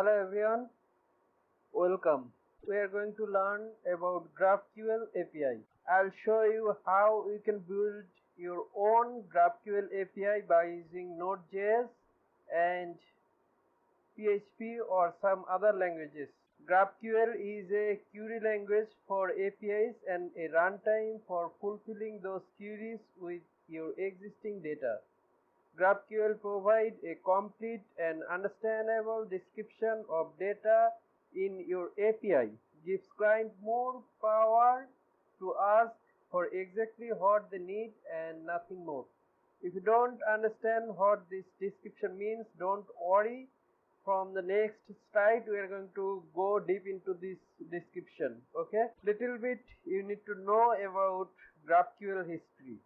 Hello everyone, welcome. We are going to learn about GraphQL API. I'll show you how you can build your own GraphQL API by using Node.js and PHP or some other languages. GraphQL is a query language for APIs and a runtime for fulfilling those queries with your existing data. GraphQL provides a complete and understandable description of data in your API, gives client more power to ask for exactly what they need and nothing more. If you don't understand what this description means, don't worry. From the next slide, we are going to go deep into this description. Okay, little bit you need to know about GraphQL history.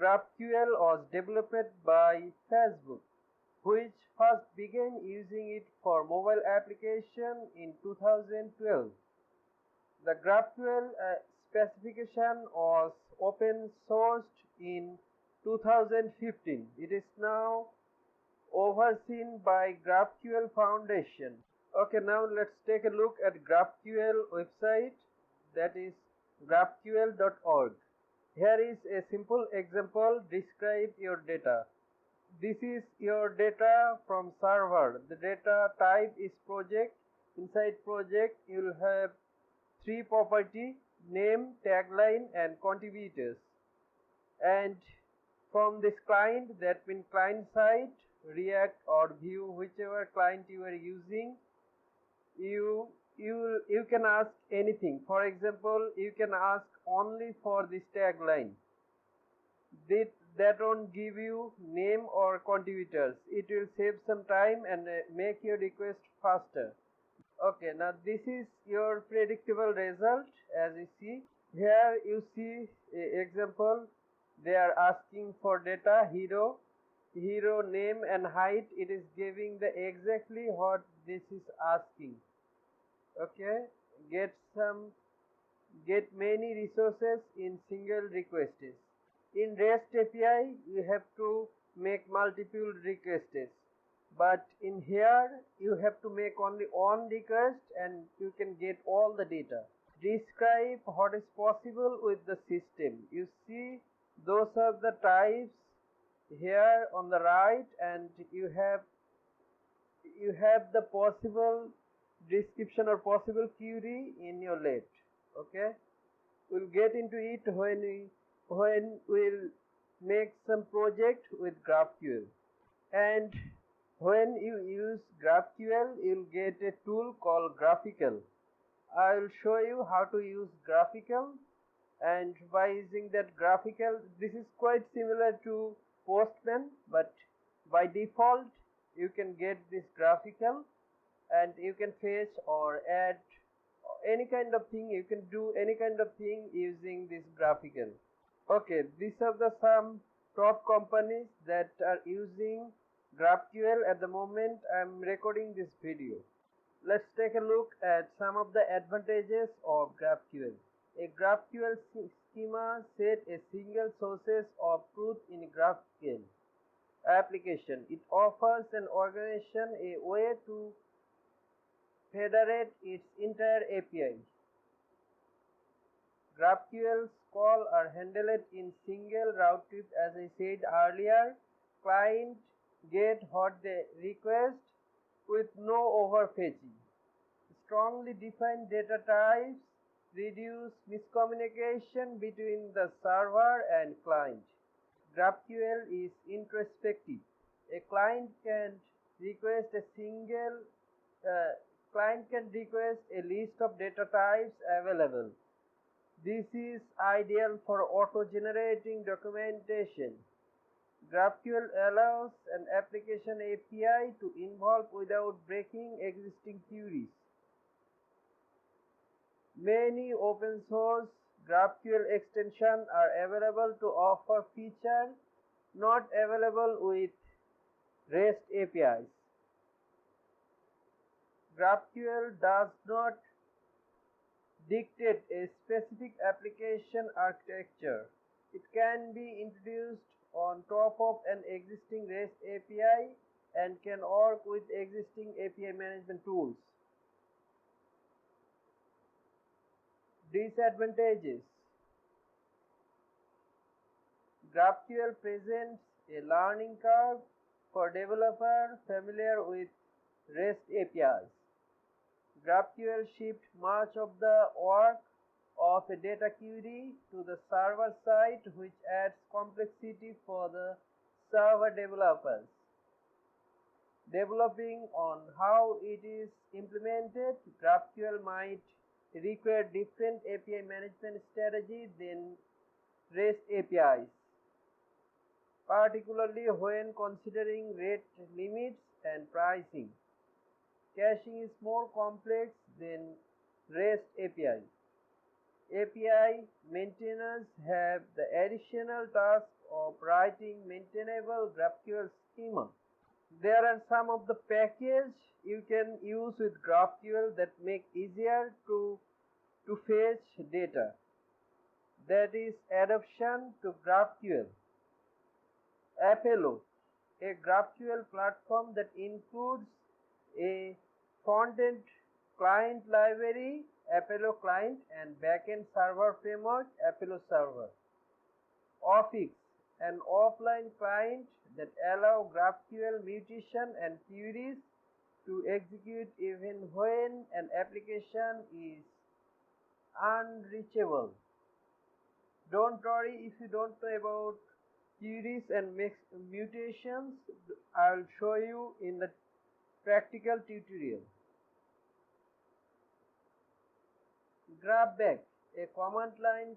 GraphQL was developed by Facebook, which first began using it for mobile application in 2012. The GraphQL specification was open sourced in 2015. It is now overseen by GraphQL Foundation. Okay, now let's take a look at GraphQL website, that is graphql.org. Here is a simple example. Describe your data. This is your data from server. The data type is project. Inside project you will have three property: name, tagline and contributors. And from this client, that means client side, React or Vue, whichever client you are using, you can ask anything. For example, you can ask only for this tagline. That won't give you name or contributors. It will save some time and make your request faster. Okay, now this is your predictable result. As you see here, you see example. They are asking for data, hero name and height. It is giving the exactly what this is asking. Okay, get many resources in single requests. In REST API you have to make multiple requests, but in here you have to make only one request and you can get all the data. Describe what is possible with the system. You see, those are the types here on the right, and you have the possible description or possible query in your left. Okay, we'll get into it when we'll make some project with GraphQL. And when you use GraphQL, you'll get a tool called GraphQL. I will show you how to use GraphQL, and by using that GraphQL, this is quite similar to Postman, but by default you can get this GraphQL and you can fetch or add any kind of thing. You can do any kind of thing using this GraphQL. Okay, these are the some top companies that are using GraphQL at the moment I'm recording this video. Let's take a look at some of the advantages of GraphQL. A GraphQL schema set a single sources of truth in GraphQL application. It offers an organization a way to federate its entire API. GraphQL's call are handled in single round trip. As I said earlier, client get what they request with no overfetching. Strongly defined data types reduce miscommunication between the server and client. GraphQL is introspective. A client can request a list of data types available. This is ideal for auto-generating documentation. GraphQL allows an application API to involve without breaking existing queries. Many open source GraphQL extensions are available to offer features not available with REST APIs. GraphQL does not dictate a specific application architecture. It can be introduced on top of an existing REST API and can work with existing API management tools. Disadvantages: GraphQL presents a learning curve for developers familiar with REST APIs. GraphQL shifts much of the work of a data query to the server side, which adds complexity for the server developers. Developing on how it is implemented, GraphQL might require different API management strategy than REST APIs, particularly when considering rate limits and pricing. Caching is more complex than REST API. API maintainers have the additional task of writing maintainable GraphQL schema. There are some of the packages you can use with GraphQL that make easier to fetch data. That is adoption to GraphQL. Apollo, a GraphQL platform that includes a front-end client library, Apollo Client, and backend server framework, Apollo Server. Ofix, an offline client that allows GraphQL mutation and queries to execute even when an application is unreachable. Don't worry if you don't know about queries and mutations. I'll show you in the practical tutorial. GraphBack, a command line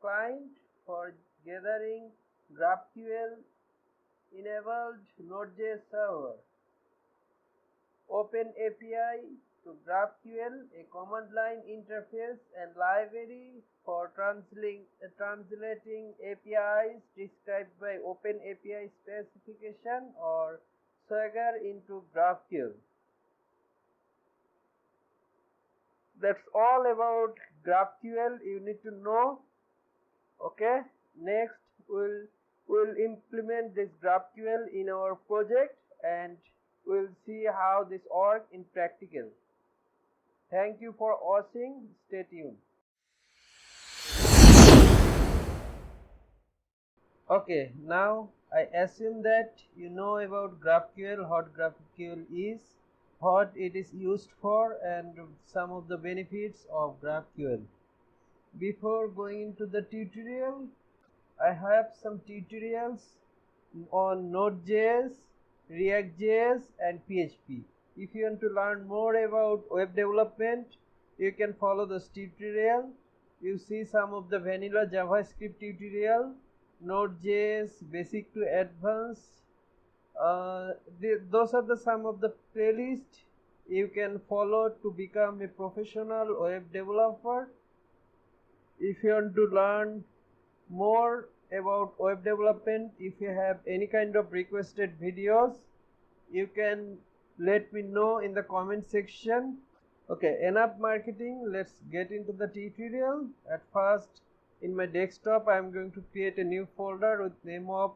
client for gathering GraphQL enabled Node.js server. OpenAPI to GraphQL, a command line interface and library for translating APIs described by OpenAPI specification or Swagger into GraphQL. That's all about GraphQL you need to know. Okay, next we'll implement this GraphQL in our project and we'll see how this works in practical. Thank you for watching. Stay tuned. Okay, now I assume that you know about GraphQL, what GraphQL is, what it is used for, and some of the benefits of GraphQL. Before going into the tutorial, I have some tutorials on Node.js, React.js, and PHP. If you want to learn more about web development, you can follow this tutorial. You see some of the vanilla JavaScript tutorial, Node.js, basic to advanced. Those are the some of the playlists you can follow to become a professional web developer. If you want to learn more about web development, if you have any kind of requested videos, you can let me know in the comment section. Okay, enough marketing, let's get into the tutorial. At first, in my desktop, I am going to create a new folder with name of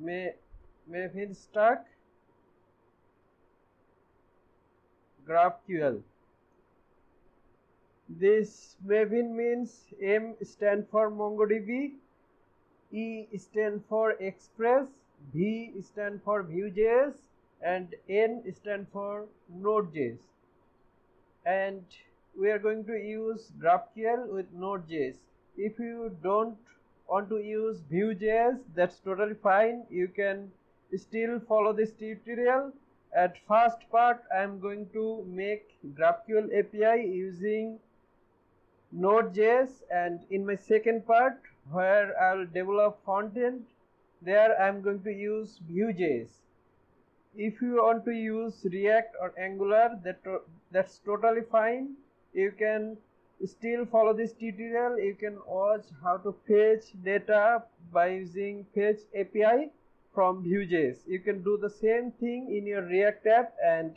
MEVN stack GraphQL. This MEVN means M stand for MongoDB, E stand for Express, V stand for Vue.js, and N stand for Node.js. And we are going to use GraphQL with Node.js. If you don't want to use Vuejs, that's totally fine. You can still follow this tutorial. At first part, I am going to make GraphQL API using Node.js, and in my second part where I'll develop front-end, there I'm going to use Vue.js. If you want to use React or Angular, that's totally fine. You can still follow this tutorial. You can watch how to fetch data by using fetch API from Vue.js. You can do the same thing in your React app and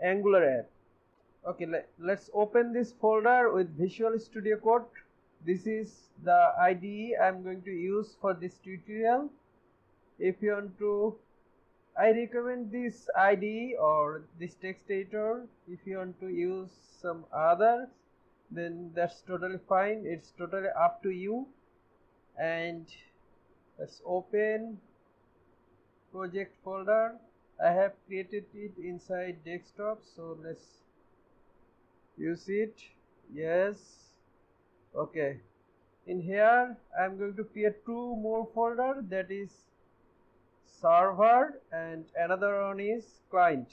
Angular app. Okay, let's open this folder with Visual Studio Code. This is the IDE I'm going to use for this tutorial. If you want to I recommend this IDE or this text editor. If you want to use some others, then that's totally fine. It's totally up to you. And let's open project folder. I have created it inside desktop, so let's use it. Yes. Okay. In here I'm going to create two more folder, that is server and another one is client.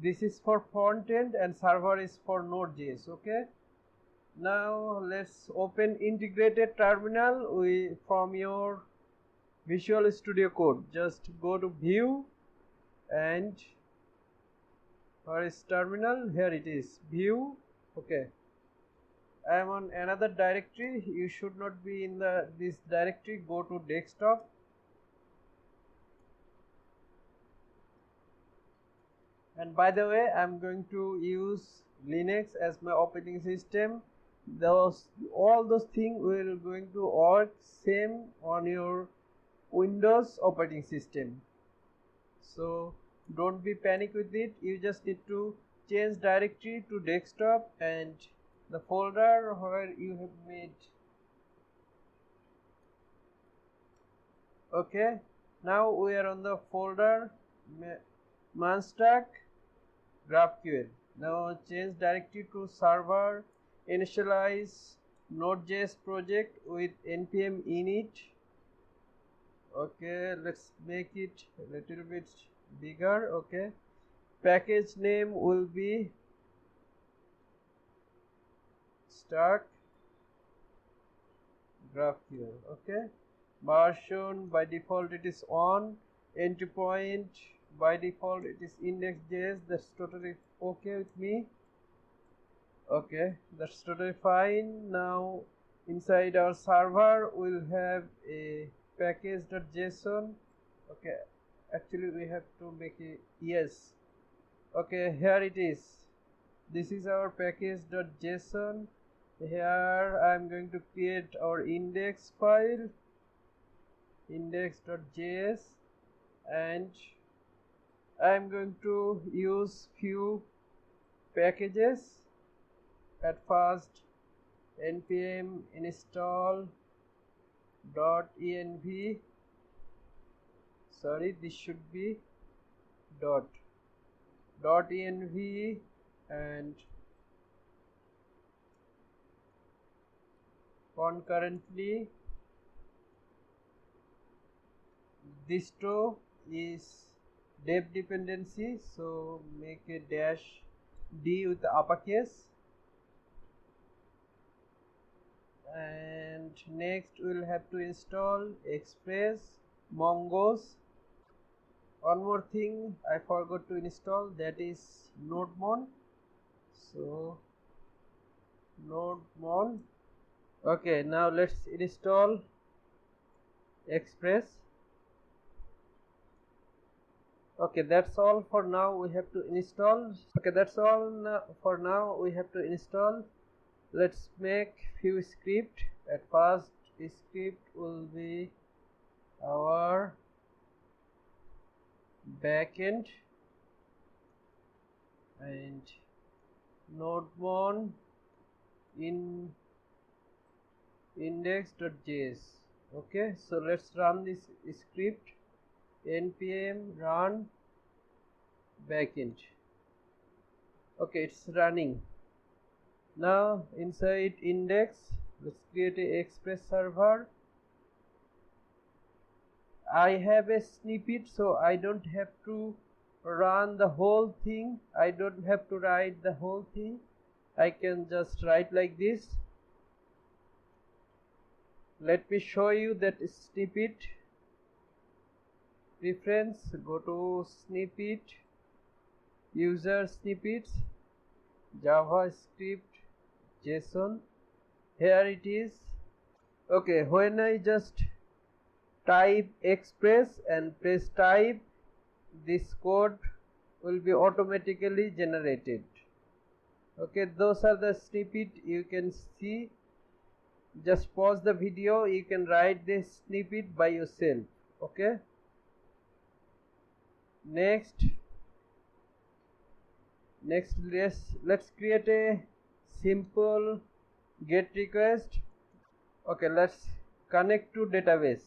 This is for front end and server is for Node.js. Okay. Now let's open integrated terminal from your Visual Studio Code. Just go to Vue and where is terminal? Here it is, Vue. Okay. I am on another directory. You should not be in this directory. Go to desktop. And by the way, I am going to use Linux as my operating system. All those things will going to work same on your Windows operating system. So don't be panic with it. You just need to change directory to desktop and the folder where you have made. Okay, now we are on the folder Manstack GraphQL. Now change directory to server, initialize Node.js project with npm init. Okay, let's make it a little bit bigger. Okay, package name will be stack GraphQL. Okay, version by default it is on, entry point by default it is index.js. That's totally okay with me. Okay, that's totally fine. Now inside our server we'll have a package.json. Okay, actually we have to make a yes. Okay, here it is. This is our package.json. Here I am going to create our index file, index.js, and I am going to use few packages. At first npm install .env, sorry, this should be .env, and concurrently distro is dev dependency, so make a dash d with the uppercase. And next we'll have to install Express, Mongoose. One more thing I forgot to install, that is NodeMon. So NodeMon. Okay, now let's install Express. Okay, that's all for now. We have to install. Okay, that's all for now. We have to install. Let's make few script. At first script will be our backend and nodemon in index.js. Okay, so let's run this script. Npm run backend. Okay, it's running. Now inside index, let's create a express server. I have a snippet, so I don't have to run the whole thing. I don't have to write the whole thing. I can just write like this. Let me show you that snippet. Reference, go to snippet, user snippets, JavaScript, JSON. Here it is. Okay, when I just type express and press type, this code will be automatically generated. Okay, those are the snippet you can see. Just pause the video, you can write this snippet by yourself. Okay, Next let's create a simple get request. Okay, let's connect to database.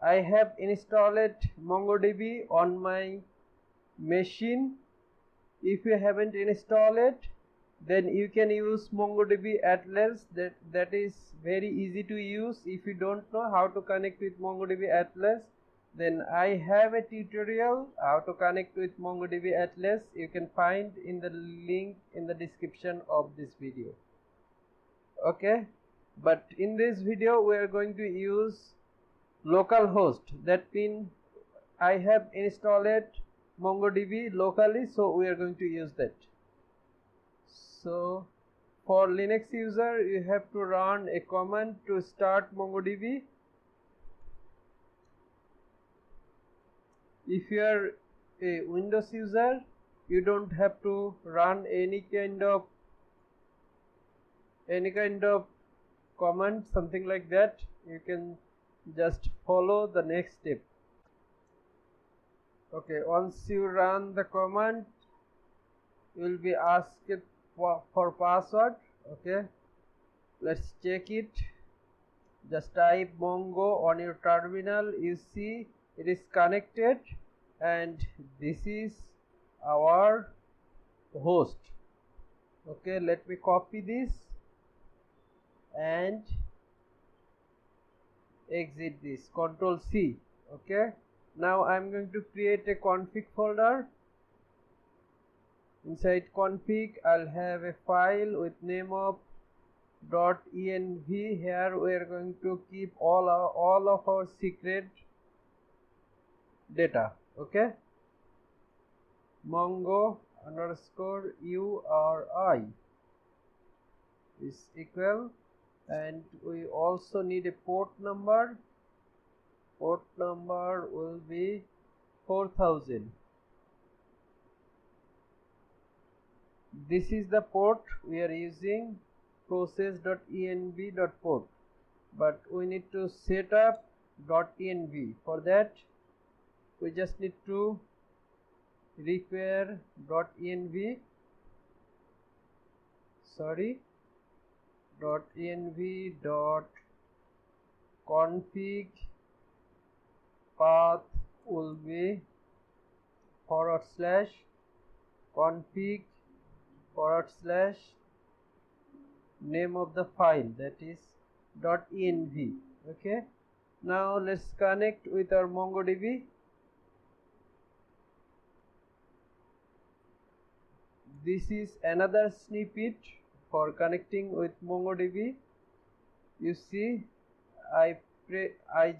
I have installed MongoDB on my machine. If you haven't installed it, then you can use MongoDB Atlas. That is very easy to use. If you don't know how to connect with MongoDB Atlas, then I have a tutorial how to connect with MongoDB Atlas. You can find in the link in the description of this video. Okay, but in this video we are going to use localhost. That means I have installed MongoDB locally, so we are going to use that. So for Linux user, you have to run a command to start MongoDB. If you are a Windows user, you don't have to run any kind of command, something like that. You can just follow the next step. Okay, once you run the command, you will be asked for password. Okay, let's check it. Just type Mongo on your terminal. You see it is connected, and this is our host. Okay, let me copy this and exit this, Control C. Okay, now I'm going to create a config folder. Inside config, I'll have a file with name of .env. Here we are going to keep all of our secret data. Okay, Mongo underscore URI is equal, and we also need a port number. Port number will be 4000. This is the port we are using, process.env.port, but we need to set up .env. For that, we just need to require .env .env.config path will be /config /name of the file, that is .env. Okay, now let's connect with our MongoDB. This is another snippet for connecting with MongoDB. You see, I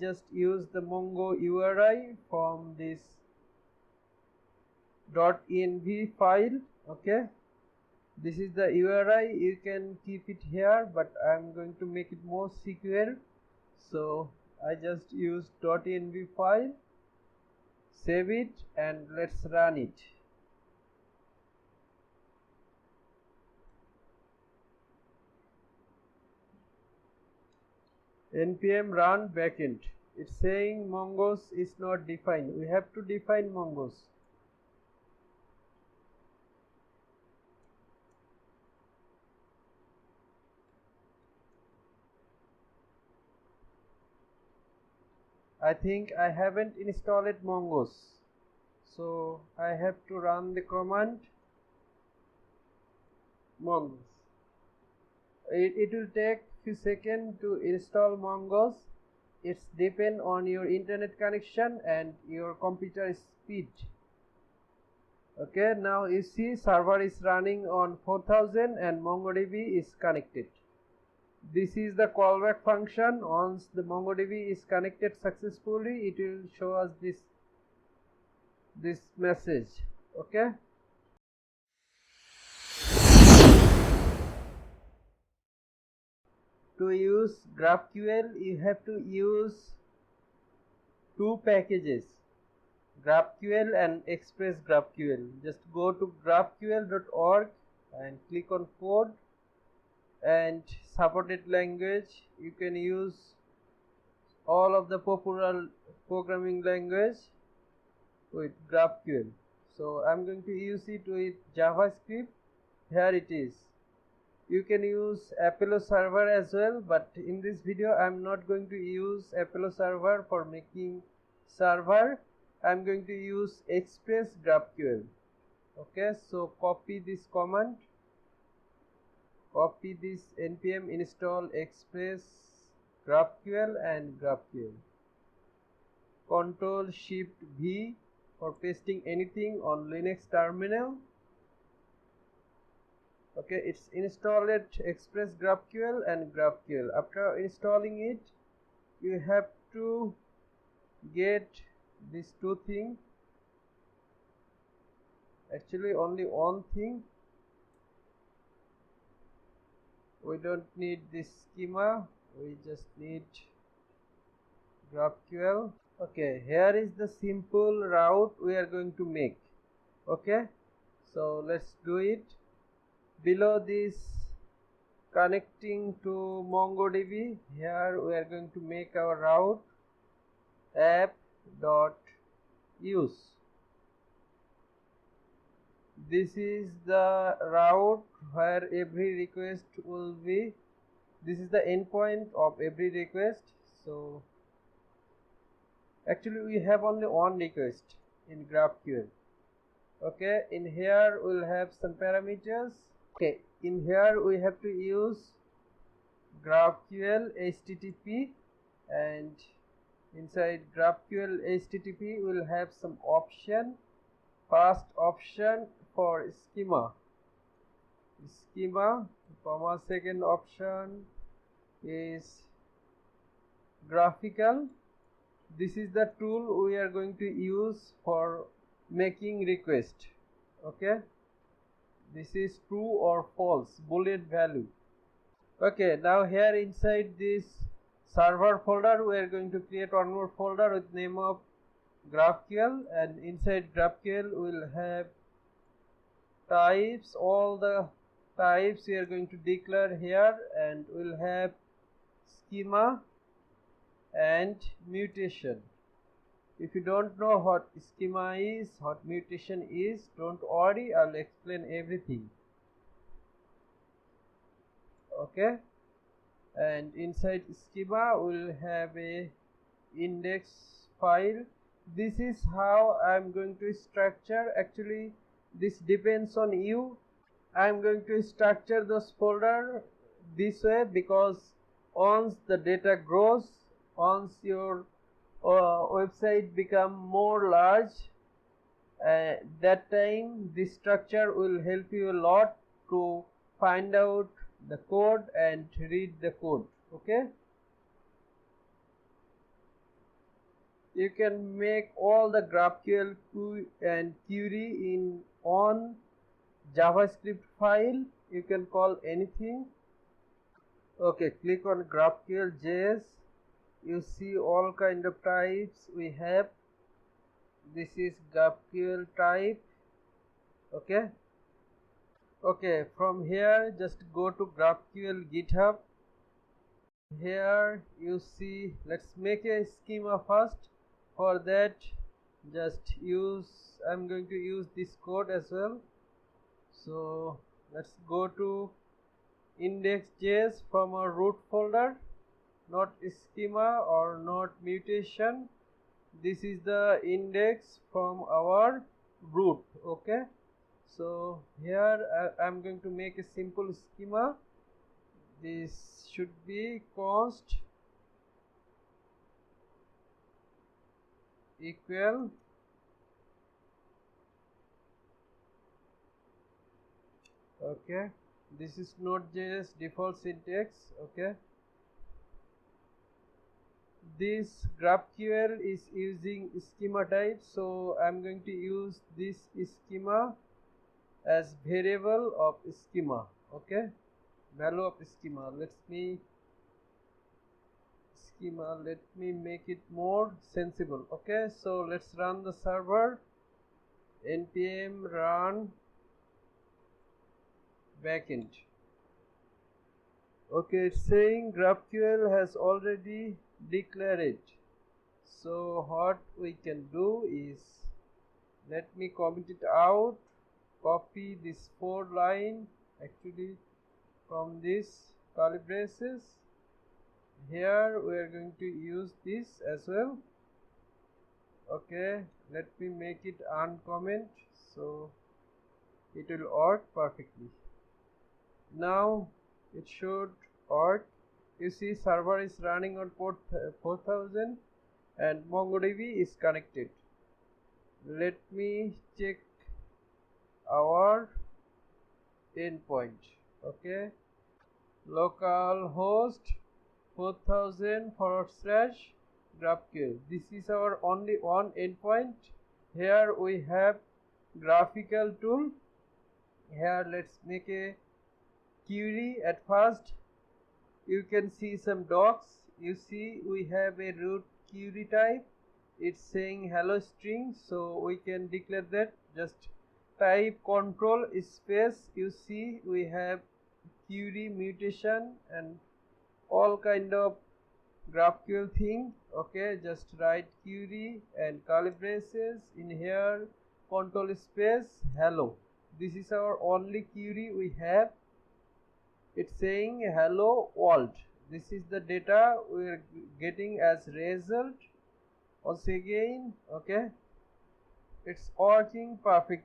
just use the Mongo URI from this .env file. Okay, this is the URI. You can keep it here, but I'm going to make it more secure, so I just use .env file. Save it and let's run it. npm run backend. It's saying Mongoose is not defined. We have to define Mongoose. I think I haven't installed Mongoose, so I have to run the command Mongoose. It will take few seconds to install Mongoose. It's depend on your internet connection and your computer speed. Okay, now you see server is running on 4000 and MongoDB is connected. This is the callback function. Once the MongoDB is connected successfully, it will show us this message. Okay, to use GraphQL, you have to use two packages, GraphQL and Express GraphQL. Just go to graphql.org and click on code and supported language. You can use all of the popular programming language. with GraphQL. So I'm going to use it with JavaScript. Here it is. You can use Apollo server as well, but in this video I'm not going to use Apollo server for making server. I'm going to use Express GraphQL. Okay, so copy this command, copy this npm install Express GraphQL and GraphQL. Control Shift V for pasting anything on Linux terminal. Okay, it's installed Express GraphQL and GraphQL. After installing it, you have to get these two things. Actually only one thing. We don't need this schema, we just need GraphQL. Okay, here is the simple route we are going to make. Okay, so let's do it. Below this connecting to MongoDB, here we are going to make our route app.use. This is the route where every request will be. This is the endpoint of every request. So actually we have only one request in GraphQL. Okay, in here we'll have some parameters. Okay, in here we have to use GraphQL HTTP, and inside GraphQL HTTP we'll have some option. First option for schema, comma, second option is graphical. This is the tool we are going to use for making request. Okay, this is true or false, boolean value. Okay, now here inside this server folder we are going to create one more folder with name of GraphQL, and inside GraphQL we'll have types. All the types we are going to declare here, and we'll have schema and mutation. If you don't know what schema is, what mutation is, don't worry, I'll explain everything. Okay, and inside schema we'll have a index file. This is how I'm going to structure. Actually this depends on you. I'm going to structure those folder this way, because once the data grows, once your website become more large, that time this structure will help you a lot to find out the code and read the code. Okay, you can make all the GraphQL and query in on JavaScript file. You can call anything. Okay, click on GraphQL.js. You see all kind of types we have. This is GraphQL type. Okay. Okay, from here just go to GraphQL GitHub. Here you see, let's make a schema first. For that just I'm going to use this code as well. So let's go to index.js from our root folder, not schema or not mutation. This is the index from our root. Okay, so here I'm going to make a simple schema. This should be const equal okay, this is Node.js default syntax. Okay, this GraphQL is using schema type, so I'm going to use this schema as variable of schema. Okay, value of schema. Let me make it more sensible. Okay, so let's run the server. npm run backend. Okay, it's saying GraphQL has already declared it. So what we can do is let me comment it out, copy this 4 line actually from this curly braces. Here we are going to use this as well. Okay, let me make it uncomment so it will work perfectly. Now it should work. You see server is running on port 4000 and MongoDB is connected. Let me check our endpoint. Okay, localhost 4000 / GraphQL. This is our only one endpoint. Here we have graphical tool. Here let's make a query. At first you can see some docs. You see we have a root query type. It's saying hello string, so we can declare that. Just type control space. You see we have query mutation and all kind of GraphQL thing. Okay, just write query and curly braces. In here control space hello. This is our only query we have. It's saying hello world. This is the data we are getting as result. Once again, okay, it's working perfectly.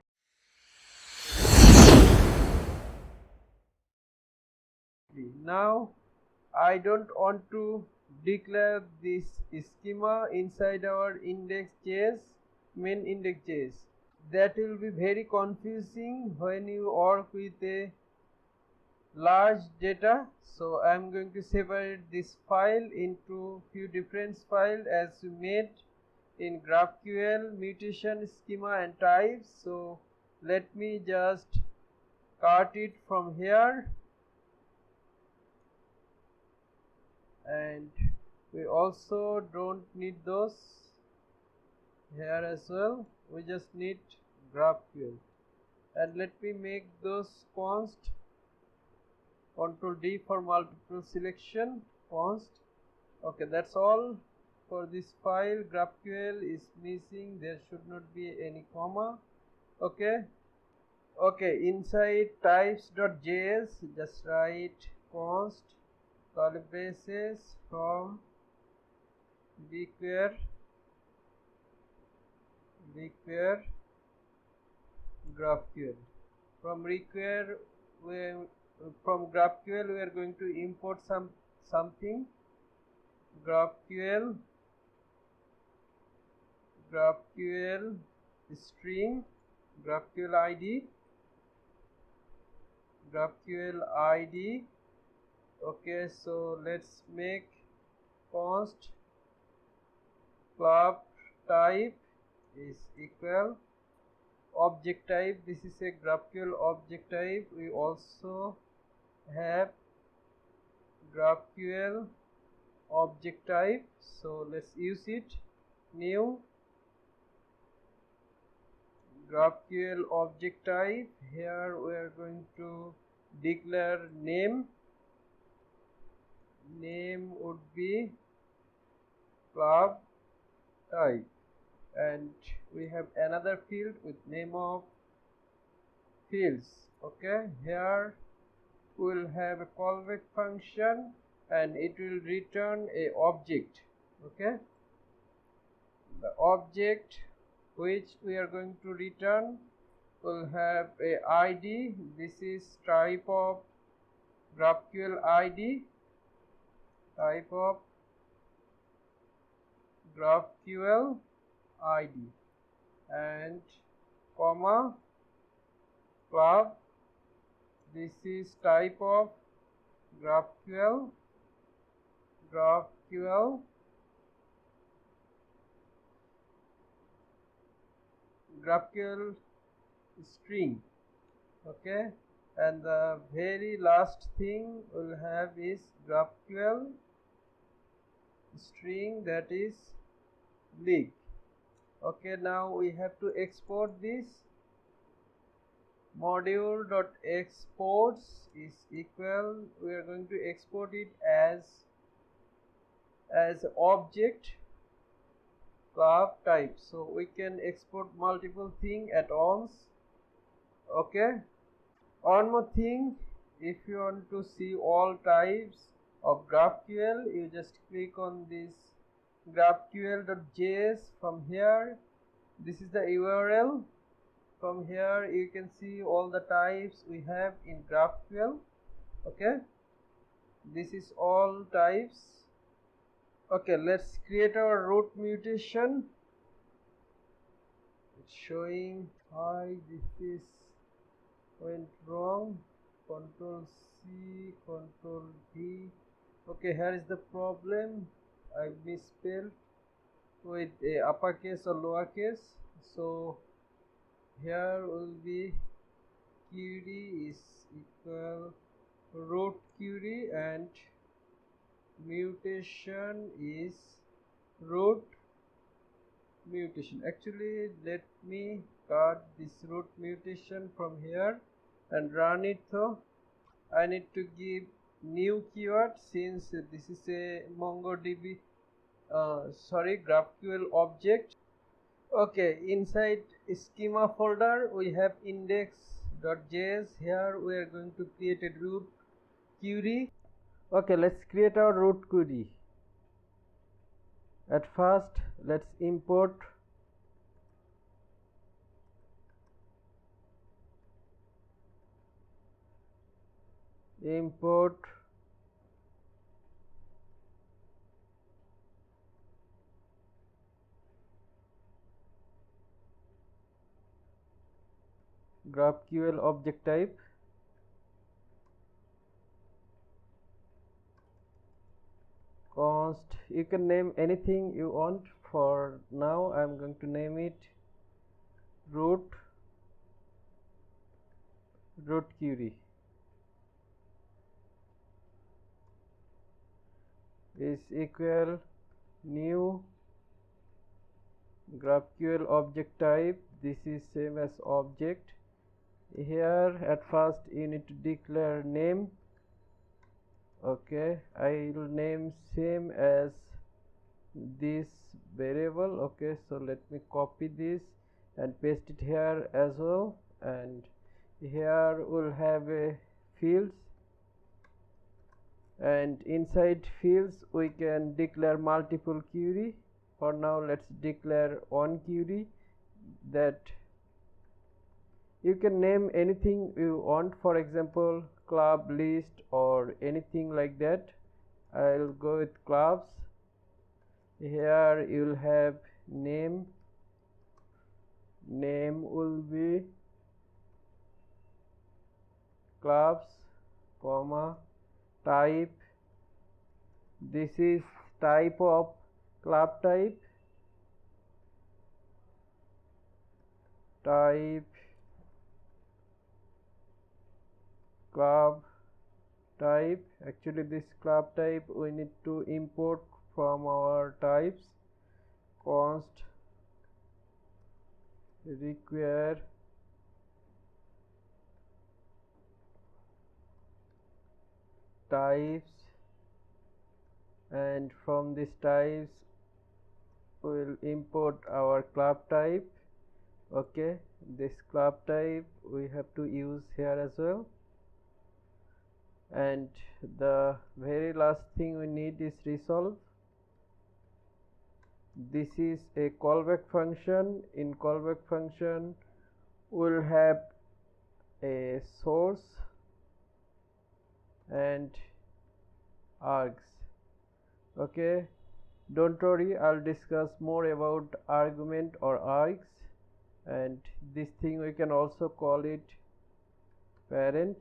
Now I don't want to declare this schema inside our index.js, main index.js. That will be very confusing when you work with a large data. So I'm going to separate this file into few different files as we made in GraphQL, mutation, schema and types. So let me just cut it from here, and we also don't need those here as well. We just need GraphQL, and let me make those const. Control D for multiple selection, const. Okay, that's all for this file. GraphQL is missing, there should not be any comma. Okay, inside types.js just write const curly braces from require GraphQL. From GraphQL we are going to import something. GraphQL string, GraphQL ID. Okay, so let's make const club type is equal object type. This is a GraphQL object type. We also have GraphQL object type, so let's use it. New GraphQL object type. Here we are going to declare name would be club type, and we have another field with name of fields. Okay, here we will have a callback function and it will return a object. Okay, the object which we are going to return will have a ID. This is type of GraphQL ID, type of GraphQL ID, and comma club. This is type of GraphQL string. Okay, and the very last thing we'll have is GraphQL string, that is leak. Okay, now we have to export this. Module.exports is equal, we are going to export it as object club type, so we can export multiple thing at once. Okay, one more thing, if you want to see all types of GraphQL, you just click on this GraphQL.js. From here, this is the URL. From here you can see all the types we have in GraphQL. Okay, this is all types. Okay, let's create our root mutation. It's showing why this is went wrong. Control C, Control V. Okay, here is the problem. I misspelled with a uppercase or lowercase. So here will be query is equal root query and mutation is root mutation. Actually, let me cut this root mutation from here and run it. So I need to give new keyword, since this is a MongoDB GraphQL object. Okay, inside schema folder we have index.js. Here we are going to create a root query. Okay, let's create our root query. At first, let's import GraphQL object type. Const, you can name anything you want. For now I am going to name it root query is equal new GraphQL object type. This is same as object. Here at first you need to declare name. Okay, I will name same as this variable. Okay, so let me copy this and paste it here as well, and here we'll have a fields, and inside fields we can declare multiple query. For now let's declare one query. That you can name anything you want, for example club list or anything like that. I'll go with clubs. Here you'll have name will be clubs, comma, type, this is type of club type, club type. Actually this club type we need to import from our types. Const require types, and from this types we will import our club type. Okay, this club type we have to use here as well. And the very last thing we need is resolve. This is a callback function. In callback function we'll have a source and args. Okay, don't worry, I'll discuss more about argument or args, and this thing we can also call it parent.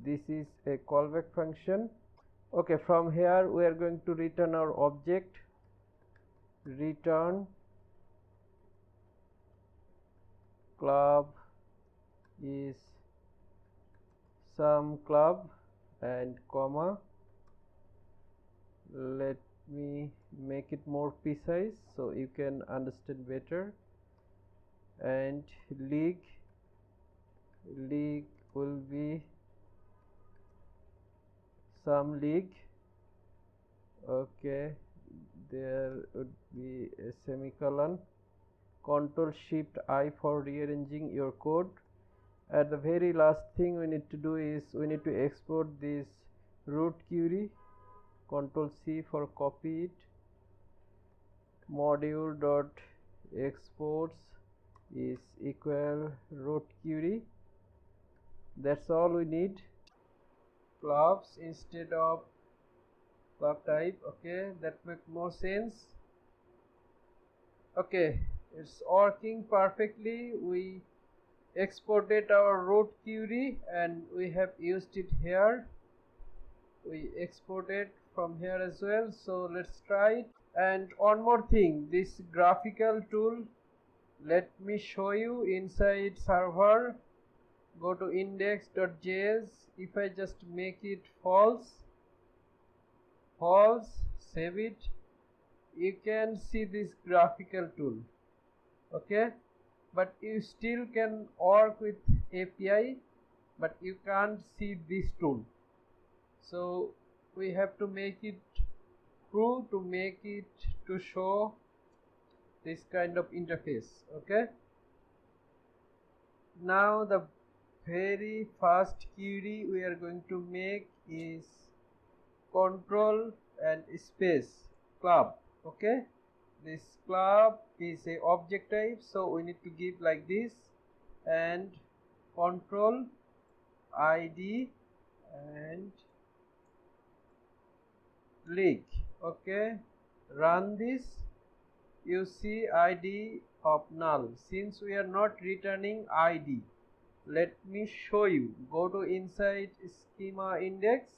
This is a callback function. Okay, from here we are going to return our object. Return club is some club and comma, let me make it more precise so you can understand better, and league will be some league. Okay, there would be a semicolon, Control Shift I for rearranging your code. At the very last thing we need to do is we need to export this root query. Control C for copy it. Module dot exports is equal root query. That's all we need. Clubs instead of club type. Okay, that makes more sense. Okay, it's working perfectly. We exported our root query and we have used it here. We exported from here as well, so let's try it. And one more thing, this graphical tool, let me show you inside server. Go to index.js. If I just make it false, save it, you can see this graphical tool. Okay, but you still can work with API, but you can't see this tool. So we have to make it true to make it to show this kind of interface. Okay, now the very first query we are going to make is control and space club. Okay, this club is a object type, so we need to give like this, and control ID and league. Okay, run this. You see ID of null. Since we are not returning ID, let me show you. Go to inside schema index.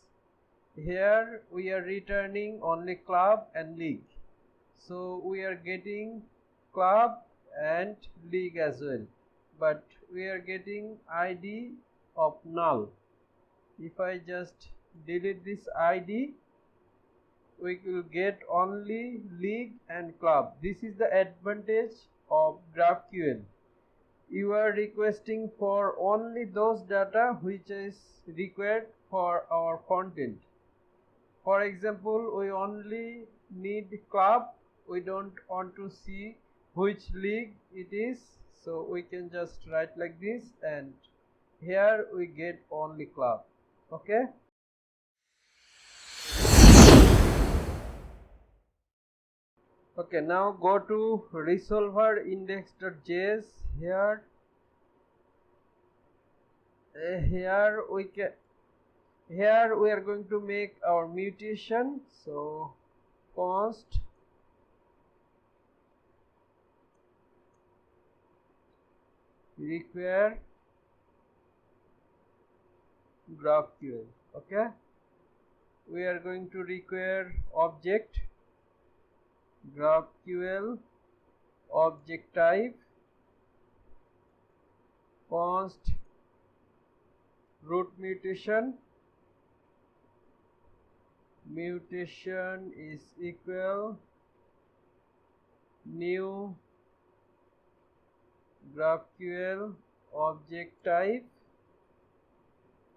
Here we are returning only club and league, so we are getting club and league as well, but we are getting ID of null. If I just delete this ID, we will get only league and club. This is the advantage of GraphQL. You are requesting for only those data which is required for our content. For example, we only need club, we don't want to see which league it is, so we can just write like this, and here we get only club. Okay, now go to resolver index.js. Here we are going to make our mutation. So const require GraphQL. Okay, we are going to require object GraphQL object type const root mutation is equal new GraphQL object type,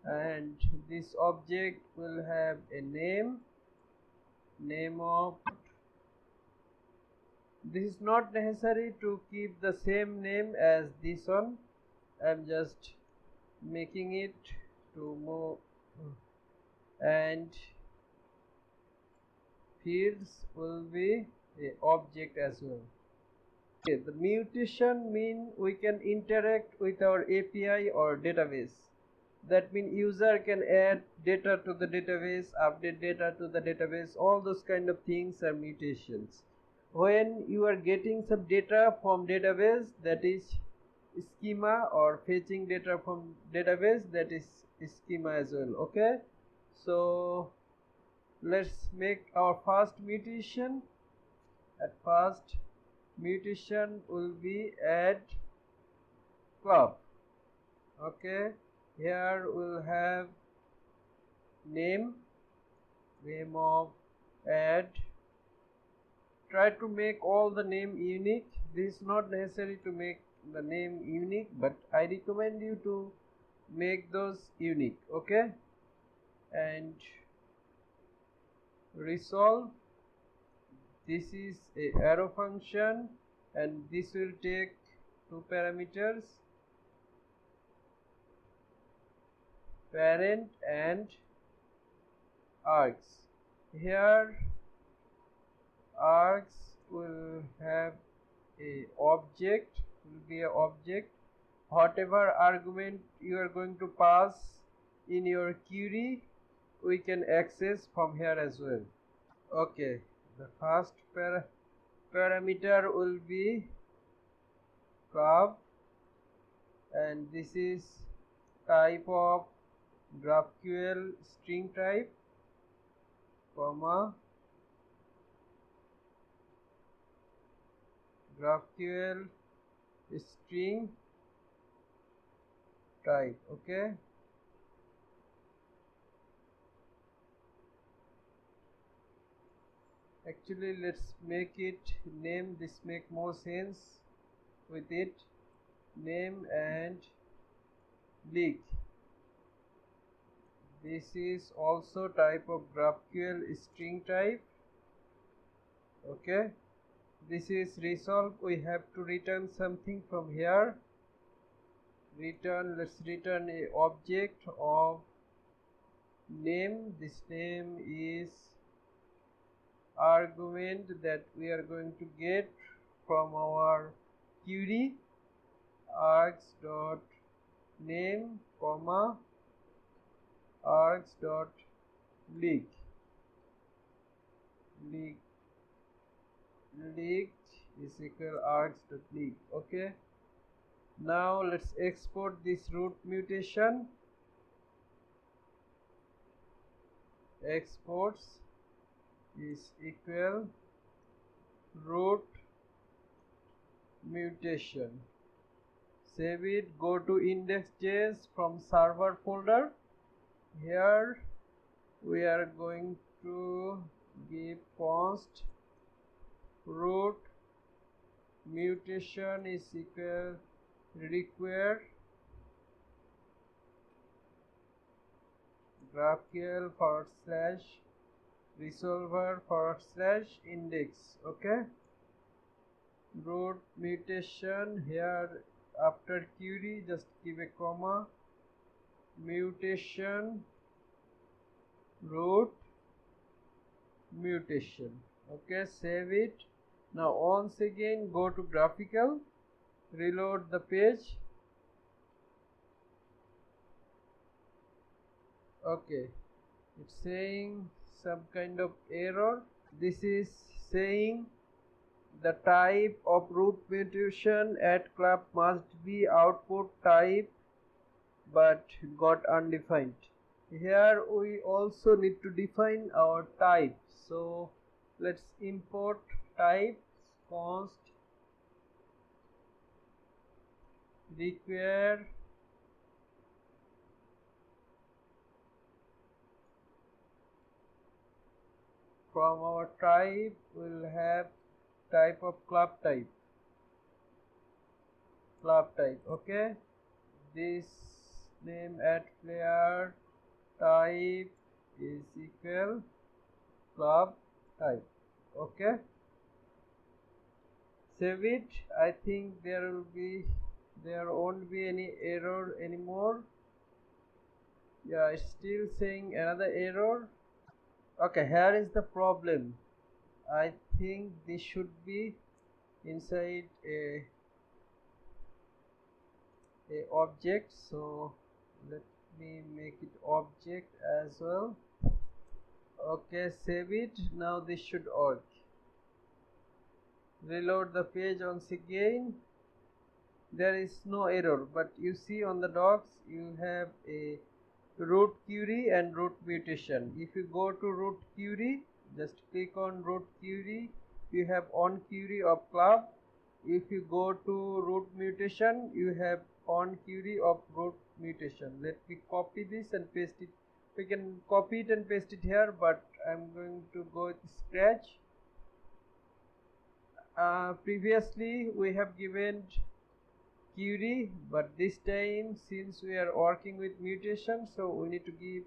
and this object will have a name of. This is not necessary to keep the same name as this one. I'm just making it to more, and fields will be a object as well. Okay, the mutation means we can interact with our API or database. That means user can add data to the database, update data to the database. All those kind of things are mutations. When you are getting some data from database, that is schema, or fetching data from database, that is schema as well. Okay, so let's make our first mutation. At first mutation will be add club. Okay, here we'll have name of add. Try to make all the name unique. This is not necessary to make the name unique, but I recommend you to make those unique. Okay, and resolve this is a arrow function, and this will take two parameters, parent and args. Here args will have a object, will be a object. Whatever argument you are going to pass in your query, we can access from here as well. Okay, the first parameter will be club, and this is type of GraphQL string type, comma GraphQL string type. Okay, actually let's make it name, this make more sense with it, name and leak. This is also type of GraphQL string type. Okay, this is resolve, we have to return something from here. Let's return a object of name. This name is argument that we are going to get from our query, args dot name, comma args dot leak. Leaked is equal args dot leak. Okay, now let's export this root mutation. Exports is equal root mutation. Save it, go to index.js from server folder. Here we are going to give const root mutation is equal require GraphQL / resolver / index. Okay, root mutation, here after query just give a comma, mutation root mutation. Okay, save it. Now once again go to graphical, reload the page. Okay, it's saying some kind of error. This is saying the type of root mutation at club must be output type but got undefined. Here we also need to define our type. So let's import type const require from our type, will have type of club type. Okay, this name at player type is equal club type. Okay, save it. I think there won't be any error anymore. Yeah, it's still saying another error. Okay, here is the problem. I think this should be inside a object, so let me make it object as well. Okay, save it. Now this should work. Reload the page once again. There is no error, but you see on the docs you have a root query and root mutation. If you go to root query, just click on root query, you have on query of club. If you go to root mutation, you have on query of root mutation. Let me copy this and paste it. We can copy it and paste it here, but I'm going to go with scratch. Previously we have given query, but this time since we are working with mutation, so we need to give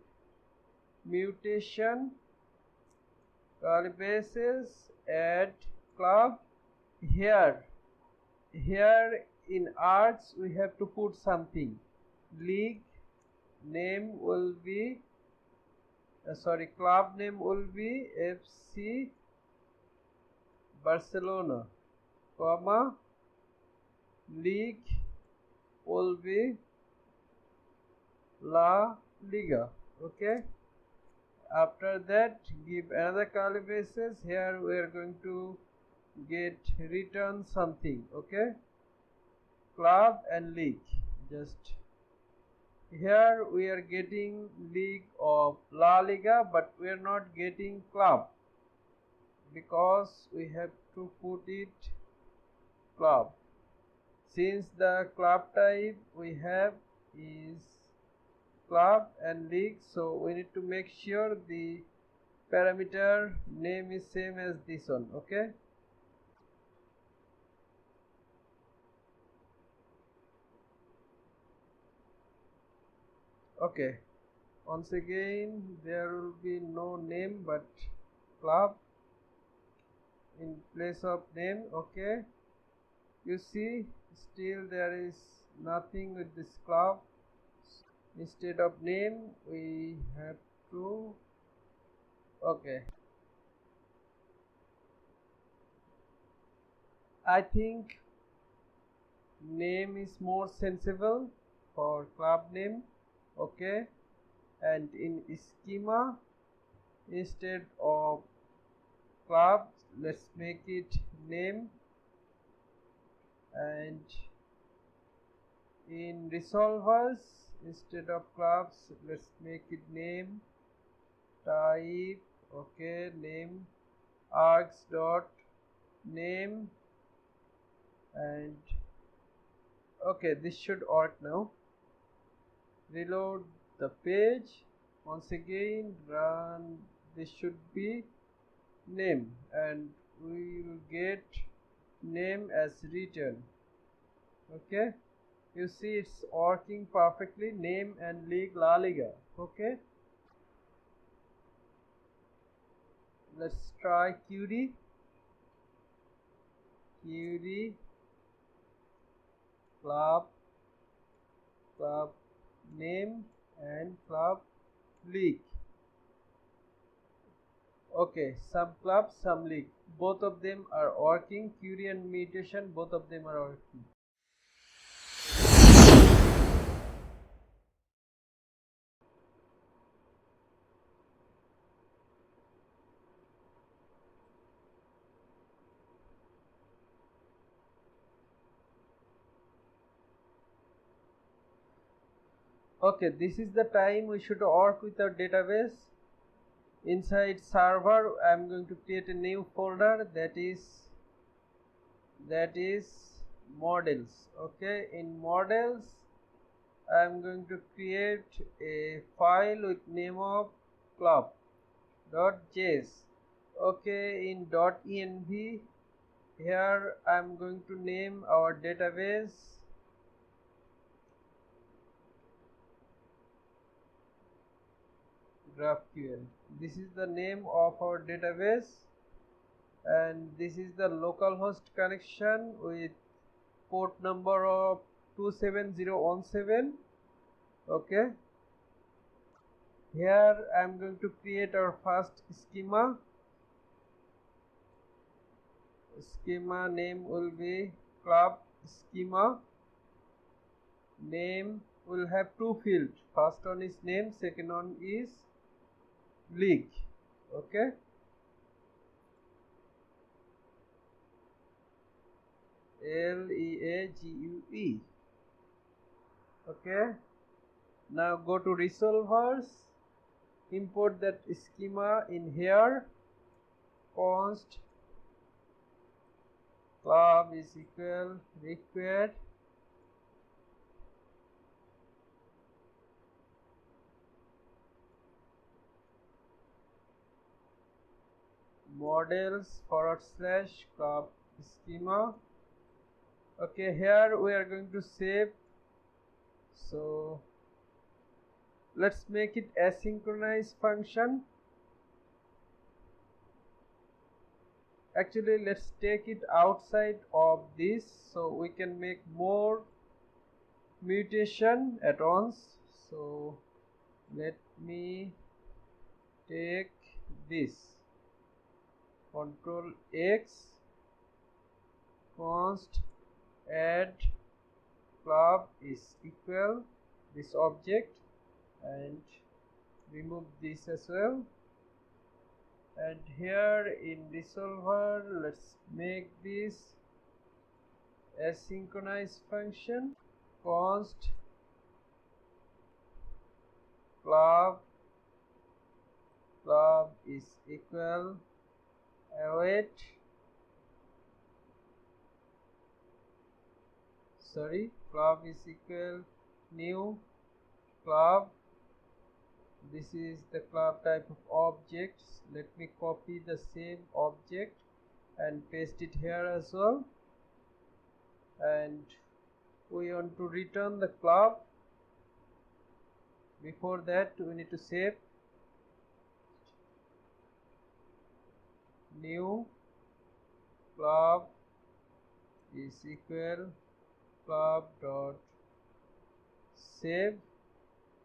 mutation. curly braces, add club. Here in arts we have to put something. League name will be club name will be FC Barcelona, comma, league will be La Liga. Okay, after that give another curly braces. Here we are going to get return something. Okay, club and league. Just here we are getting league of La Liga, but we are not getting club because we have to put it club. Since the club type we have is club and league, so we need to make sure the parameter name is same as this one. Okay, okay, once again there will be no name but club in place of name. Okay, you see still there is nothing with this club. Instead of name we have to, okay, I think name is more sensible for club name. Okay, and in schema instead of club let's make it name, and in resolvers instead of clubs let's make it name type. Okay, name args dot name, and okay, this should work now. Reload the page, once again run. This should be name and we will get name as return. Okay, you see it's working perfectly, name and league La Liga. Okay, let's try QD club name and club league. Okay, some club, some league, both of them are working. Query and mutation, both of them are working. Okay, this is the time we should work with our database. Inside server I am going to create a new folder that is models. Okay, in models I am going to create a file with name of club.js. okay, in .env here I am going to name our database GraphQL. This is the name of our database, and this is the localhost connection with port number of 27017. Okay, here I am going to create our first schema. Schema name will be club schema. Name will have two fields. First one is name, second one is league. Okay, LEAGUE. Okay, now go to resolvers, import that schema in here. Const club is equal required models / club schema. Okay, here we are going to save, so let's make it asynchronous function. Actually, let's take it outside of this so we can make more mutation at once. So let me take this, Control X, const add club is equal this object, and remove this as well. And here in resolver, let's make this asynchronous function, const club is equal await, club is equal new club. This is the club type of objects. Let me copy the same object and paste it here as well. And we want to return the club. Before that, we need to save new club is equal club dot save,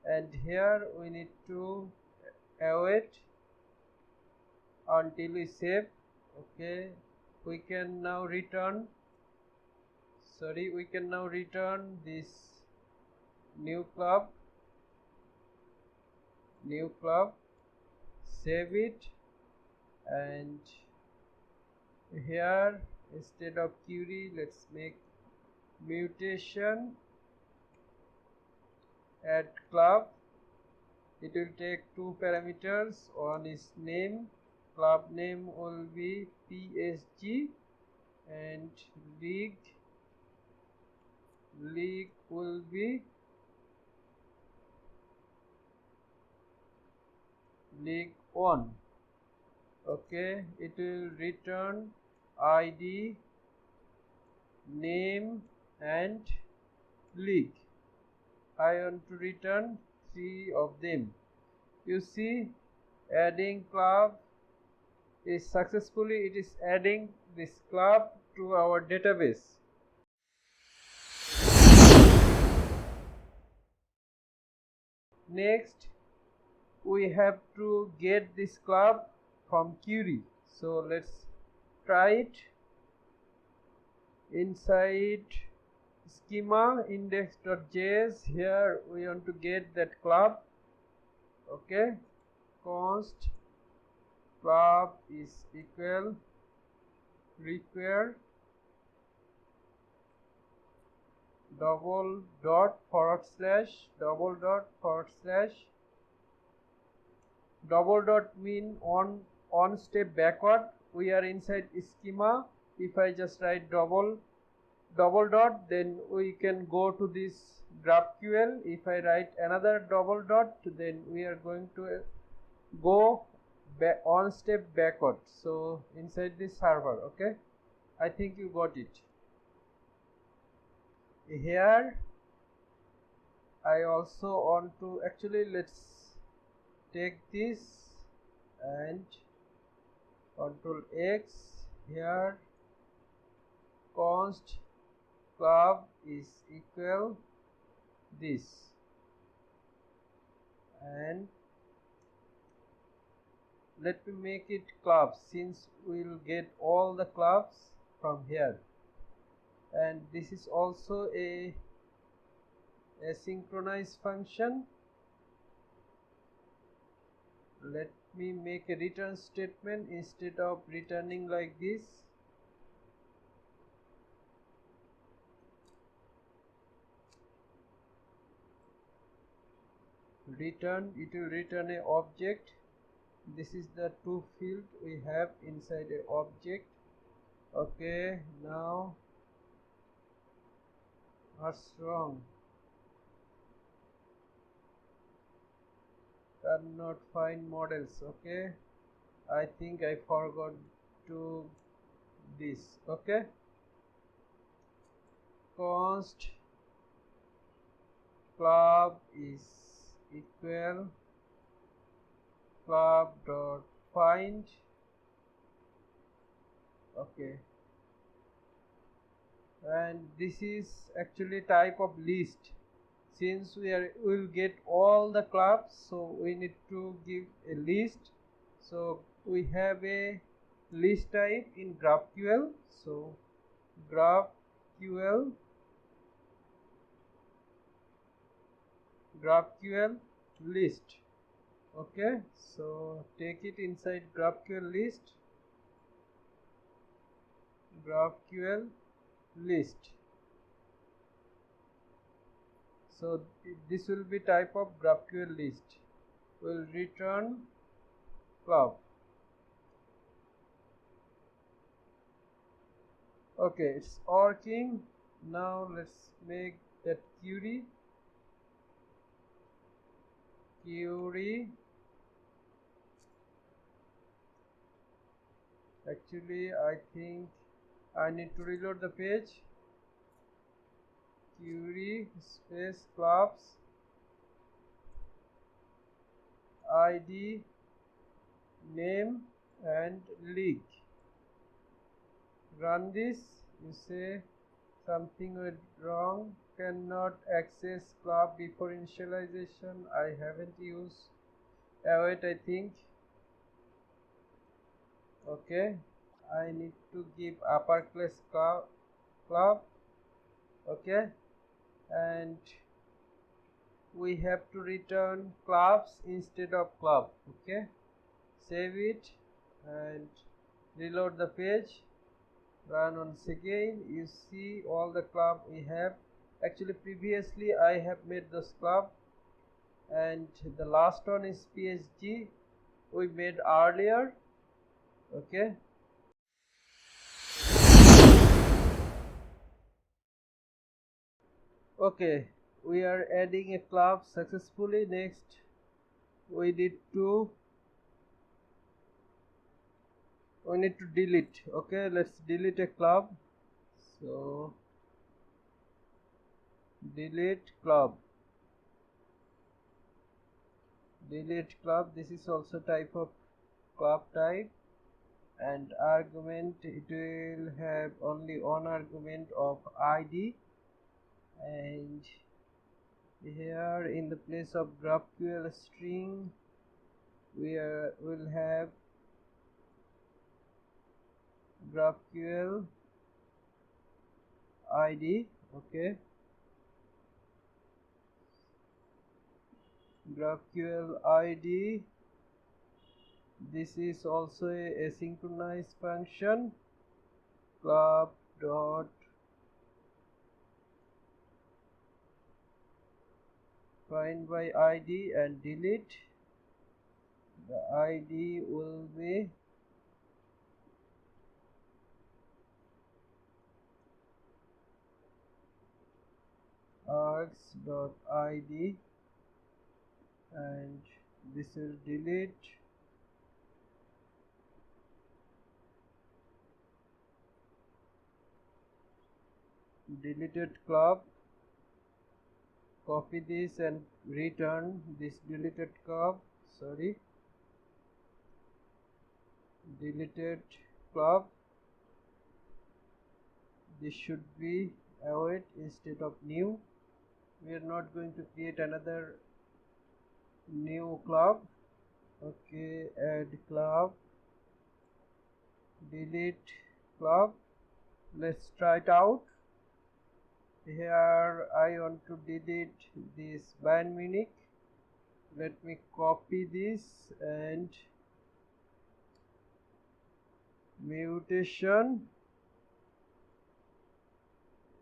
and here we need to await until we save. Okay, we can now return this new club, save it, and here instead of query, let's make mutation add club. It will take two parameters. One is name, club name will be PSG, and league will be league 1. Okay, it will return ID, name, and league. I want to return 3 of them. You see, adding club is successfully, it is adding this club to our database. Next, we have to get this club from query. So let's try it. Inside schema index.js, here we want to get that club. Okay, const club is equal require double dot forward slash double dot mean on step backward. We are inside schema. If I just write double dot, then we can go to this GraphQL. If I write another double dot, then we are going to go back on step backward. So inside this server. Okay, I think you got it. Here I also want to, actually let's take this and Control X, here const club is equal this, and let me make it clubs, since we will get all the clubs from here. And this is also a asynchronous function. Let me make a return statement instead of returning like this. Return, it will return a object. This is the two field we have inside a object. Okay, now what's wrong? Cannot find models. Okay, I think I forgot to this. Okay, const club is equal club dot find Okay, and this is actually type of list. Since will get all the clubs, so we need to give a list. So we have a list type in GraphQL. So GraphQL list. Okay, so take it inside GraphQL list. GraphQL list. So this will be type of GraphQL list. Will return club. Okay, it's working. Now let's make that query. Actually, I think I need to reload the page. Query space clubs ID name and league. Run this. You say something went wrong. Cannot access club before initialization. I haven't used await, I think. Okay, I need to give upperclass club. Okay, and we have to return clubs instead of club. Okay, save it and reload the page. Run once again. You see all the club we have. Actually, previously I have made this club, and the last one is PSG we made earlier. Okay, okay, we are adding a club successfully. Next we need to delete. Okay, let's delete a club. So delete club. This is also type of club type, and argument, it will have only one argument of ID, and here in the place of GraphQL string will have GraphQL ID. Okay, GraphQL ID. This is also a asynchronous function. Club dot find by ID and delete. The ID will be args.id, and this will delete. Deleted club. Copy this and return this deleted club. Deleted club. This should be await instead of new. We are not going to create another new club. Okay, add club, delete club. Let's try it out. Here I want to delete this Bayern Munich. Let me copy this, and mutation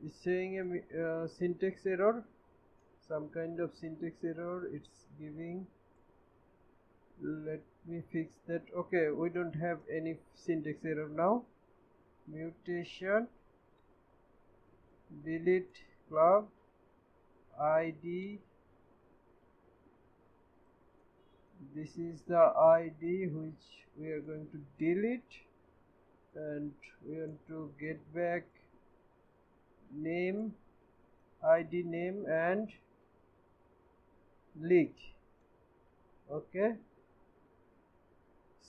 is saying a syntax error, some kind of syntax error it's giving. Let me fix that. Okay, we don't have any syntax error now. Mutation, delete club ID. This is the ID which we are going to delete, and we want to get back name, ID name and leak. Okay,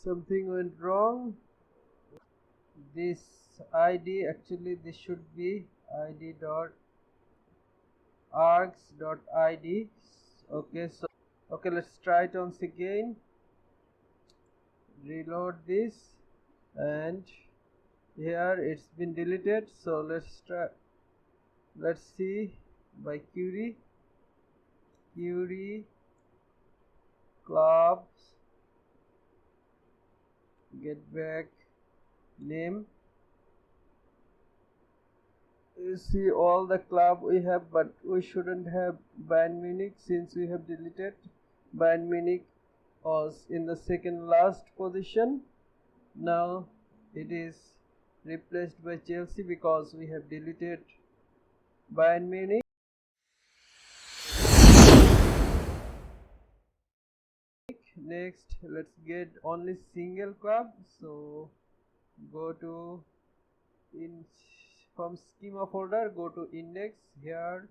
something went wrong. this id, actually this should be id dot args dot id. Okay, so okay, let's try it once again. Reload this, and here it's been deleted. So let's try, let's see by query clubs get back name. You see all the club we have, but we shouldn't have Bayern Munich since we have deleted. Bayern Munich was in the second last position. Now it is replaced by Chelsea because we have deleted Bayern Munich. Next, let's get only single club. So go to from schema folder, go to index. Here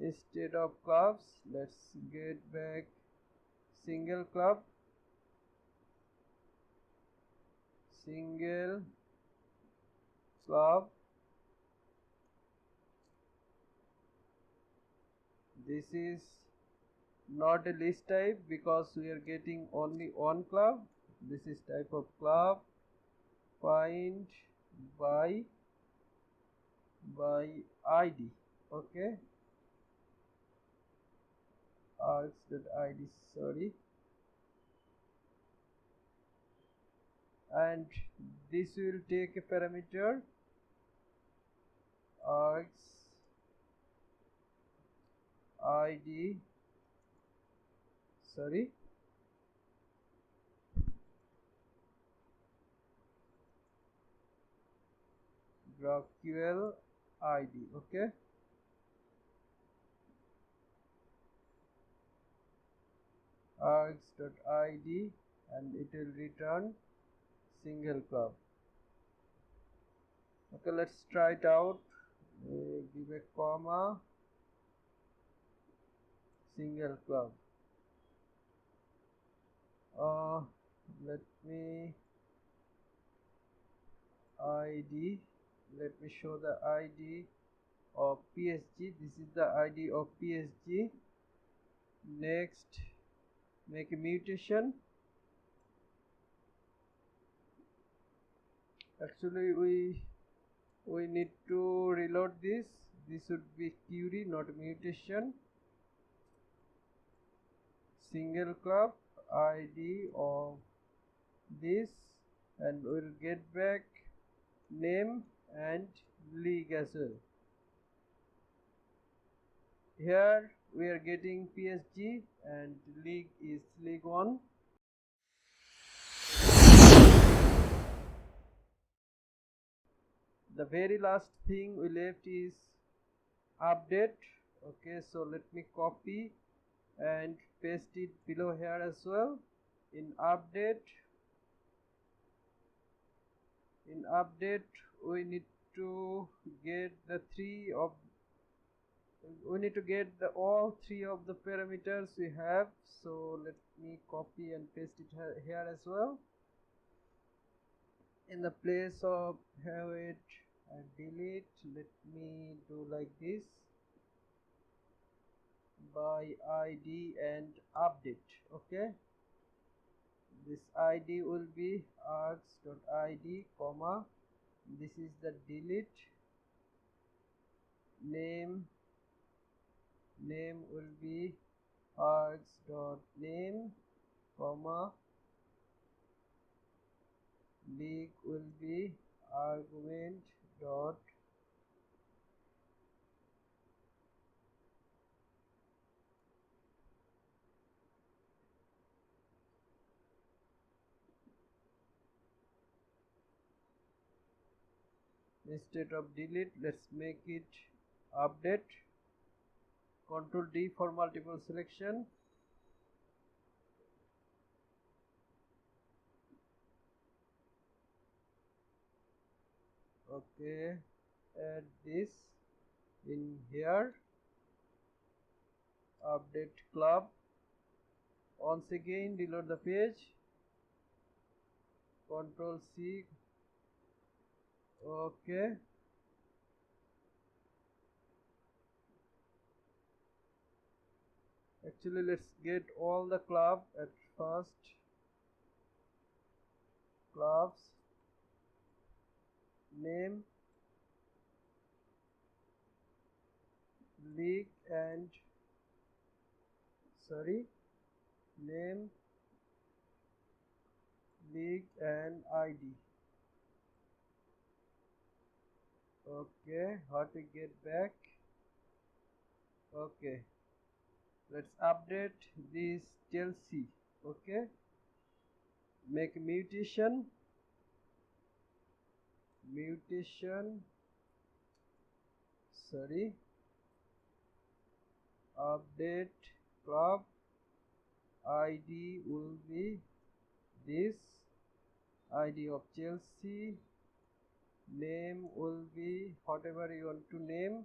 instead of clubs, let's get back single club. Single club. This is not a list type because we are getting only one club. This is type of club. Find by id. Okay, args.id, sorry. And this will take a parameter args id, sorry, GraphQL id. Okay, args.id, and it will return single club. Okay, let's try it out. Give a comma, single club. Let me id, let me show the id of PSG. This is the id of PSG. Next, make a mutation. Actually we need to reload this. This should be query, not mutation. Single club id of this, and we'll get back name and league as well. Here we are getting PSG and league is League 1. The very last thing we left is update. Okay, so let me copy and paste it below here as well. In update we need to get all three of the parameters we have. So let me copy and paste it here as well. In the place of have it and delete, let me do like this, by id and update. Okay, this id will be args.id, comma, this is the delete. Name will be args.name, comma, league will be argument dot instead of delete, let's make it update. Control D for multiple selection. Okay, add this in here, update club. Once again reload the page, Control C, Okay, actually let's get all the club at first. Clubs name, league and sorry name, league and ID. Okay, how to get back? Okay, let's update this Chelsea. Okay, make mutation, sorry, update club ID will be this, ID of Chelsea, name will be whatever you want to name.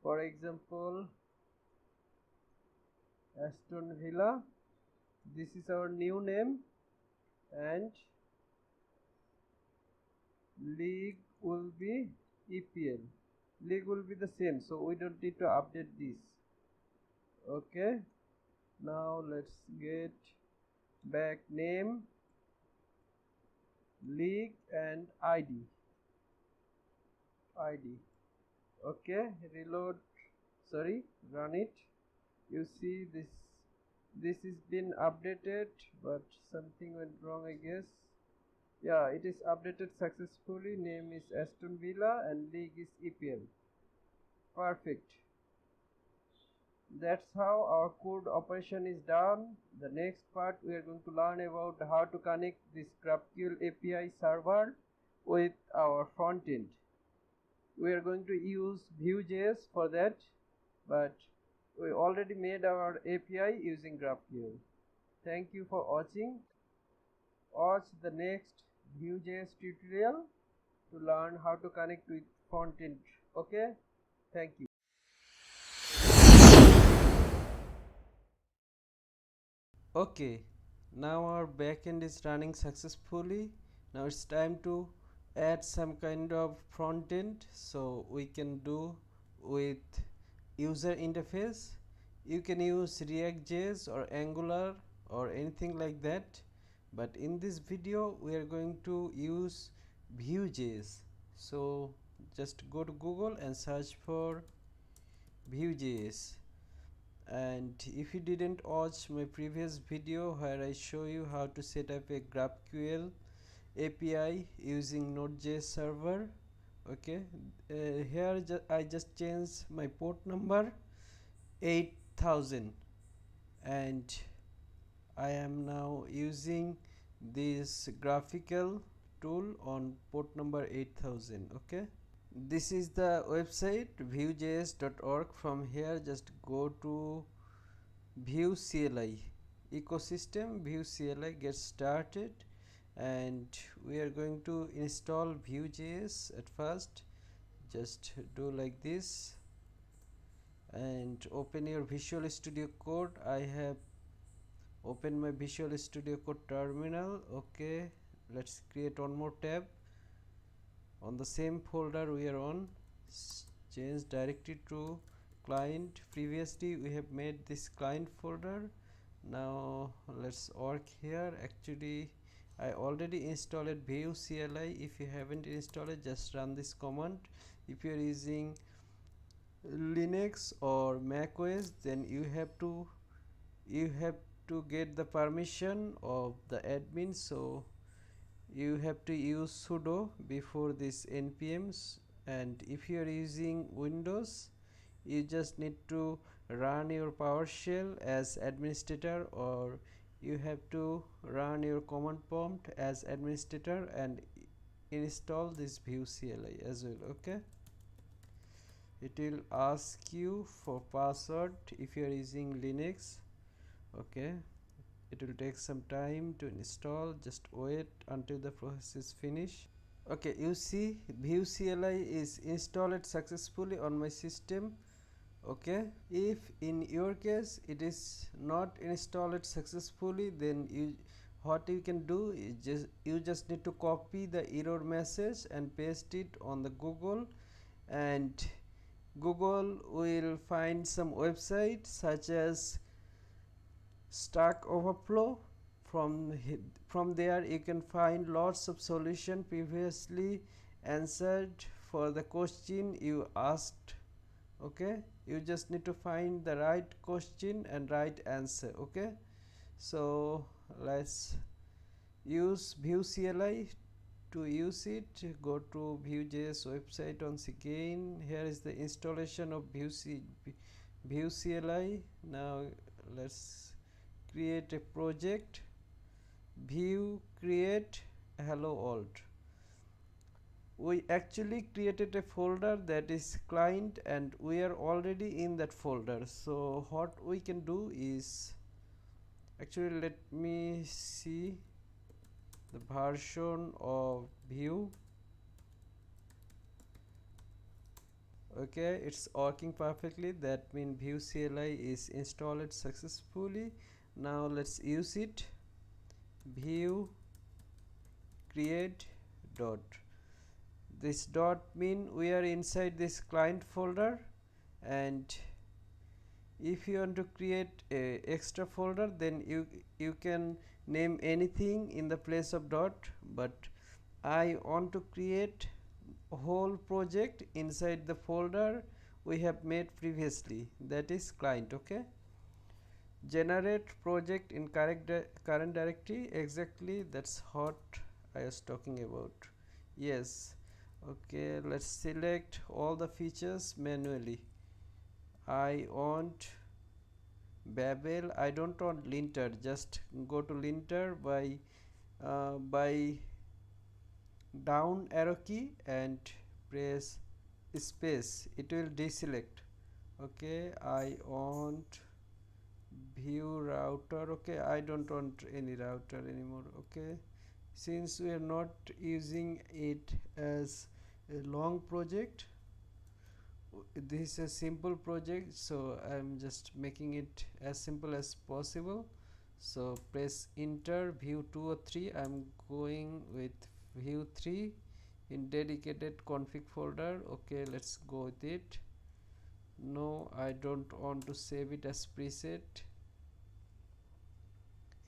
For example, Aston Villa, this is our new name, and league will be EPL. League will be the same, so we don't need to update this. Okay, now let's get back name, league and ID. Okay, reload, sorry, run it. You see this is been updated, but something went wrong, I guess. Yeah, it is updated successfully. Name is Aston Villa and league is EPL. Perfect. That's how our code operation is done. The next part we are going to learn about how to connect this GraphQL API server with our front end. We are going to use Vue.js for that, but we already made our API using GraphQL. Thank you for watching. Watch the next Vue.js tutorial to learn how to connect with front end. Okay, thank you. Okay, now our backend is running successfully. Now it's time to add some kind of front end, so we can do with user interface. You can use React.js or Angular or anything like that, but in this video we are going to use Vue.js. So just go to Google and search for Vue.js. And if you didn't watch my previous video where I show you how to set up a GraphQL API using Node.js server, okay, here I just changed my port number 8000 and I am now using this graphical tool on port number 8000. Okay, this is the website vuejs.org. From here just go to Vue CLI ecosystem. Vue CLI, get started, and we are going to install Vue.js at first. Just do like this and open your Visual Studio Code. I have opened my Visual Studio Code terminal. Okay, let's create one more tab on the same folder we are on. Change directory to client. Previously we have made this client folder. Now let's work here. Actually I already installed Vue CLI. If you haven't installed it, just run this command. If you are using Linux or Mac OS, then you have to get the permission of the admin, so you have to use sudo before this npms. And if you are using Windows, you just need to run your PowerShell as administrator, or you have to run your command prompt as administrator and install this Vue CLI as well. Okay, it will ask you for password if you are using Linux. Okay, it will take some time to install. Just wait until the process is finished. Okay, you see Vue CLI is installed successfully on my system. Okay, if in your case it is not installed successfully, then what you can do is you just need to copy the error message and paste it on the Google, and Google will find some website such as Stack Overflow. From there you can find lots of solution previously answered for the question you asked. Okay, you just need to find the right question and right answer. Okay, so let's use Vue CLI. To use it, go to Vue.js website once again. Here is the installation of Vue CLI. Now let's create a project. Vue create hello world. We actually created a folder that is client and we are already in that folder. So what we can do is, actually let me see the version of Vue. Okay, it's working perfectly. That means Vue CLI is installed successfully. Now let's use it. Vue create dot, this dot mean we are inside this client folder, and if you want to create a extra folder, then you can name anything in the place of dot, but I want to create a whole project inside the folder we have made previously, that is client. Okay, generate project in current directory, exactly that's what I was talking about. Yes, okay, let's select all the features manually. I want Babel, I don't want linter, just go to linter by down arrow key and press space, it will deselect. Okay, I want Vue router. Okay, I don't want any router anymore. Okay, since we are not using it as a long project, this is a simple project, so I'm just making it as simple as possible. So press enter. Vue 2 or 3, I'm going with Vue 3 in dedicated config folder. Okay, let's go with it. No, I don't want to save it as preset.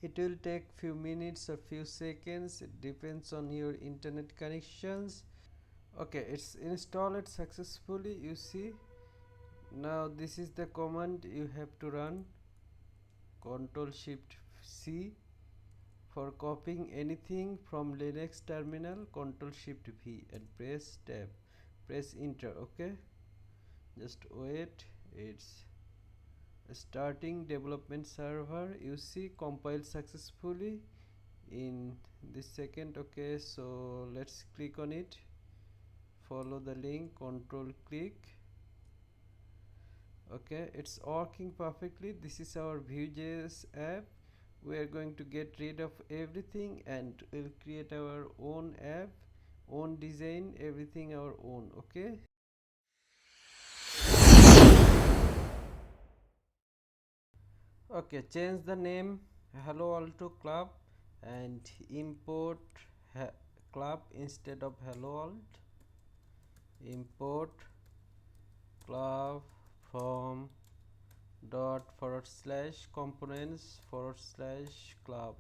It will take few minutes or few seconds, it depends on your internet connections. Okay, it's installed successfully, you see. Now this is the command you have to run. Ctrl Shift C for copying anything from Linux terminal. Ctrl Shift V and press tab, press enter. Okay, just wait, it's starting development server. You see, compiled successfully in this second. Okay, so let's click on it, follow the link, control click. Okay, it's working perfectly. This is our Vue.js app. We are going to get rid of everything and we'll create our own app, own design, everything our own. Okay, okay, change the name hello world to club and import club instead of hello world. Import club from dot forward slash components forward slash club.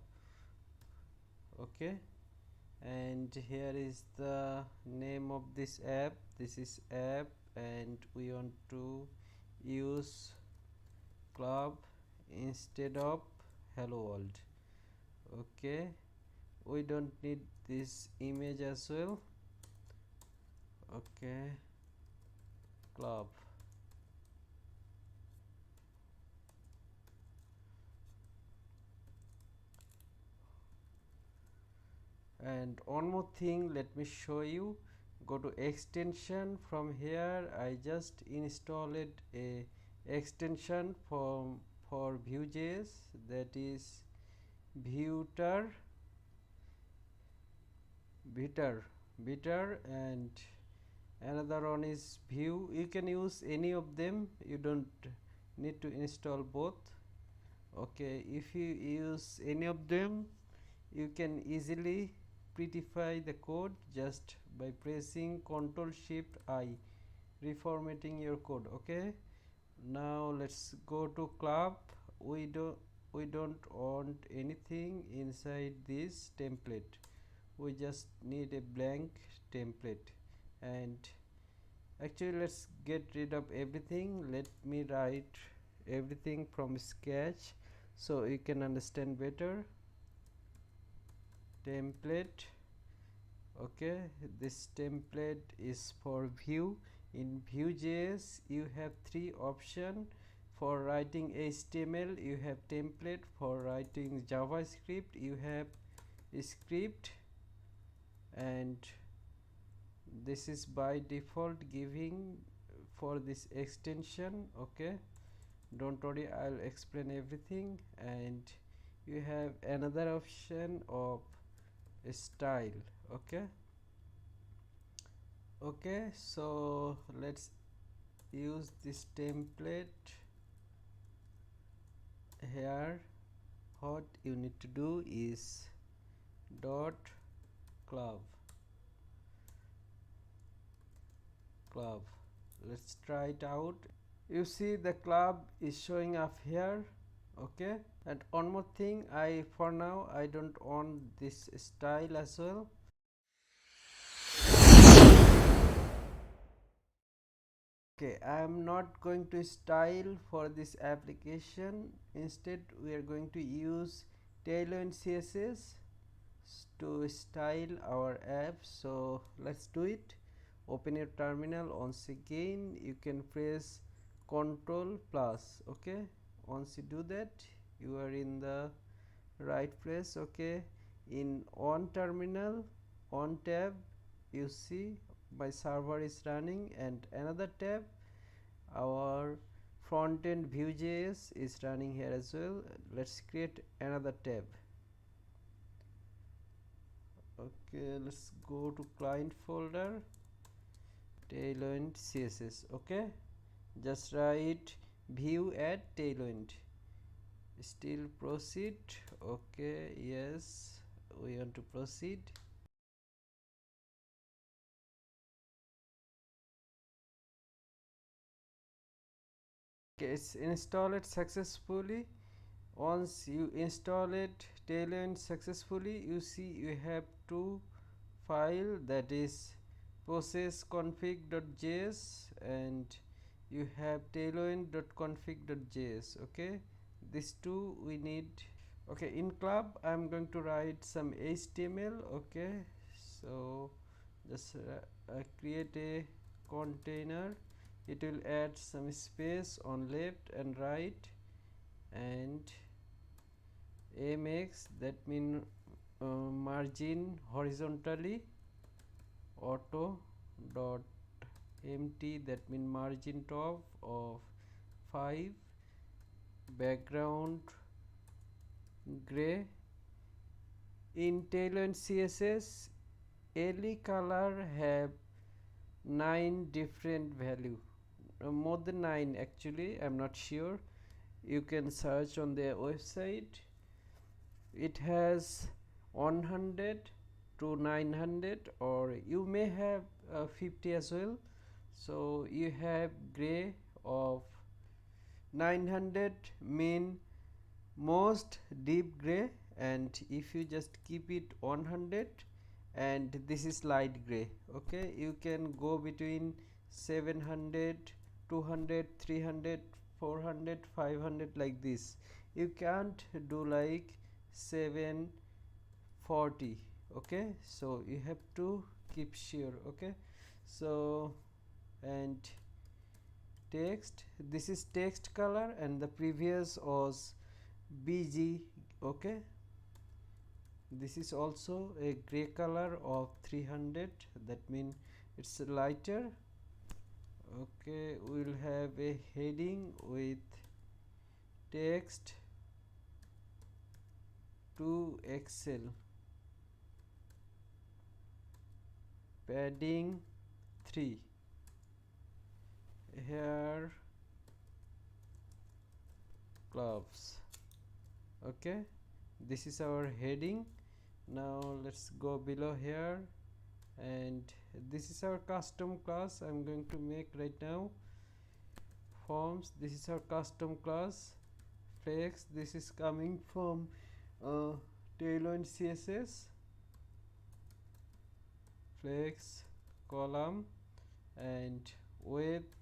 Okay, and here is the name of this app. This is app and we want to use club instead of hello world. Okay, we don't need this image as well. Okay, club. And one more thing, let me show you. Go to extension. From here I just installed a extension for Vue.js, that is Vueter, Bitter, and another one is Vue. You can use any of them, you don't need to install both. Okay, if you use any of them, You can easily prettify the code just by pressing Ctrl Shift I, reformatting your code. Okay, now let's go to club. We don't want anything inside this template. We just need a blank template. And actually, let's get rid of everything. Let me write everything from scratch so you can understand better. Template. Okay, this template is for Vue. In Vue.js you have three options. For writing HTML you have template. For writing JavaScript you have script, and this is by default giving for this extension. Okay, don't worry, I'll explain everything. And you have another option of style. Okay, so let's use this template. Here what you need to do is dot club. Let's try it out. You see the club is showing up here. Okay, and one more thing, for now I don't want this style as well. Okay, I am not going to style for this application. Instead we are going to use tailwind CSS to style our app. So let's do it. Open your terminal. Once again you can press Ctrl plus. Okay, once you do that you are in the right place. Okay, in one terminal, on tab, you see my server is running, and another tab our front end Vue.js is running here as well. Let's create another tab. Okay, let's go to client folder, tailwind CSS. Okay, just write view at tailwind. Still proceed. Okay, yes, we want to proceed. Okay, it's installed successfully. Once you install it tailwind successfully, you see you have two file, that is process.config.js and you have tailwind.config.js. okay, these two we need. Okay, in club I'm going to write some HTML. Okay, so just create a container. It will add some space on left and right, and mx, that mean margin horizontally, auto dot empty, that mean margin top of 5, background gray. In tailwind CSS any color have 9 different value, more than 9 actually, I'm not sure, you can search on their website. It has 100 to 900, or you may have 50 as well. So you have gray of 900 mean most deep gray, and if you just keep it 100, and this is light gray. Okay, you can go between 700, 200, 300, 400, 500 like this. You can't do like 740. Okay, so you have to keep sure. Okay, so and text, this is text color, and the previous was BG. Okay, this is also a gray color of 300, that means it's lighter. Okay, we'll have a heading with text to Excel, padding 3, here gloves. Okay, this is our heading, Now let's go below here, and this is our custom class I'm going to make right now. Forms, this is our custom class. Flex, this is coming from tailwind css. Flex column, and width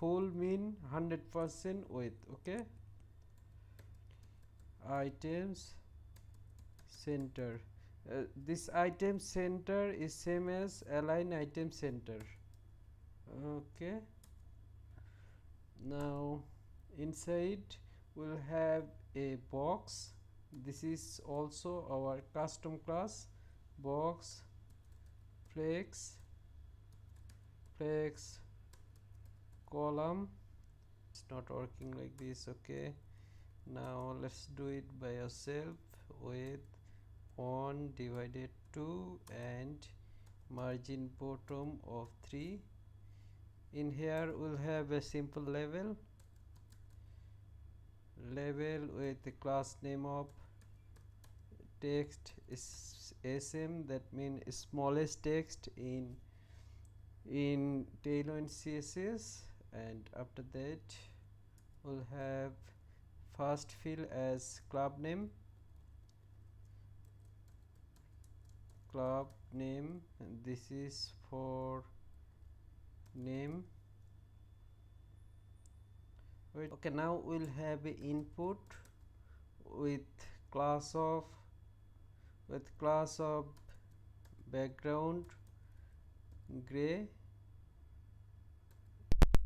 full mean 100% width. Okay, items center, this item center is same as align item center. Okay, now inside we'll have a box. This is also our custom class. Box, flex column. It's not working like this. Okay, now let's do it by yourself with 1 divided 2 and margin bottom of 3. In here we'll have a simple label with the class name of text is sm, that means smallest text in tailwind css, and after that we'll have first field as club name, and this is for name. Wait, okay, now we'll have a input with class of background gray,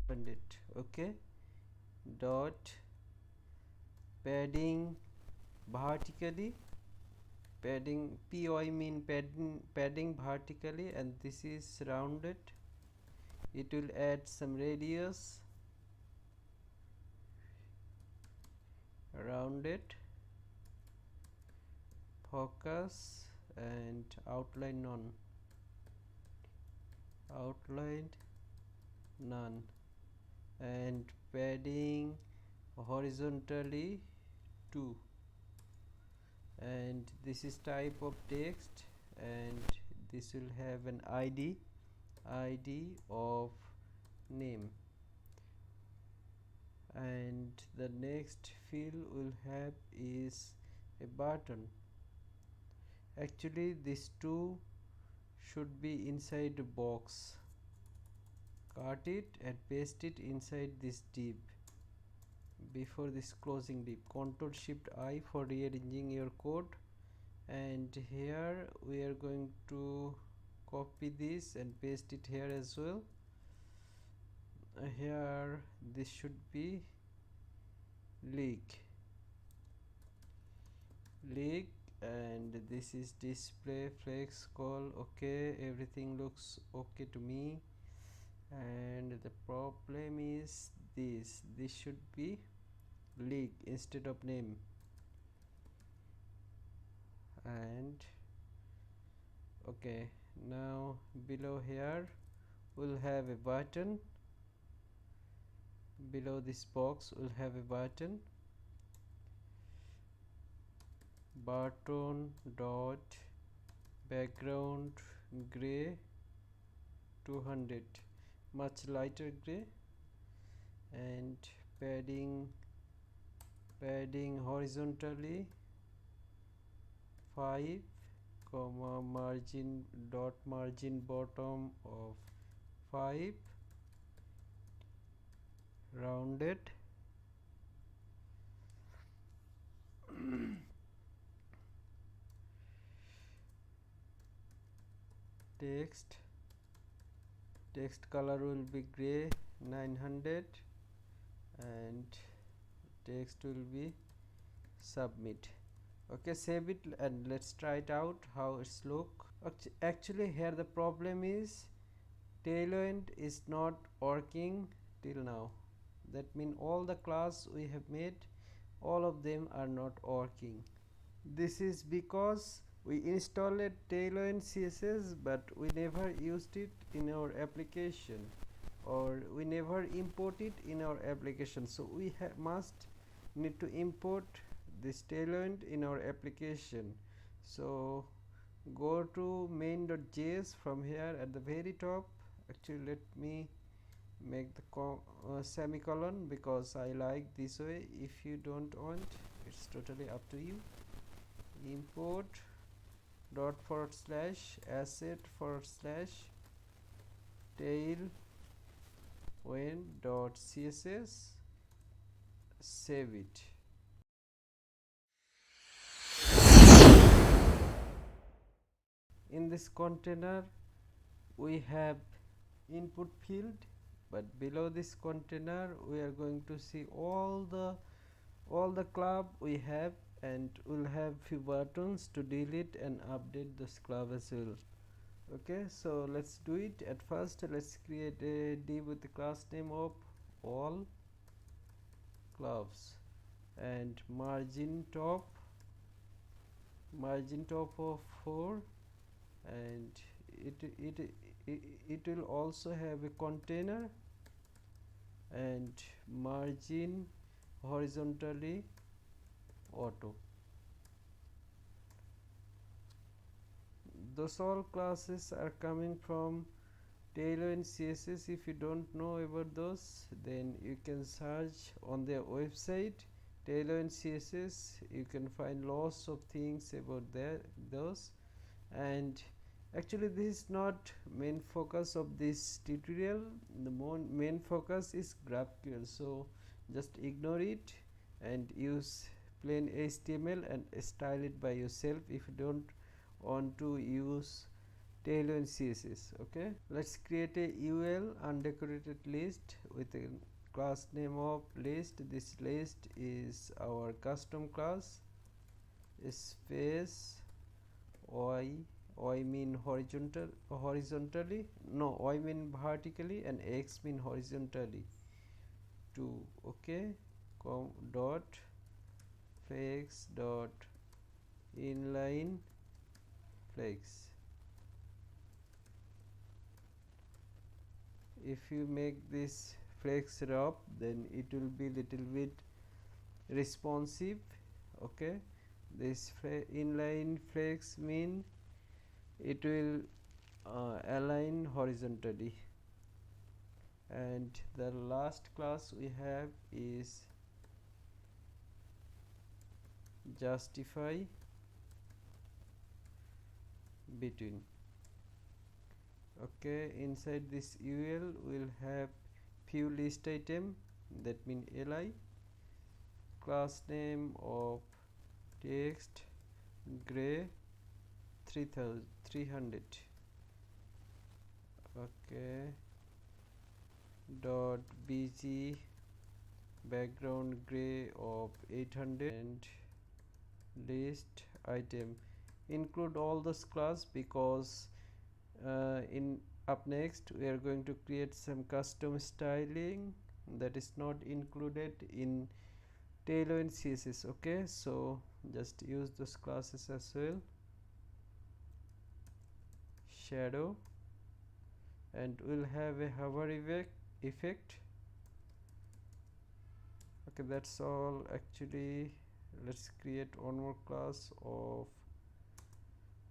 and it okay, dot padding vertically, padding py mean padding vertically, and this is rounded. It will add some radius, rounded, focus, and outline none, and padding horizontally 2, and this is type of text, and this will have an id of name, and the next field we'll have is a button. Actually these two should be inside the box. Cut it and paste it inside this div before this closing div. Ctrl Shift I for rearranging your code, and here we are going to copy this and paste it here as well. Here this should be leak, and this is display flex call. Okay, everything looks okay to me, and the problem is this should be leak instead of name. And okay, now below here we'll have a button. Below this box we'll have a button dot background gray 200, much lighter gray, and padding horizontally 5, margin bottom of 5, rounded, text color will be gray 900, and text will be submit. Okay, save it and let's try it out how it's look. Actually here the problem is tailwind is not working till now. That means all the class we have made, all of them are not working. This is because we installed tailwind css, but we never used it in our application, or we never import it in our application. So we must need to import this tailwind in our application. So go to main.js. From here at the very top, actually let me make the semicolon, because I like this way. If you don't want, it's totally up to you. Import dot forward slash asset forward slash tailwind dot css, save it. In this container we have input field, but below this container we are going to see all the club we have, and we'll have few buttons to delete and update this club as well. Okay, so let's do it. At first, let's create a div with the class name of all clubs and margin top of 4, and it will also have a container and margin horizontally auto. Those all classes are coming from tailwind css. If you don't know about those, then you can search on their website tailwind css. You can find lots of things about those. And actually this is not main focus of this tutorial. The main focus is GraphQL, so just ignore it and use plain HTML and style it by yourself if you don't want to use tailwind css. Okay, let's create a ul undecorated list with a class name of list. This list is our custom class. Space y mean horizontally, no, y mean vertically, and x mean horizontally. 2. Okay, dot flex dot inline flex. If you make this flex wrap, then it will be little bit responsive. Okay, this inline flex mean it will align horizontally. And the last class we have is justify between. Okay, inside this ul will have few list item, that mean li, class name of text gray 300. Okay, dot bg background gray of 800, and list item. Include all those class, because in up next we are going to create some custom styling that is not included in tailwind css. Okay, so just use those classes as well. Shadow, and we'll have a hover effect. Okay, that's all. Actually, let's create one more class of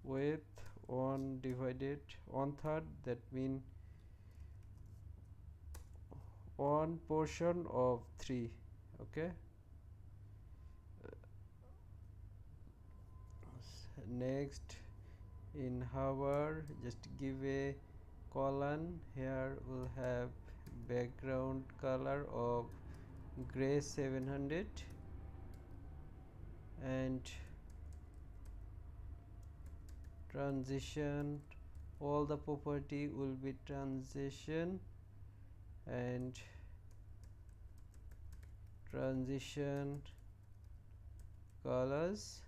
width 1 divided 1/3, that mean 1 portion of 3. Okay, next in hover just give a colon. Here we'll have background color of gray 700, and transition, all the property will be transition and transition colors.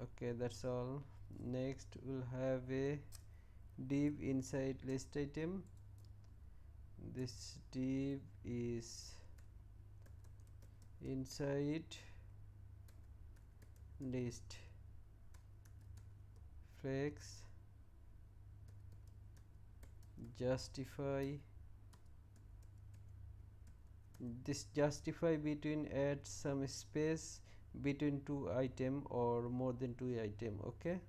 Okay, that's all. Next we'll have a div inside list item. This div is inside list flex justify This justify between add some space between two item or more than two item. Okay,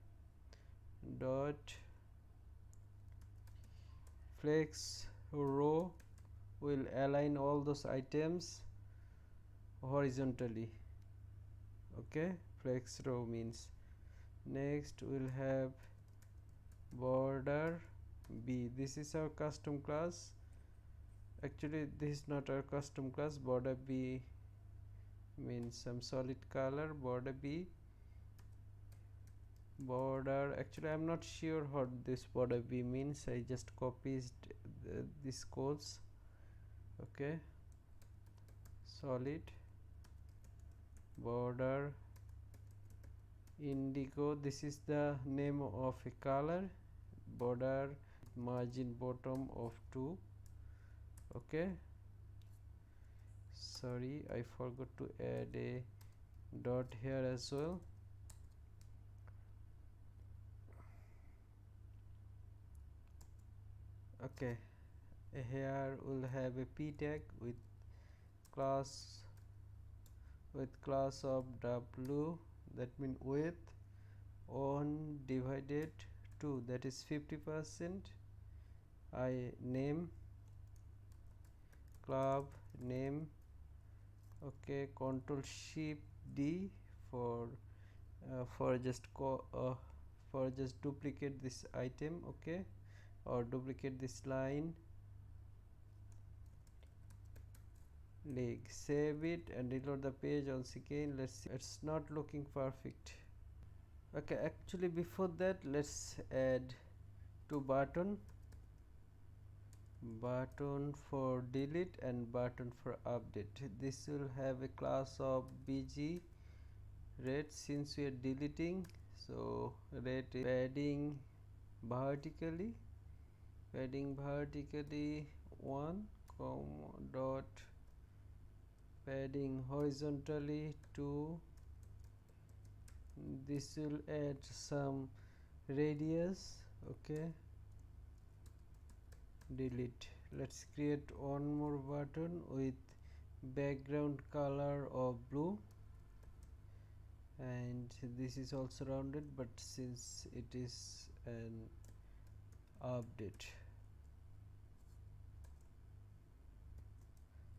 dot flex row will align all those items horizontally. Okay, flex row means. Next we'll have border b. This is our custom class. Actually this is not our custom class. Border b means some solid color. Border b, border, actually I'm not sure what this border b means. I just copied these codes. Okay, solid border indigo, this is the name of a color. Border margin bottom of 2. Okay, sorry I forgot to add a dot here as well. Okay, here we'll have a p tag with class of w, that means width on divided 2, that is 50%. I name club name. Okay, control shift d for just duplicate this item. Okay, or duplicate this line. Leg, save it and reload the page once again. Let's see, it's not looking perfect. Okay, actually before that let's add two button for delete and button for update. This will have a class of bg red since we are deleting, so red is padding vertically 1, dot padding horizontally 2. This will add some radius. Okay, delete. Let's create one more button with background color of blue, and this is also rounded, but since it is an update,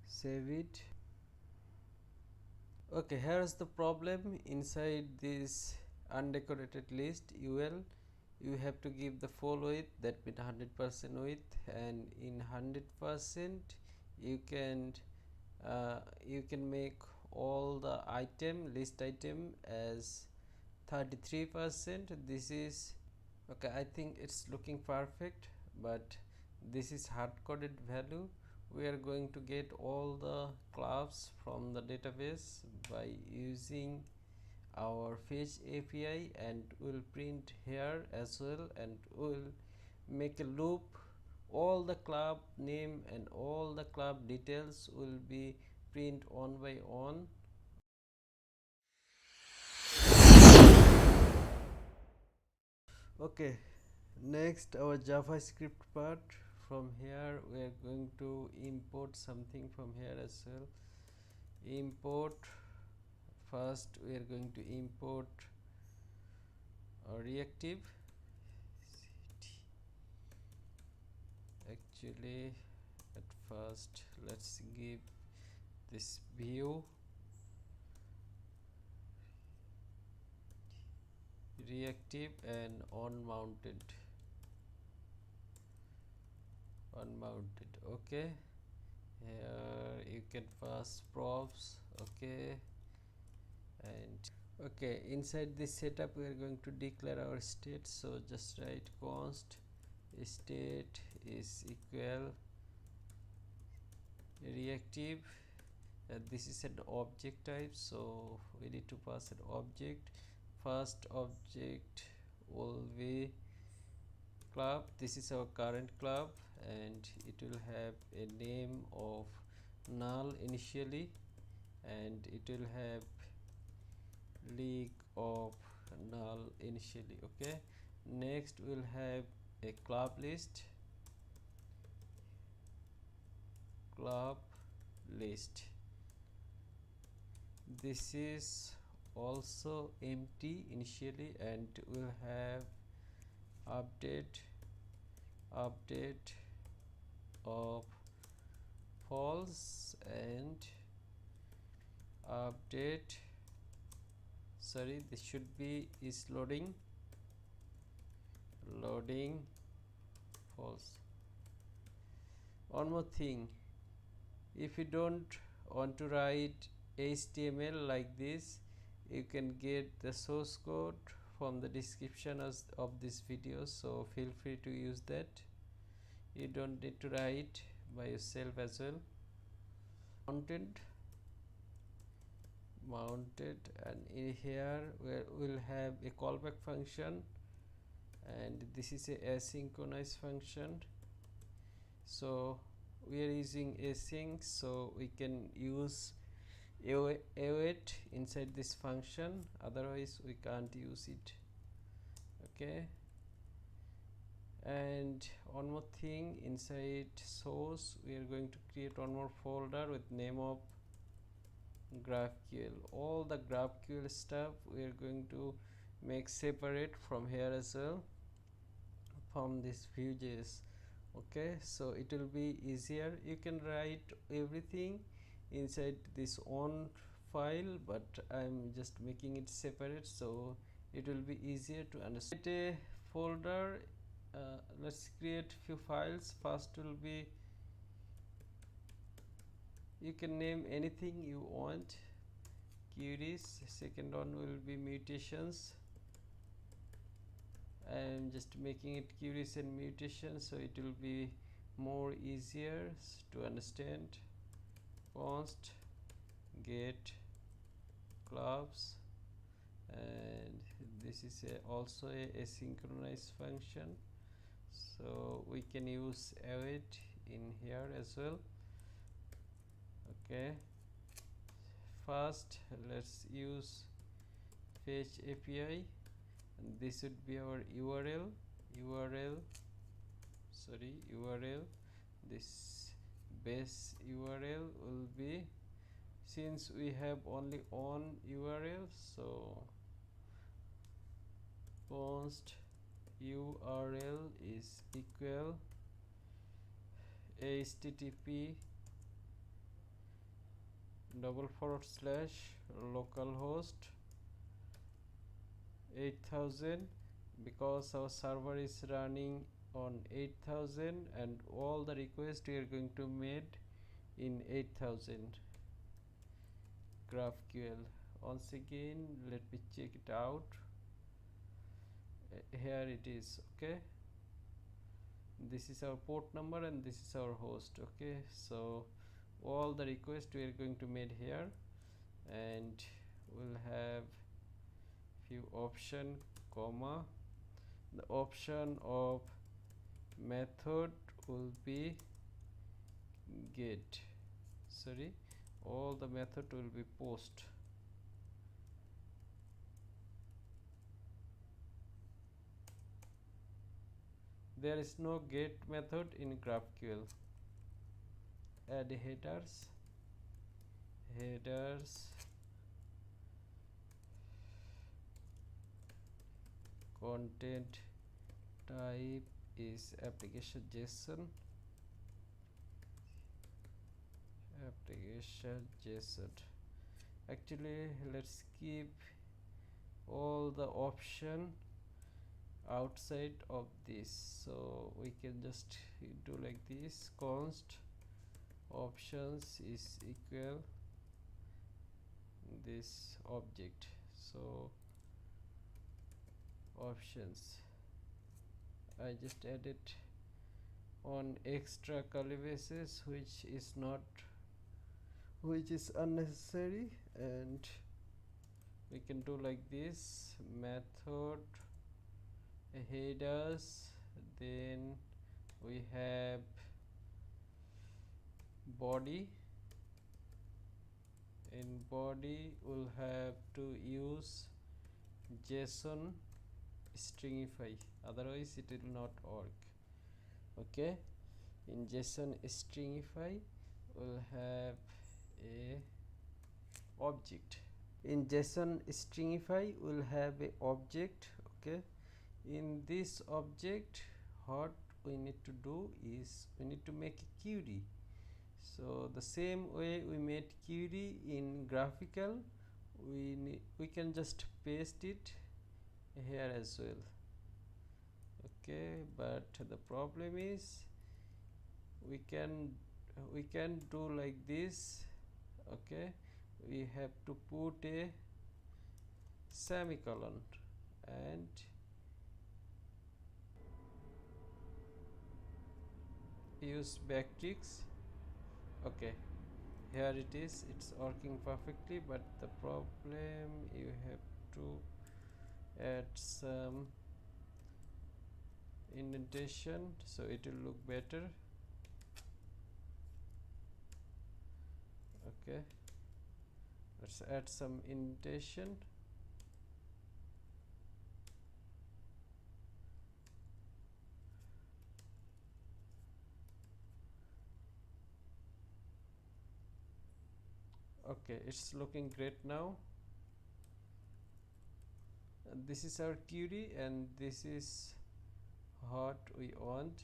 save it. Okay, here's the problem. Inside this undecorated list ul, you have to give the full width, that means 100% width, and in 100% you can make all the list item as 33%. This is okay, I think it's looking perfect, but this is hard coded value. We are going to get all the clubs from the database by using our fetch API, and we'll print here as well, and we'll make a loop. All the club name and all the club details will be print one by one. Okay, next our JavaScript part. From here we are going to import something from here as well. Import, first we are going to import reactive. Actually at first let's give this view reactive and unmounted. Okay, here you can pass props. Okay, and okay, inside this setup we are going to declare our state, so just write const state is equal reactive. This is an object type, so we need to pass an object. First object will be club. This is our current club, and it will have a name of null initially, and it will have league of null initially. Okay, next we'll have a club list list. This is also empty initially, and we'll have update of false and update, sorry, this should be is loading false. One more thing, if you don't want to write HTML like this, you can get the source code from the description of this video, so feel free to use that. You don't need to write by yourself as well. Mounted, and in here we'll have a callback function, and this is a asynchronous function. So we are using async, so we can use await inside this function, otherwise we can't use it. Okay, and one more thing, inside source we are going to create one more folder with name of GraphQL. All the GraphQL stuff we are going to make separate from here as well, from this Vue.js. Okay, so it will be easier. You can write everything inside this own file, but I'm just making it separate so it will be easier to understand. A folder, let's create few files. First will be, you can name anything you want, queries. Second one will be mutations. I am just making it queries and mutations so it will be more easier to understand. Const get clubs, and this is also a asynchronous function, so we can use await in here as well. Okay, first let's use fetch API, and this would be our URL. This base URL will be, since we have only one URL, so const URL is equal http://localhost 8000, because our server is running on 8000 and all the requests we are going to made in 8000. GraphQL, once again let me check it out. Here it is. Okay, this is our port number and this is our host. Okay, so all the requests we are going to make here, and we'll have few option, comma, the option of method will be get, sorry, all the method will be post. There is no get method in GraphQL. Add headers, content type is application.json, actually let's keep all the option outside of this, so we can just do like this, const options is equal this object. So options, I just added on extra curly braces which is unnecessary, and we can do like this, method headers, then we have body. In body we'll have to use JSON stringify, otherwise it will not work. Okay, in JSON stringify we'll have a object. In JSON stringify we'll have a object. Okay, in this object what we need to do is we need to make a query. So the same way we made query in GraphQL, we can just paste it here as well. Okay, but the problem is we can do like this. Okay, we have to put a semicolon and use backticks. Okay, here it is, it's working perfectly, but the problem you have to add some indentation so it will look better. Okay, let's add some indentation. Okay, it's looking great now. And this is our query and this is what we want.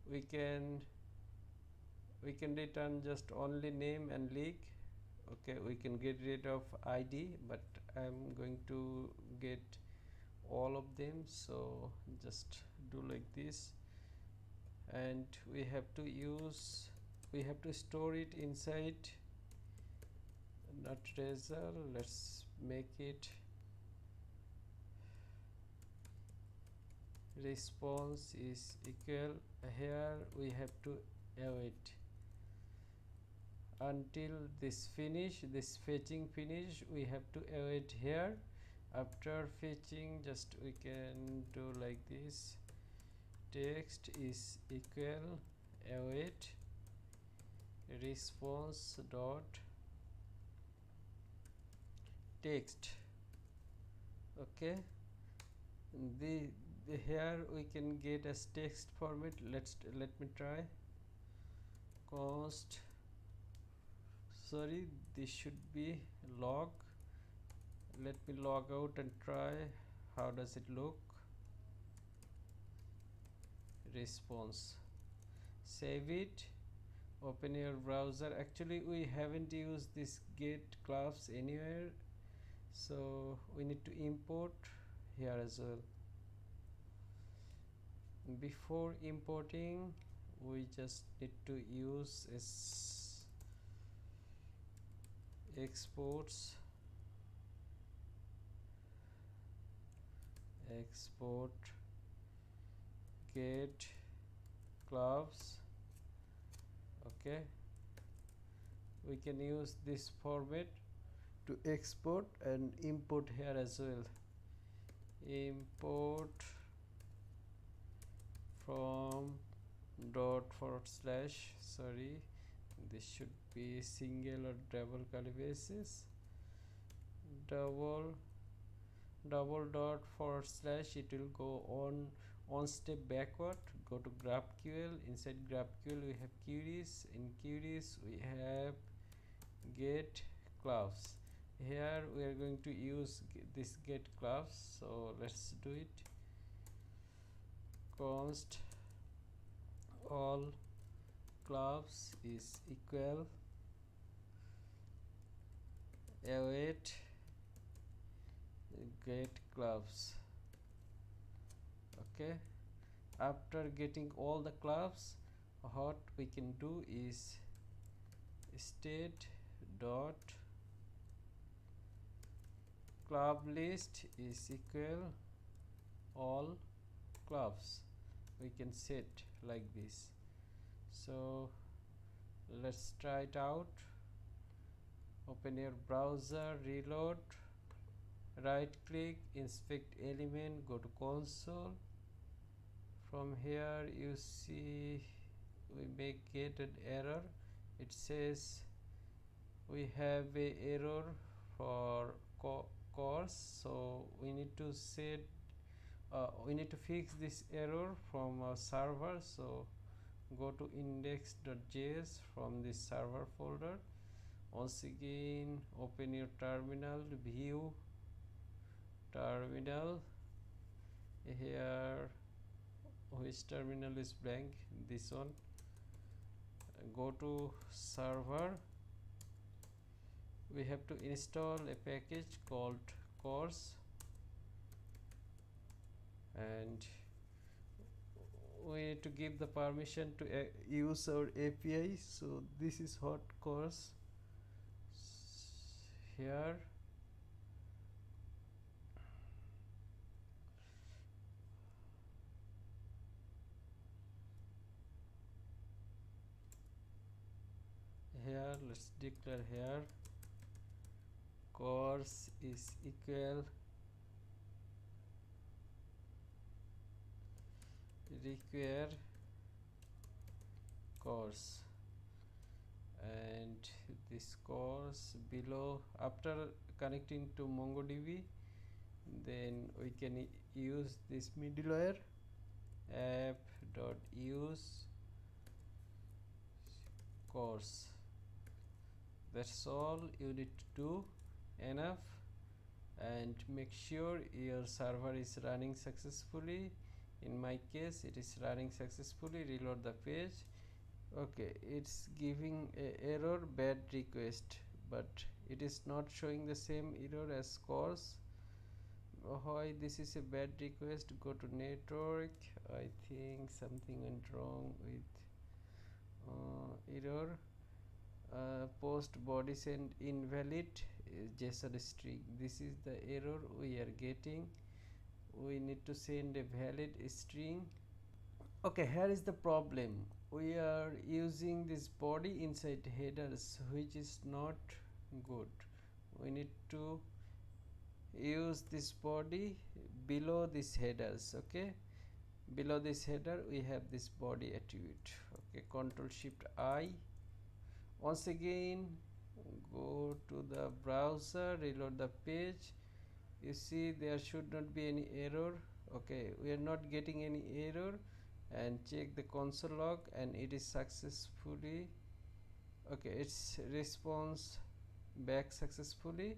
We can return just only name and league. Okay, we can get rid of id, but I'm going to get all of them, so just do like this. And we have to store it inside nodejs. Let's make it response is equal. Here we have to await until this fetching finish. We have to await here. After fetching, just we can do like this, text is equal await response dot text. Okay, here we can get as text format. Let me try. Const, sorry, this should be log. Let me log out and try how does it look. Response, save it, open your browser. Actually we haven't used this get class anywhere, so we need to import here as well. Before importing, we just need to use export get class. Okay, we can use this format to export and import here as well. Import from dot forward slash, sorry, this should be single or double curly braces, double dot forward slash. It will go on step backward. Go to GraphQL. Inside GraphQL we have queries. In queries we have get class. Here we are going to use this get class, so let's do it. Const all class is equal await get class. Okay, after getting all the class, what we can do is state dot club list is equal all clubs. We can set like this. So let's try it out. Open your browser, reload, right click, inspect element, go to console. From here you see we may get an error. It says we have a error for course, so we need to fix this error from our server. So go to index.js from this server folder, Once again open your terminal, view terminal. Here which terminal is blank, this one. Go to server. We have to install a package called course, and we need to give the permission to use our API. So this is hot course here. Here let's declare here course is equal require course, and this course below, after connecting to MongoDB, then we can use this middleware app.use course. That's all you need to do. Enough. And make sure your server is running successfully. In my case it is running successfully. Reload the page. Okay, it's giving a error bad request, but it is not showing the same error as course. Why this is a bad request? Go to network. I think something went wrong with error. Post body send invalid JSON string. This is the error we are getting. We need to send a valid string. Okay, here is the problem. We are using this body inside headers, which is not good. We need to use this body below these headers. Okay, below this header we have this body attribute. Okay, Control Shift I. Once again go to the browser, reload the page. You see there should not be any error. Okay, we are not getting any error, and check the console log, and it is successfully, okay, its response back successfully.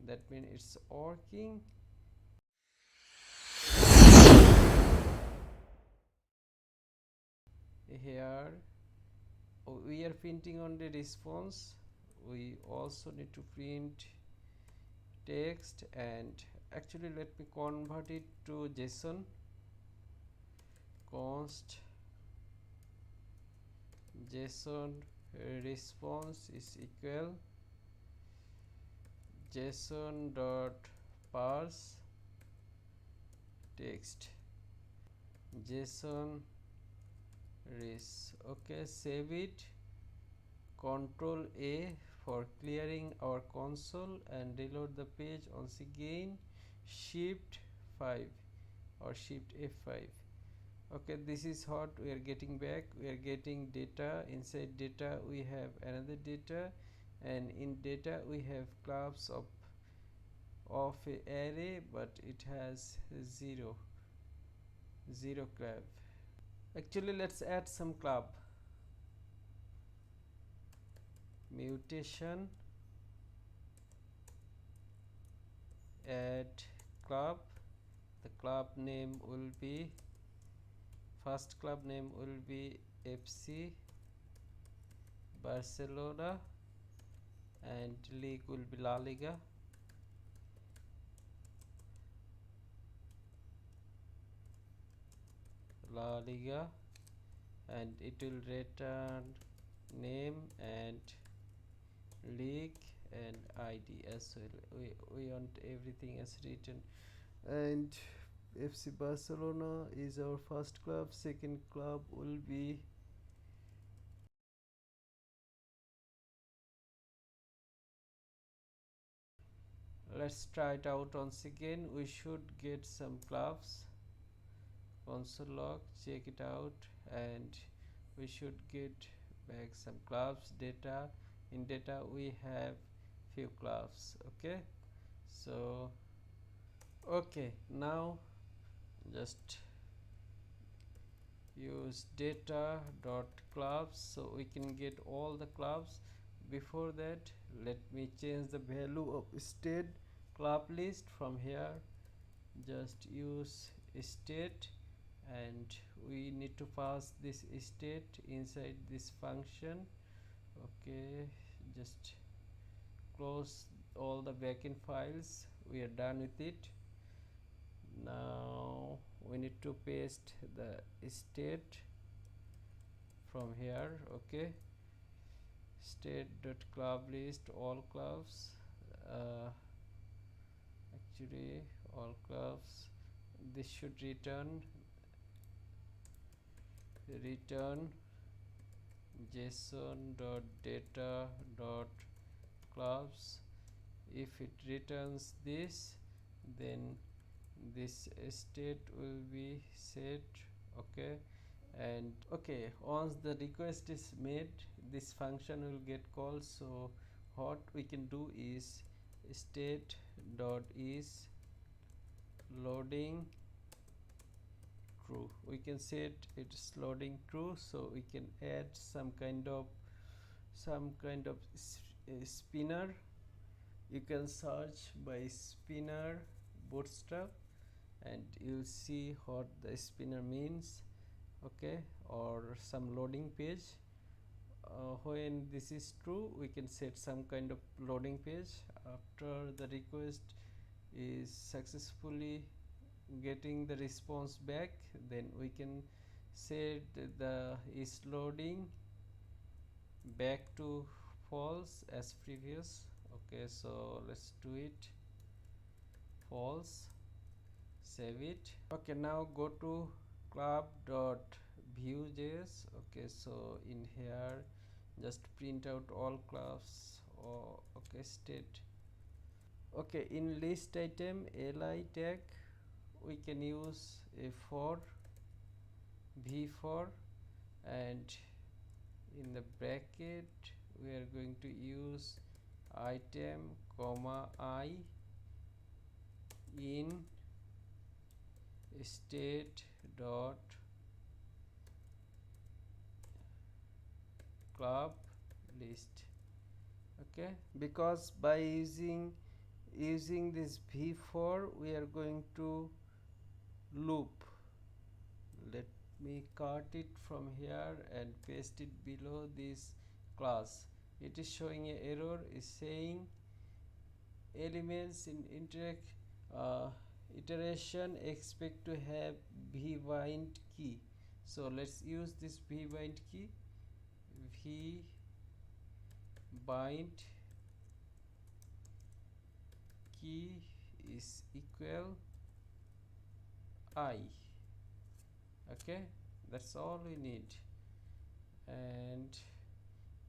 That means it's working. Here we are printing on the response. We also need to print text, and actually let me convert it to JSON. Const JSON response is equal JSON dot parse text JSON res. Okay, save it. Control A for clearing our console, and reload the page. Once again Shift 5 or Shift F5. Okay, this is what we are getting back. We are getting data. Inside data we have another data, and in data we have clubs of a array, but it has zero club. Actually let's add some club. Mutation, add club. The club name will be, first club name will be FC Barcelona, and league will be La Liga. And it will return name and league and ID as well. We want everything as written. And FC Barcelona is our first club. Second club will be let's try it out once again. We should get some clubs. Console log, check it out, and we should get back some clubs. Data, in data we have few clubs. Okay, so okay, now just use data dot clubs, so we can get all the clubs. before that, let me change the value of state club list. From here, just use state, and we need to pass this state inside this function. Okay, just close all the backend files. We are done with it. Now we need to paste the state from here. Okay, state.club list all clubs, actually all clubs. This should return json.data.clubs. If it returns this, then this state will be set. Okay, and okay, once the request is made, this function will get called. So what we can do is state.is loading true. We can set it's loading true, so we can add some kind of spinner. You can search by spinner bootstrap and you'll see what the spinner means. Okay, or some loading page. When this is true, we can set some kind of loading page. After the request is successfully getting the response back, then we can set the is loading back to false as previous. Okay, so let's do it false, save it. Okay, now go to club.vuejs. okay, so in here just print out all class. Or okay, state. Okay, in list item li tag we can use a for v4, and in the bracket we are going to use item comma I in state dot club list. Okay, because by using this v4 we are going to loop. Let me cut it from here and paste it below this class. It is showing an error, is saying elements in iteration expect to have vbind key. So let's use this vbind key. Vbind key is equal I. Okay, that's all we need. And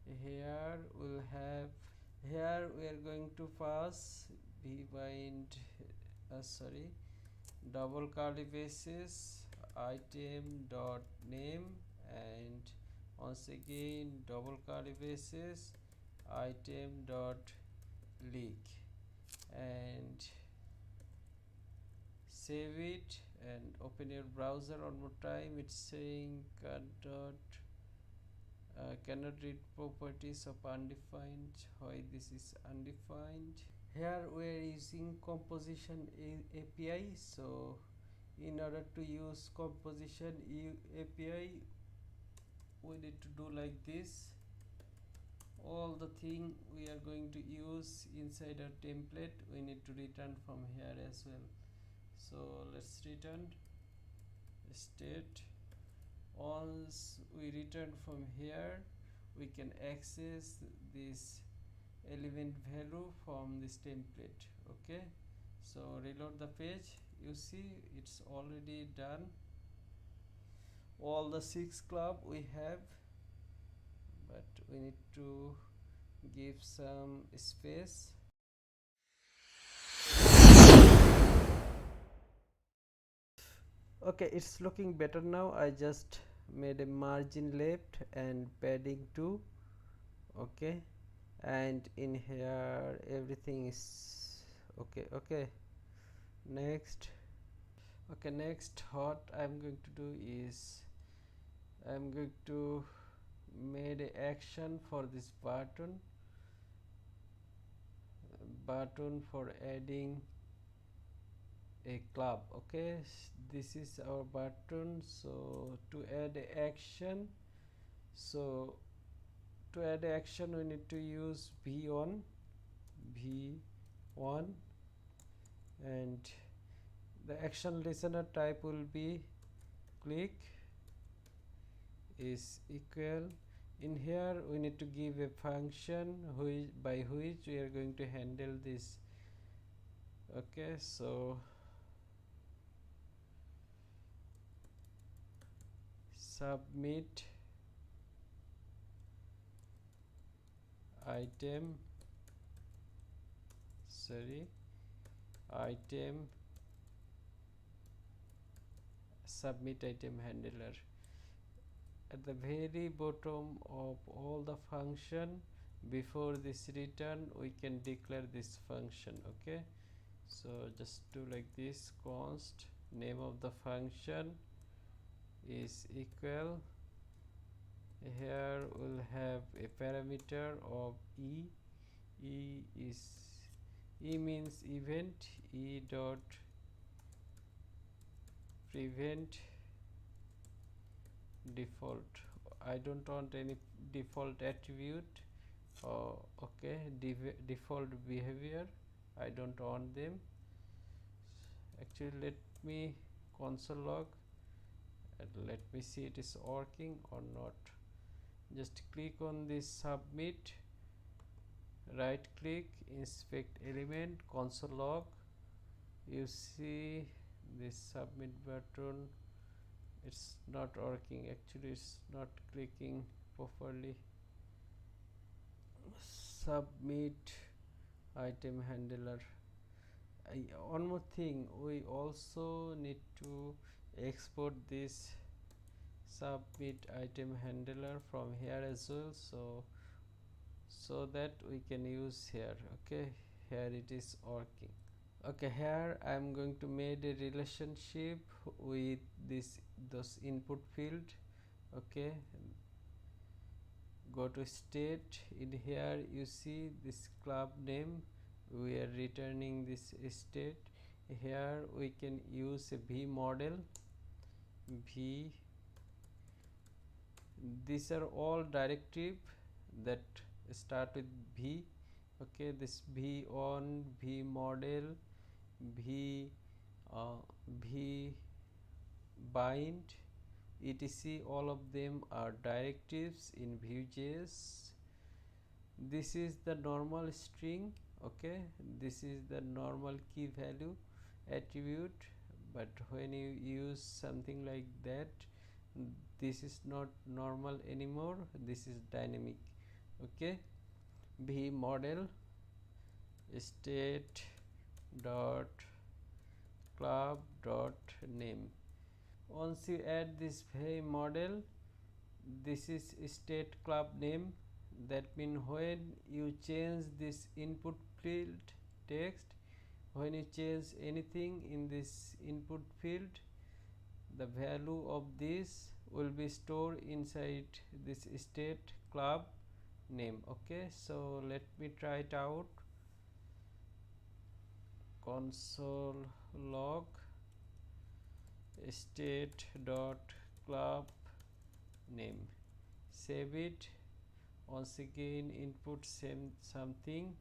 here we'll have, here we are going to pass vbind double curly braces item dot name, and once again double curly braces item dot leak, and save it and open your browser one more time. It's saying cannot read properties of undefined. Why this is undefined? Here we are using composition API. So in order to use composition API, we need to do like this. All the thing we are going to use inside our template, we need to return from here as well. So let's return state. Once we return from here, we can access this element value from this template. Okay, so reload the page. You see it's already done. All the 6 club we have, but we need to give some space. Okay, it's looking better now. I just made a margin left and padding 2. Okay, and in here everything is okay. Okay, next. Okay, next what I'm going to do is I'm going to made a action for this button. button for adding a club. Okay, this is our button. So to add action, so to add action we need to use v1, and the action listener type will be click is equal. In here we need to give a function by which we are going to handle this. Okay, so submit item submit item handler. At the very bottom of all the function, before this return we can declare this function. Okay, so just do like this, const name of the function is equal. Here we'll have a parameter of e means event, e dot prevent default. I don't want any default attribute. Okay, default behavior, I don't want them. Actually, let me console log and let me see it is working or not. Just click on this submit, right click, inspect element, console log. You see this submit button, it's not working. Actually, it's not clicking properly. Submit item handler. One more thing, we also need to export this submit item handler from here as well, so that we can use here. Okay, here it is working. Okay, here I am going to make a relationship with those input field. Okay, go to state. In here you see this club name, we are returning this state. Here we can use a v model. These are all directive that start with v. Okay, this v1, v model, v bind, etc, all of them are directives in Vue.js. This is the normal string. Okay, this is the normal key value attribute, but when you use something like that, this is not normal anymore, this is dynamic. Okay, v model state dot club dot name. Once you add this v model, this is state club name. That means when you change this input field text, when you change anything in this input field, the value of this will be stored inside this state club name. Okay, so let me try it out. Console log state dot club name, save it. Once again input something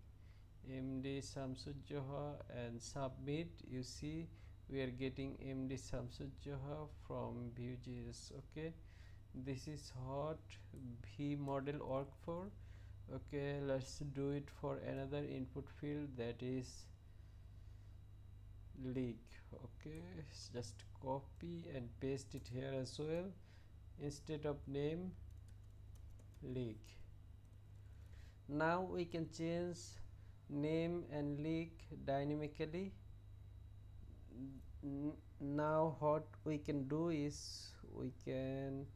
md Samsudjoha and submit. You see we are getting md Samsudjoha from Vue.js. Okay, this is what v model work for. Okay, let's do it for another input field, that is league. Okay, just copy and paste it here as well. Instead of name, league. Now we can change name and league dynamically. Now what we can do is we can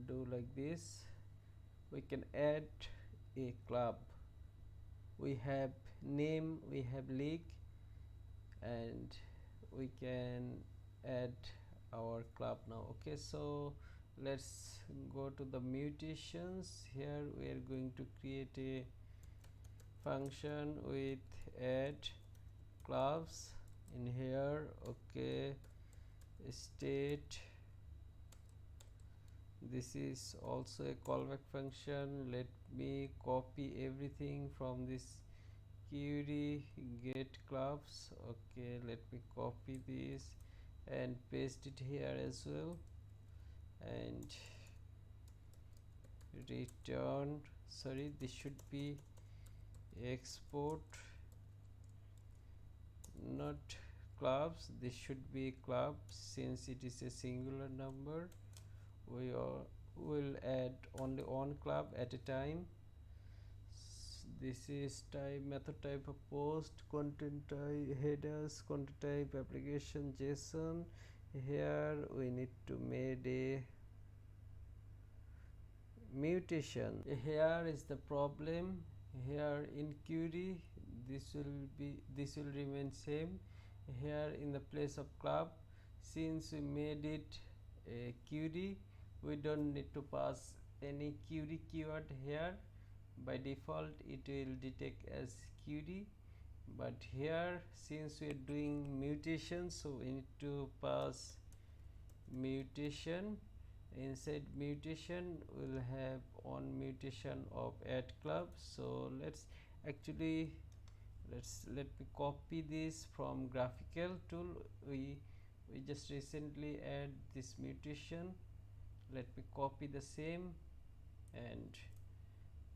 do like this. We can add a club. We have name, we have league, and we can add our club now. Okay, so let's go to the mutations. Here we are going to create a function with add class in here. Okay, state, this is also a callback function. Let me copy everything from this query get clubs. Okay, let me copy this and paste it here as well, and return, sorry, this should be export, not clubs, this should be club. Since it is a singular number, we will add only one club at a time. This is type, method type of post, content type headers, content type application JSON. Here we need to make a mutation. Here is the problem. Here in query, this will remain same. Here in the place of club, since we made it a query, we don't need to pass any query keyword here. By default it will detect as query, but here since we are doing mutation, so we need to pass mutation. Inside mutation we'll have one mutation of add club. So let me copy this from GraphQL tool. We just recently add this mutation. Let me copy the same and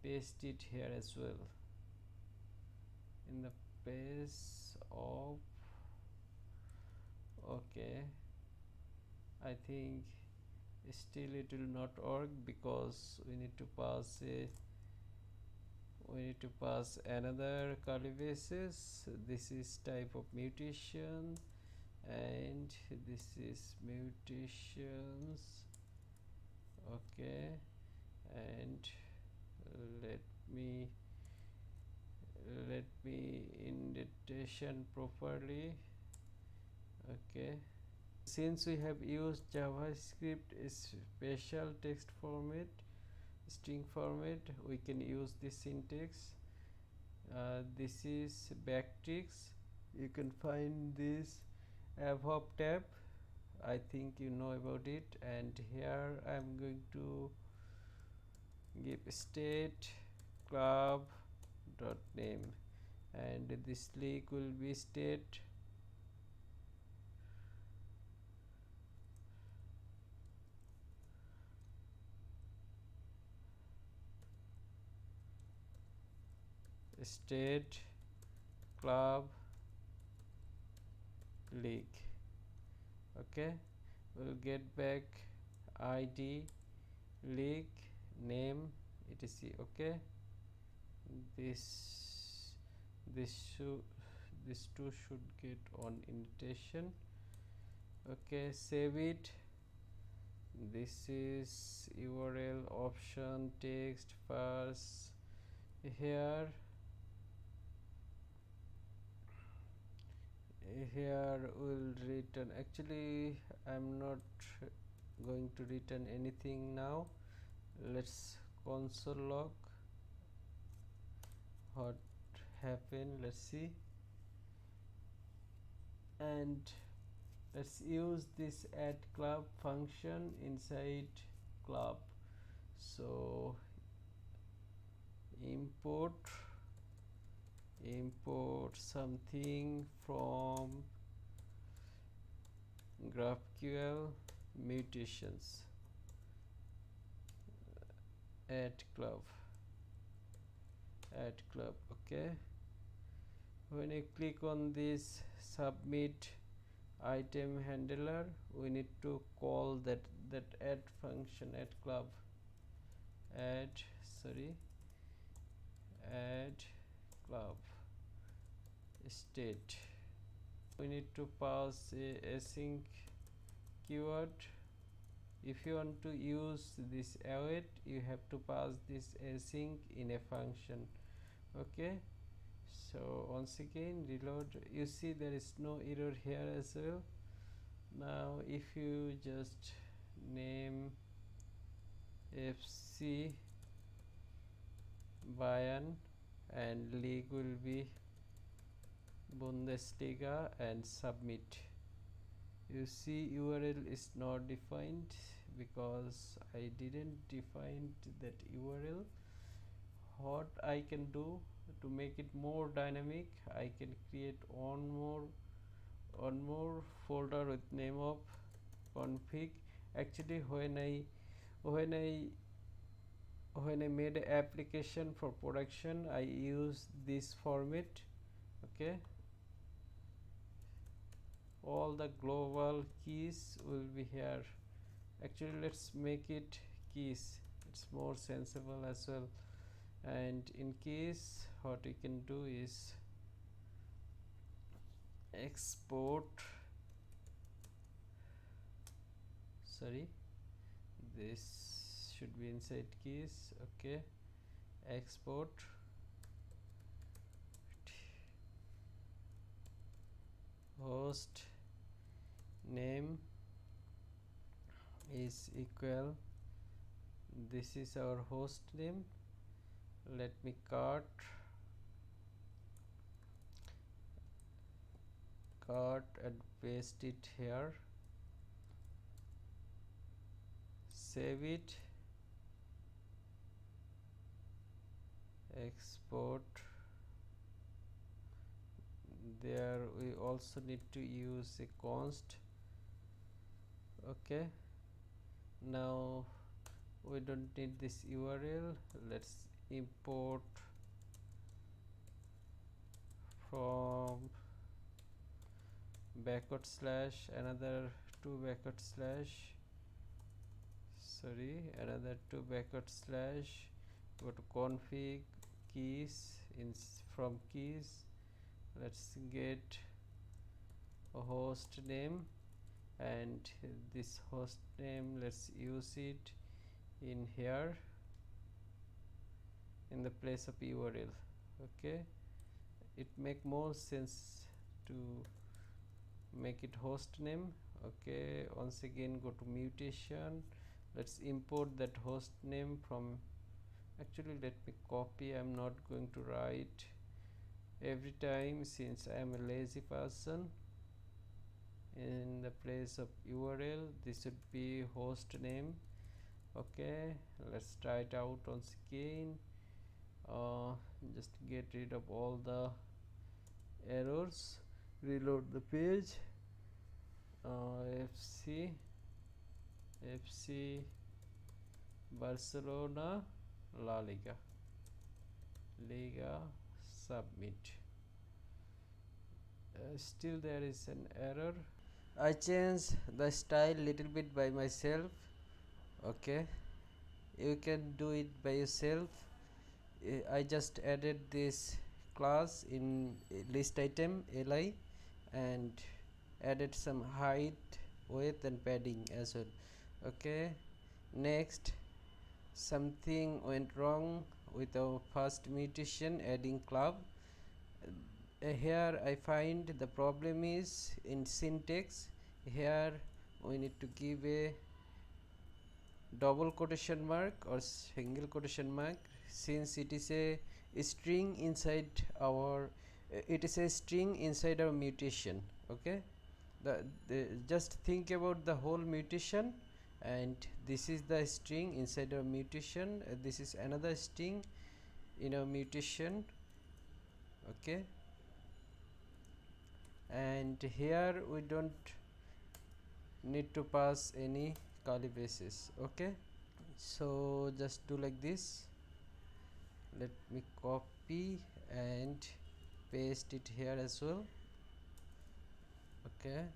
paste it here as well in the place of, okay, I think still it will not work because we need to pass another curly braces. This is type of mutation and this is mutations. Okay, and let me indentation properly. Okay, since we have used JavaScript special text format, string format, we can use this syntax. This is backticks. You can find this above tab, I think you know about it. And here I am going to give state club dot name, and this link will be state club league. Okay, we'll get back id, league, name, etc. Okay, this two should get on indentation. Okay, save it. This is URL option text first. Here will return, actually I'm not going to return anything now. Let's console log what happened, let's see, and let's use this add club function inside club. So import something from GraphQL mutations, add club. Okay, when I click on this submit item handler, we need to call that add function, add club, add club state. We need to pass a async keyword. If you want to use this await, you have to pass this async in a function. Okay, so once again reload, you see there is no error here as well. Now if you just name fc Bayan and league will be Bundesliga and submit. You see URL is not defined because I didn't define that URL. What I can do to make it more dynamic, I can create one more folder with name of config. Actually when I made an application for production, I use this format. Okay, all the global keys will be here. Actually let's make it keys, it's more sensible as well. And in case what we can do is export, sorry, this should be inside keys. Okay, export host name is equal, this is our host name. Let me cart and paste it here, save it, export. There we also need to use a const. Okay, now we don't need this URL. Let's import from backward slash another 2 backward slash, sorry, another 2 backward slash, go to config keys, from keys let's get a host name, and this host name let's use it in here in the place of URL. Okay, it make more sense to make it host name. Okay, once again go to mutation, let's import that host name from, actually let me copy, I'm not going to write every time since I am a lazy person. In the place of URL this should be host name. Okay, let's try it out once again. Just get rid of all the errors, reload the page. FC Barcelona La Liga submit. Still there is an error. I changed the style little bit by myself. Okay, you can do it by yourself. I just added this class in list item li and added some height, width and padding as well. Okay, next, something went wrong with our first mutation adding club. Here I find the problem is in syntax. Here we need to give a double quotation mark or single quotation mark, since it is a string inside our mutation. Okay, just think about the whole mutation, and this is the string inside our mutation, this is another string in our mutation. Okay, and here we don't need to pass any curly braces. Okay, so just do like this. Let me copy and paste it here as well. Okay,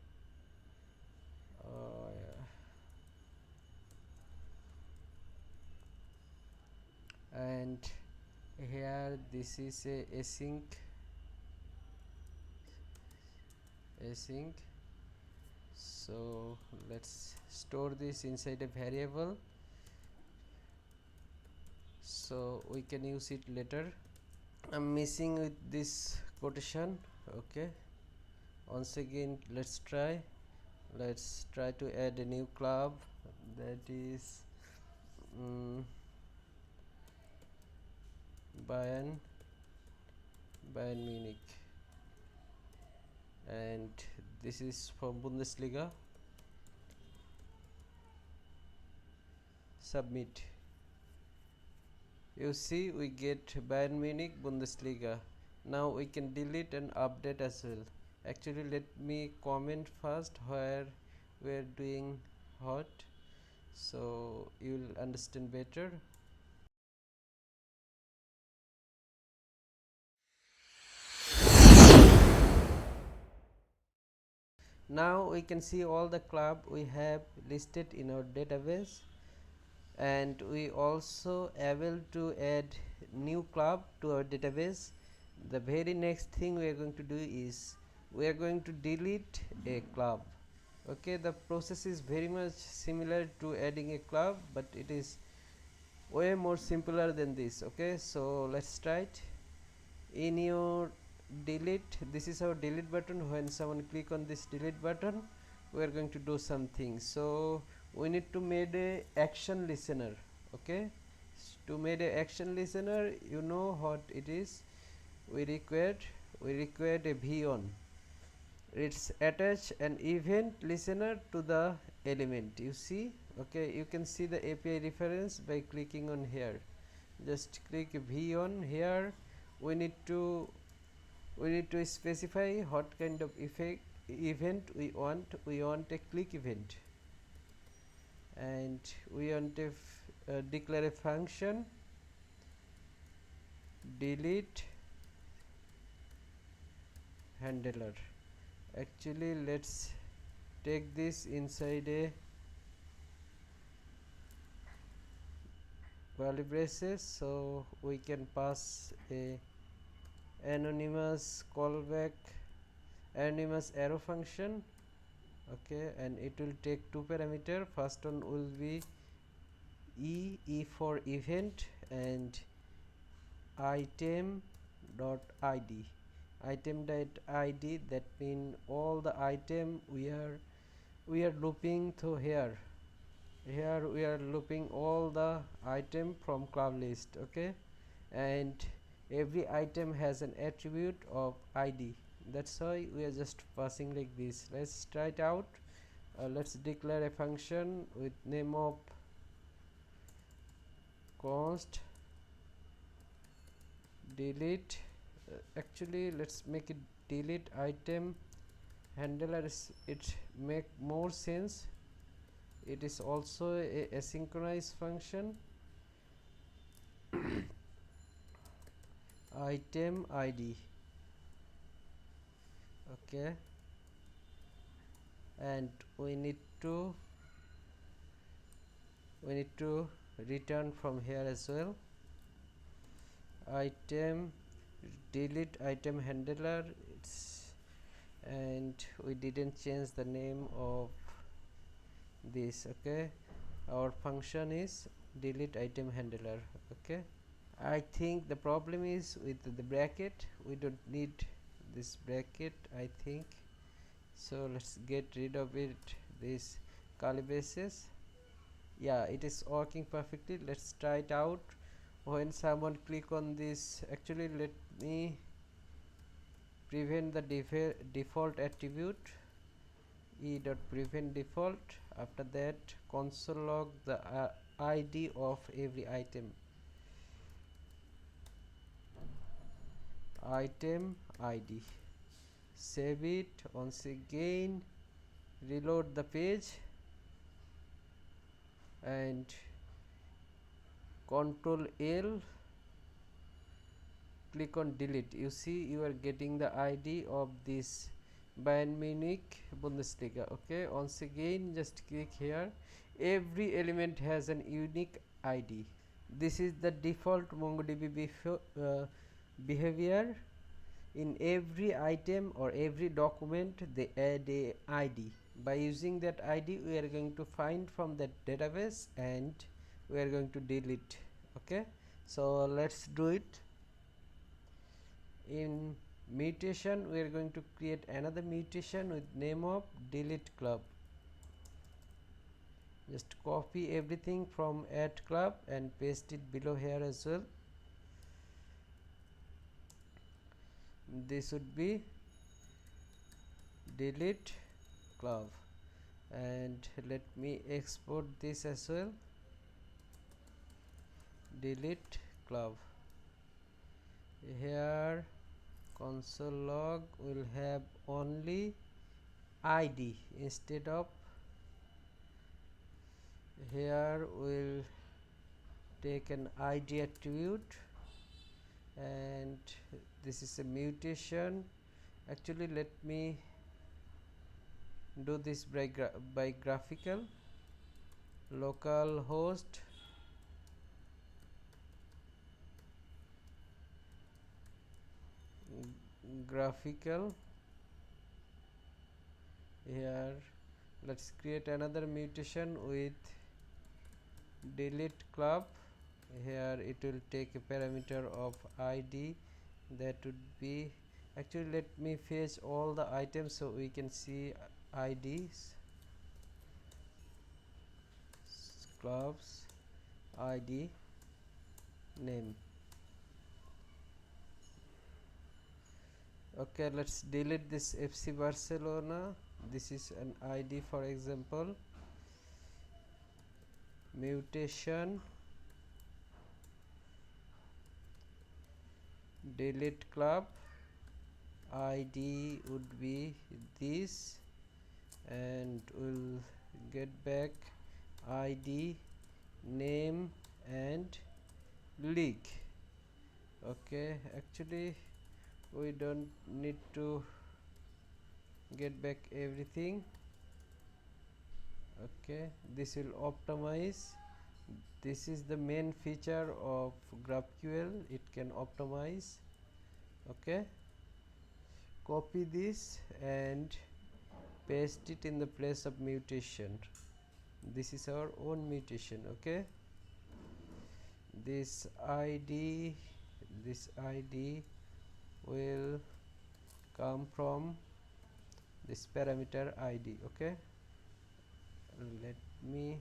and here this is a async, so let's store this inside a variable so we can use it later. I'm missing with this quotation. Okay, once again let's try to add a new club, that is Bayern Bayern Munich, and this is for Bundesliga. Submit. You see, we get Bayern Munich Bundesliga. Now we can delete and update as well. Actually, let me comment first where we are doing what, so you will understand better. Now we can see all the club we have listed in our database, and we also able to add new club to our database. The very next thing we are going to do is we are going to delete a club. Okay, the process is very much similar to adding a club, but it is way more simpler than this. Okay, so let's try it. In your delete, this is our delete button. When someone click on this delete button, we are going to do something. So we need to make a action listener. Okay, to make a action listener, you know what it is. We required a VN. It's attach an event listener to the element. You see, okay, you can see the API reference by clicking on here. Just click VN here. We need to specify what kind of event we want. We want a click event, and we want to declare a function delete handler. Actually, let's take this inside a curly braces, so we can pass a anonymous callback, anonymous arrow function. Okay, and it will take two parameter. First one will be e for event, and item dot id. Item dot id, that mean all the item we are looping through here. Here we are looping all the item from club list. Okay, and every item has an attribute of id. That's why we are just passing like this. Let's try it out. Let's declare a function with name of const delete. Actually, let's make it delete item handler. It make more sense. It is also a asynchronous function. Item id. Okay, and we need to return from here as well. Item delete item handler. And we didn't change the name of this. Okay, our function is delete item handler. Okay, I think the problem is with the bracket. We don't need this bracket, I think. So let's get rid of it, this curly braces. Yeah, it is working perfectly. Let's try it out. When someone click on this, actually let me prevent the default attribute, e.prevent default. After that, console log the id of every item. Item id. Save it once again, reload the page, and Control L, click on delete. You see, you are getting the id of this Bayern Munich Bundesliga. Okay, once again just click here. Every element has an unique id. This is the default MongoDB behavior. In every item or every document they add a id. By using that id, we are going to find from that database and we are going to delete. Okay, so let's do it. In mutation, we are going to create another mutation with name of delete club. Just copy everything from add club and paste it below here as well. this would be delete club, and let me export this as well. Delete club. Here console log will have only id instead of, here we'll take an id attribute, and this is a mutation. Actually, let me do this by graphical. Localhost graphical. Here let's create another mutation with delete club. Here it will take a parameter of id, that would be, actually let me fetch all the items so we can see ids. Clubs id name. Okay, let's delete this FC Barcelona. This is an id, for example. Mutation delete club, id would be this, and we'll get back id name and league. Okay, actually we don't need to get back everything. Okay, this will optimize. This is the main feature of GraphQL, it can optimize. Okay, copy this and paste it in the place of mutation. This is our own mutation. Okay, this id will come from this parameter id. Okay, let me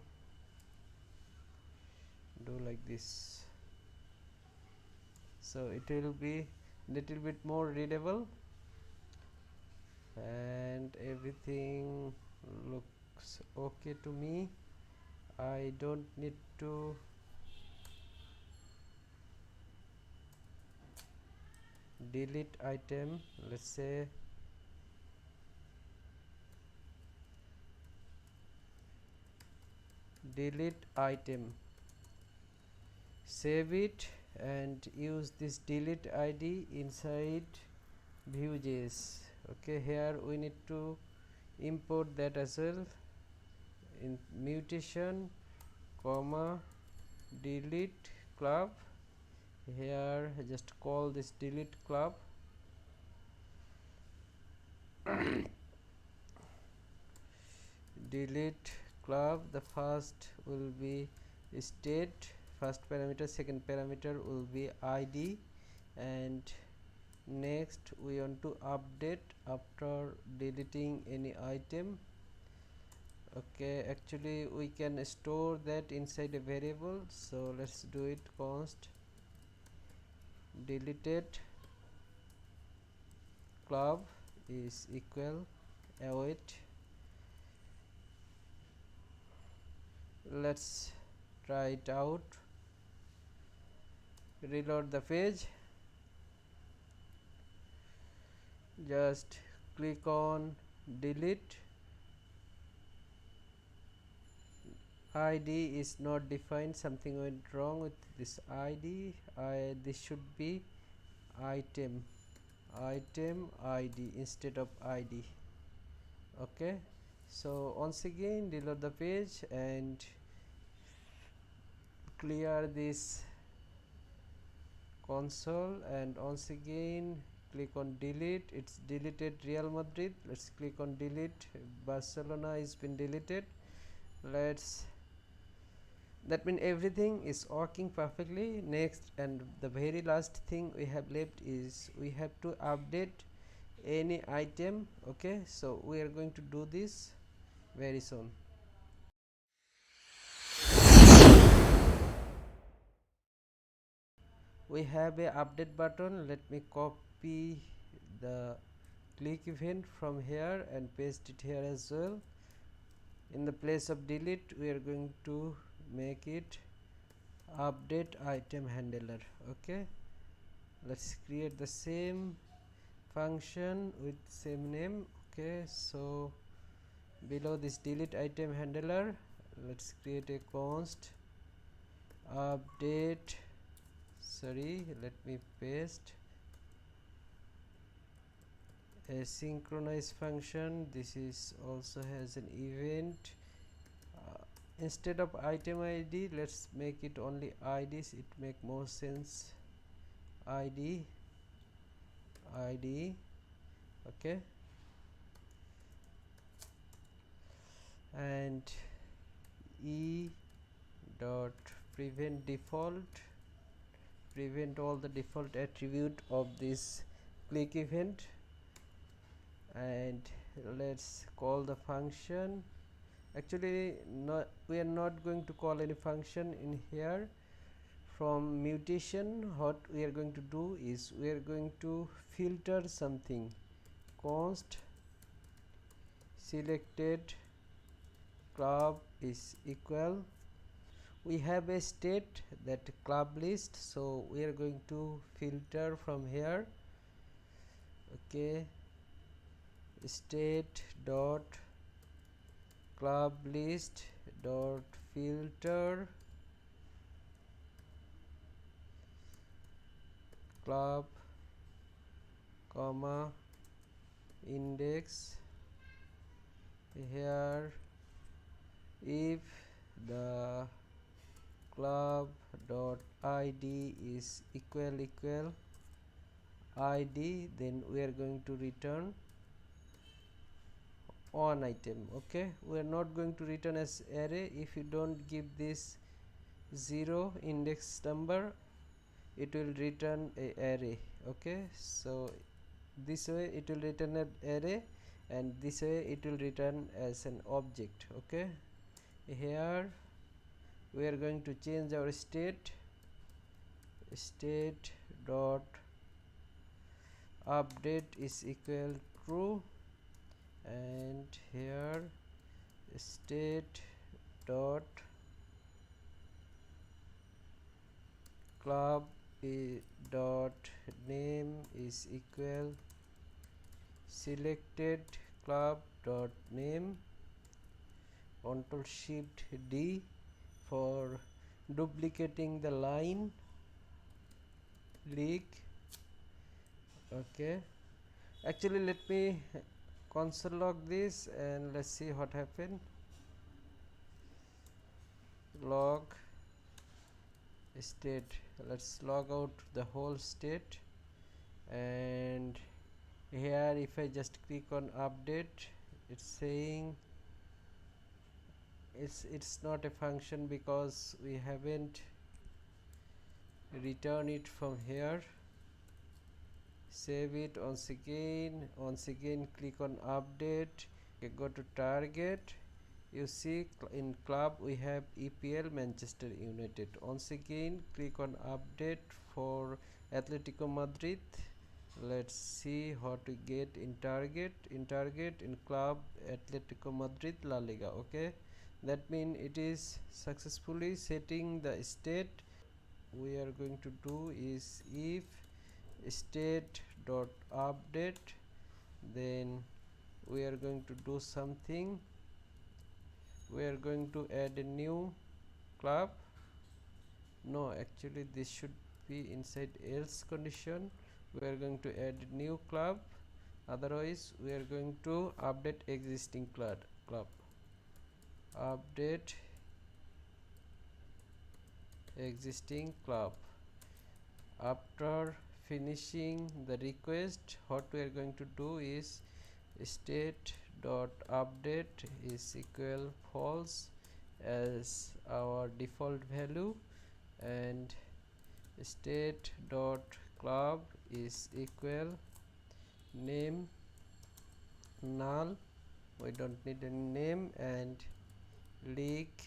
do like this, so it will be little bit more readable and everything looks okay to me. I don't need to delete item. Let's say delete item, save it and use this delete id inside Vue.js. Okay, here we need to import that as well. In mutation comma delete club, here just call this delete club. Delete club, the first will be state, first parameter, second parameter will be id, and next we want to update after deleting any item. Okay, actually we can store that inside a variable, so let's do it. Const deleted club is equal await. Let's try it out. Reload the page, just click on delete. id is not defined, something went wrong with this id. This should be item id instead of id. Okay, so once again reload the page and clear this console, and once again click on delete. It's deleted Real Madrid. Let's click on delete. Barcelona has been deleted. That means everything is working perfectly. Next and the very last thing we have left is we have to update any item. Okay, so we are going to do this very soon. We have a update button. Let me copy the click event from here and paste it here as well. In the place of delete, we are going to make it update item handler. Okay, let's create the same function with same name. Okay, so below this delete item handler, let's create a const update. Sorry, let me paste a synchronize function. This is also has an event. Instead of item id, let's make it only ids. It make more sense. id. Okay, and e dot prevent default, prevent all the default attribute of this click event, and let's call the function. Actually, we are not going to call any function in here. From mutation, what we are going to do is we are going to filter something. Const selected club is equal, we have a state that club list, so we are going to filter from here. Okay, state dot club list dot filter club comma index. Here if the club dot id is equal id, then we are going to return on item. Okay, we are not going to return as array. If you don't give this 0 index number, it will return a array. Okay, so this way it will return an array, and this way it will return as an object. Okay, here we are going to change our state dot update is equal true, and here state dot club dot name is equal selected club dot name. Control Shift D for duplicating the line leak. Okay, actually let me console log this and let's see what happened. Log state, let's log out the whole state, and here if I just click on update, it's saying it's not a function because we haven't returned it from here. Save it once again, click on update. Okay, go to target. You see in club we have EPL Manchester United. Once again click on update for Atletico Madrid. Let's see what we get in target. In club Atletico Madrid La Liga. Okay, that means it is successfully setting the state. We are going to do is if state dot update, then we are going to do something. We are going to add a new club. No, actually this should be inside else condition. We are going to add a new club, otherwise we are going to update existing club. Update existing club. After finishing the request, what we are going to do is state dot update is equal false as our default value, and state dot club is equal name null, we don't need any name, and leak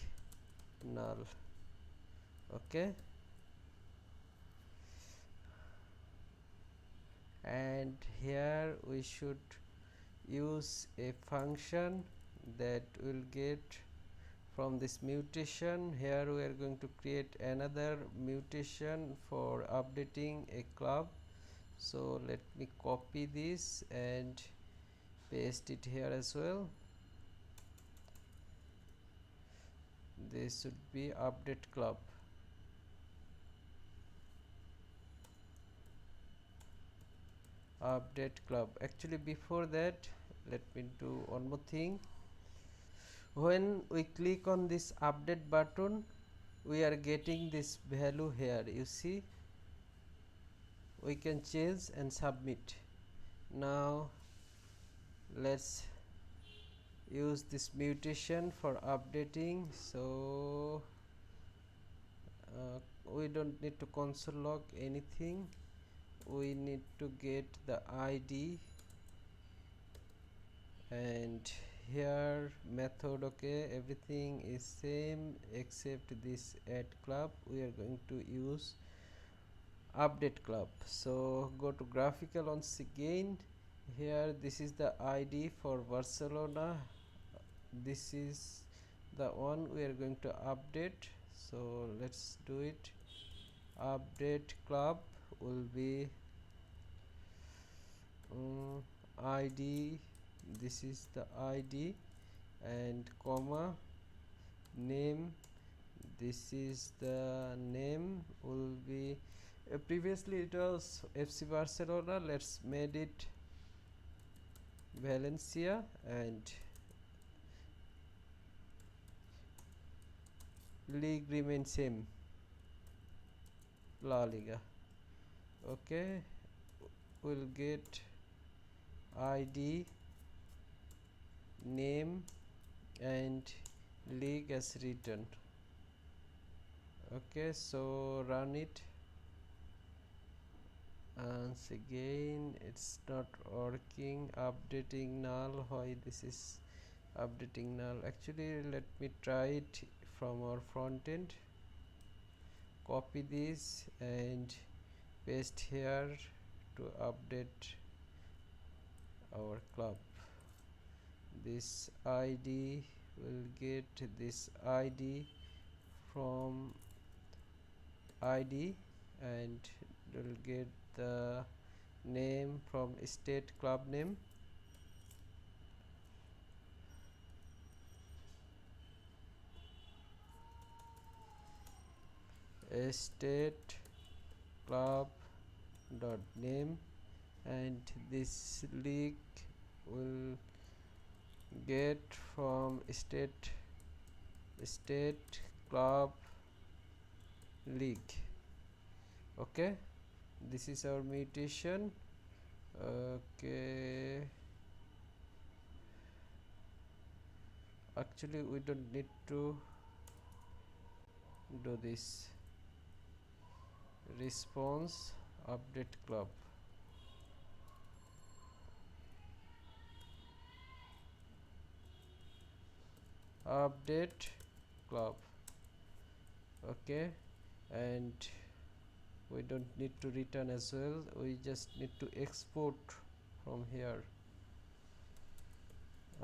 null. Okay, and here we should use a function that will get from this mutation. Here we are going to create another mutation for updating a club. So let me copy this and paste it here as well. This should be update club. Update club. Actually, before that, let me do one more thing. When we click on this update button, we are getting this value here. You see, we can change and submit. Now let's use this mutation for updating. So we don't need to console log anything. We need to get the ID, and here method, okay, everything is same except this add club. We are going to use update club. So go to graphical once again. Here this is the ID for Barcelona. This is the one we are going to update. So let's do it. Update club will be ID. This is the ID, and comma name. This is the name will be previously it was FC Barcelona. Let's made it Valencia, and league remains same, La Liga. Okay, we'll get ID, name, and league as written. Okay, so run it. Once again, it's not working. Updating null. Why this is updating null? Actually, let me try it from our front end. Copy this and paste here to update our club. This ID will get this ID from ID, and will get the name from state club name. State club dot name, and this league will get from state club league. Okay, this is our mutation. Okay, actually we don't need to do this. Response update club. Update club. Okay, and we don't need to return as well. We just need to export from here.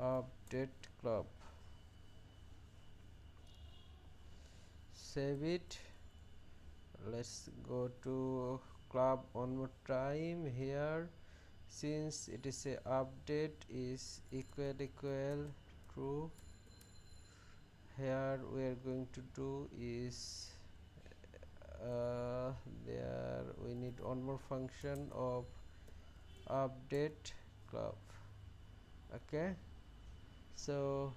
Update club. Save it. Let's go to club one more time. Here, since it is a update is equal true, here we are going to do is there we need one more function of update club. Okay, so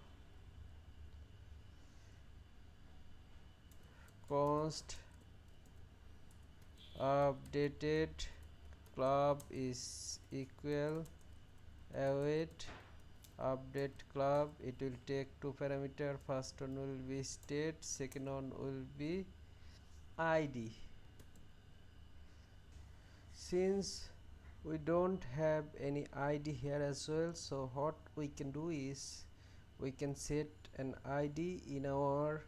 const updated club is equal await update club. It will take two parameter. First one will be state, second one will be ID. Since we don't have any ID here as well, so what we can do is we can set an ID in our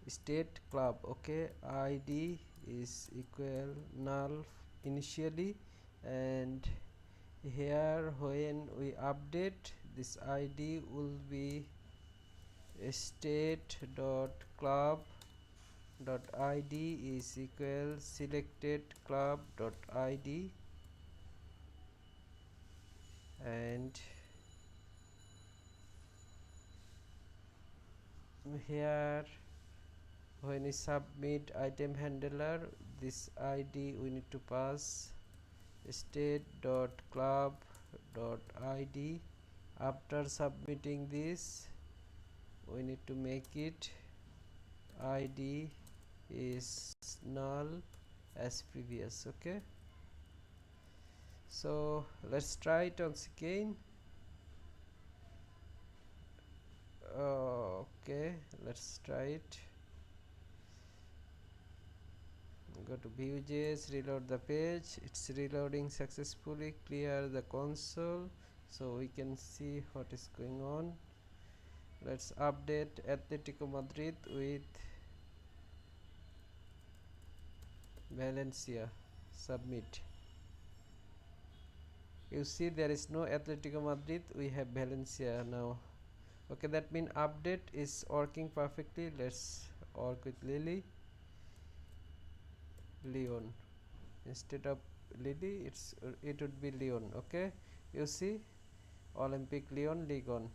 state club. Okay, ID is equal null initially, and here when we update, this id will be state dot club dot id is equal selected club dot id, and here when we submit item handler, this id we need to pass state dot club dot id. After submitting this, we need to make it id is null as previous. Okay, so let's try it once again. Okay, let's try it. Go to Vue.js, reload the page. It's reloading successfully. Clear the console so we can see what is going on. Let's update Atletico Madrid with Valencia. Submit. You see there is no Atletico Madrid, we have Valencia now. Okay, that means update is working perfectly. Let's work with Lily. Leon. Instead of Lily, it would be Leon. Okay, you see Olympic Leon Legon.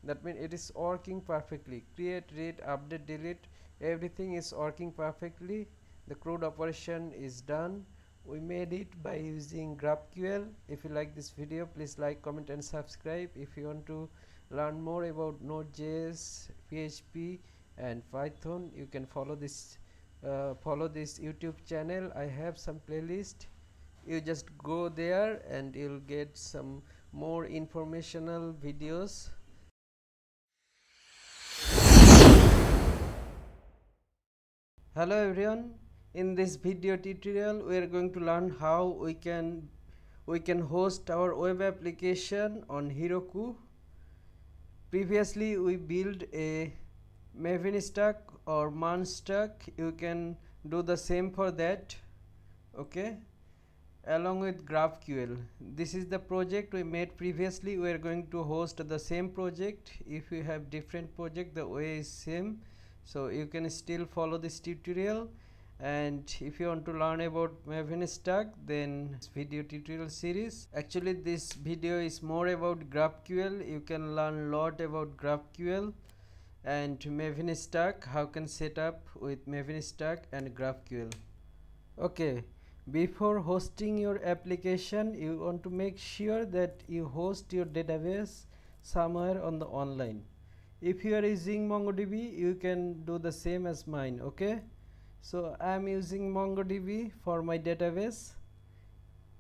That means it is working perfectly. Create, read, update, delete, everything is working perfectly. The CRUD operation is done. We made it by using GraphQL. If you like this video, please like, comment and subscribe. If you want to learn more about Node.js, PHP and Python, you can follow this YouTube channel. I have some playlist. You just go there and you'll get some more informational videos. Hello everyone, in this video tutorial we are going to learn how we can host our web application on Heroku. Previously we built a MEVN stack or man stack. You can do the same for that. Okay, along with GraphQL. This is the project we made previously. We are going to host the same project. If you have different project, the way is same, so you can still follow this tutorial. And if you want to learn about MEVN stack, then this video tutorial series. Actually this video is more about GraphQL. You can learn a lot about GraphQL and MEVN stack, how can set up with MEVN stack and GraphQL. Okay, before hosting your application, you want to make sure that you host your database somewhere on the online. If you are using MongoDB, you can do the same as mine. Okay, so I am using MongoDB for my database.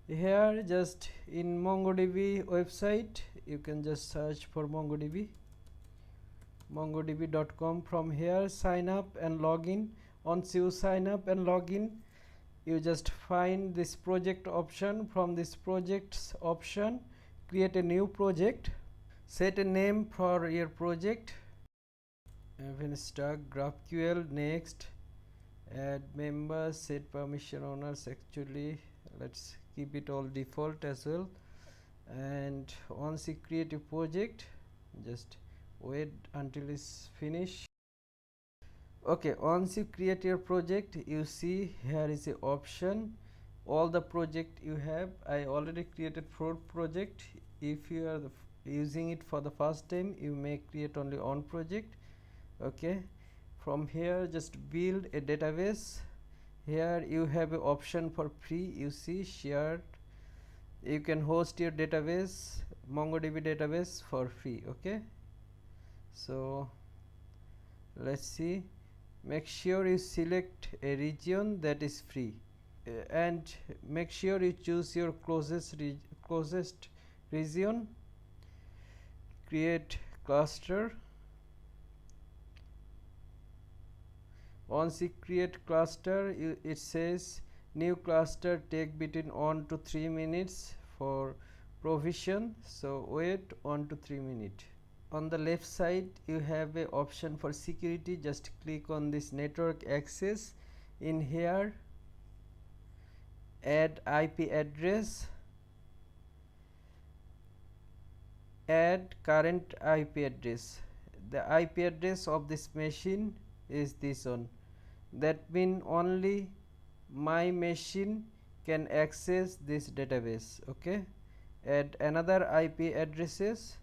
Here just in MongoDB website, you can just search for MongoDB, mongodb.com. From here sign up and log in. Once you sign up and log in, you just find this project option. From this projects option, create a new project, set a name for your project, even stack GraphQL. Next, add members, set permission owners. Actually let's keep it all default as well. And once you create a project, just wait until it's finished. Okay, once you create your project, you see here is a option all the project you have. I already created 4 project. If you are using it for the first time, you may create only one project. Okay, from here just build a database. Here you have an option for free. You see shared, you can host your database, MongoDB database, for free. Okay, so let's see. Make sure you select a region that is free, and make sure you choose your closest region. Create cluster. Once you create cluster, it says new cluster take between 1 to 3 minutes for provision, so wait 1 to 3 minutes. On the left side you have a option for security. Just click on this network access. In here add IP address, add current IP address. The IP address of this machine is this one. That means only my machine can access this database. Okay, add another IP addresses.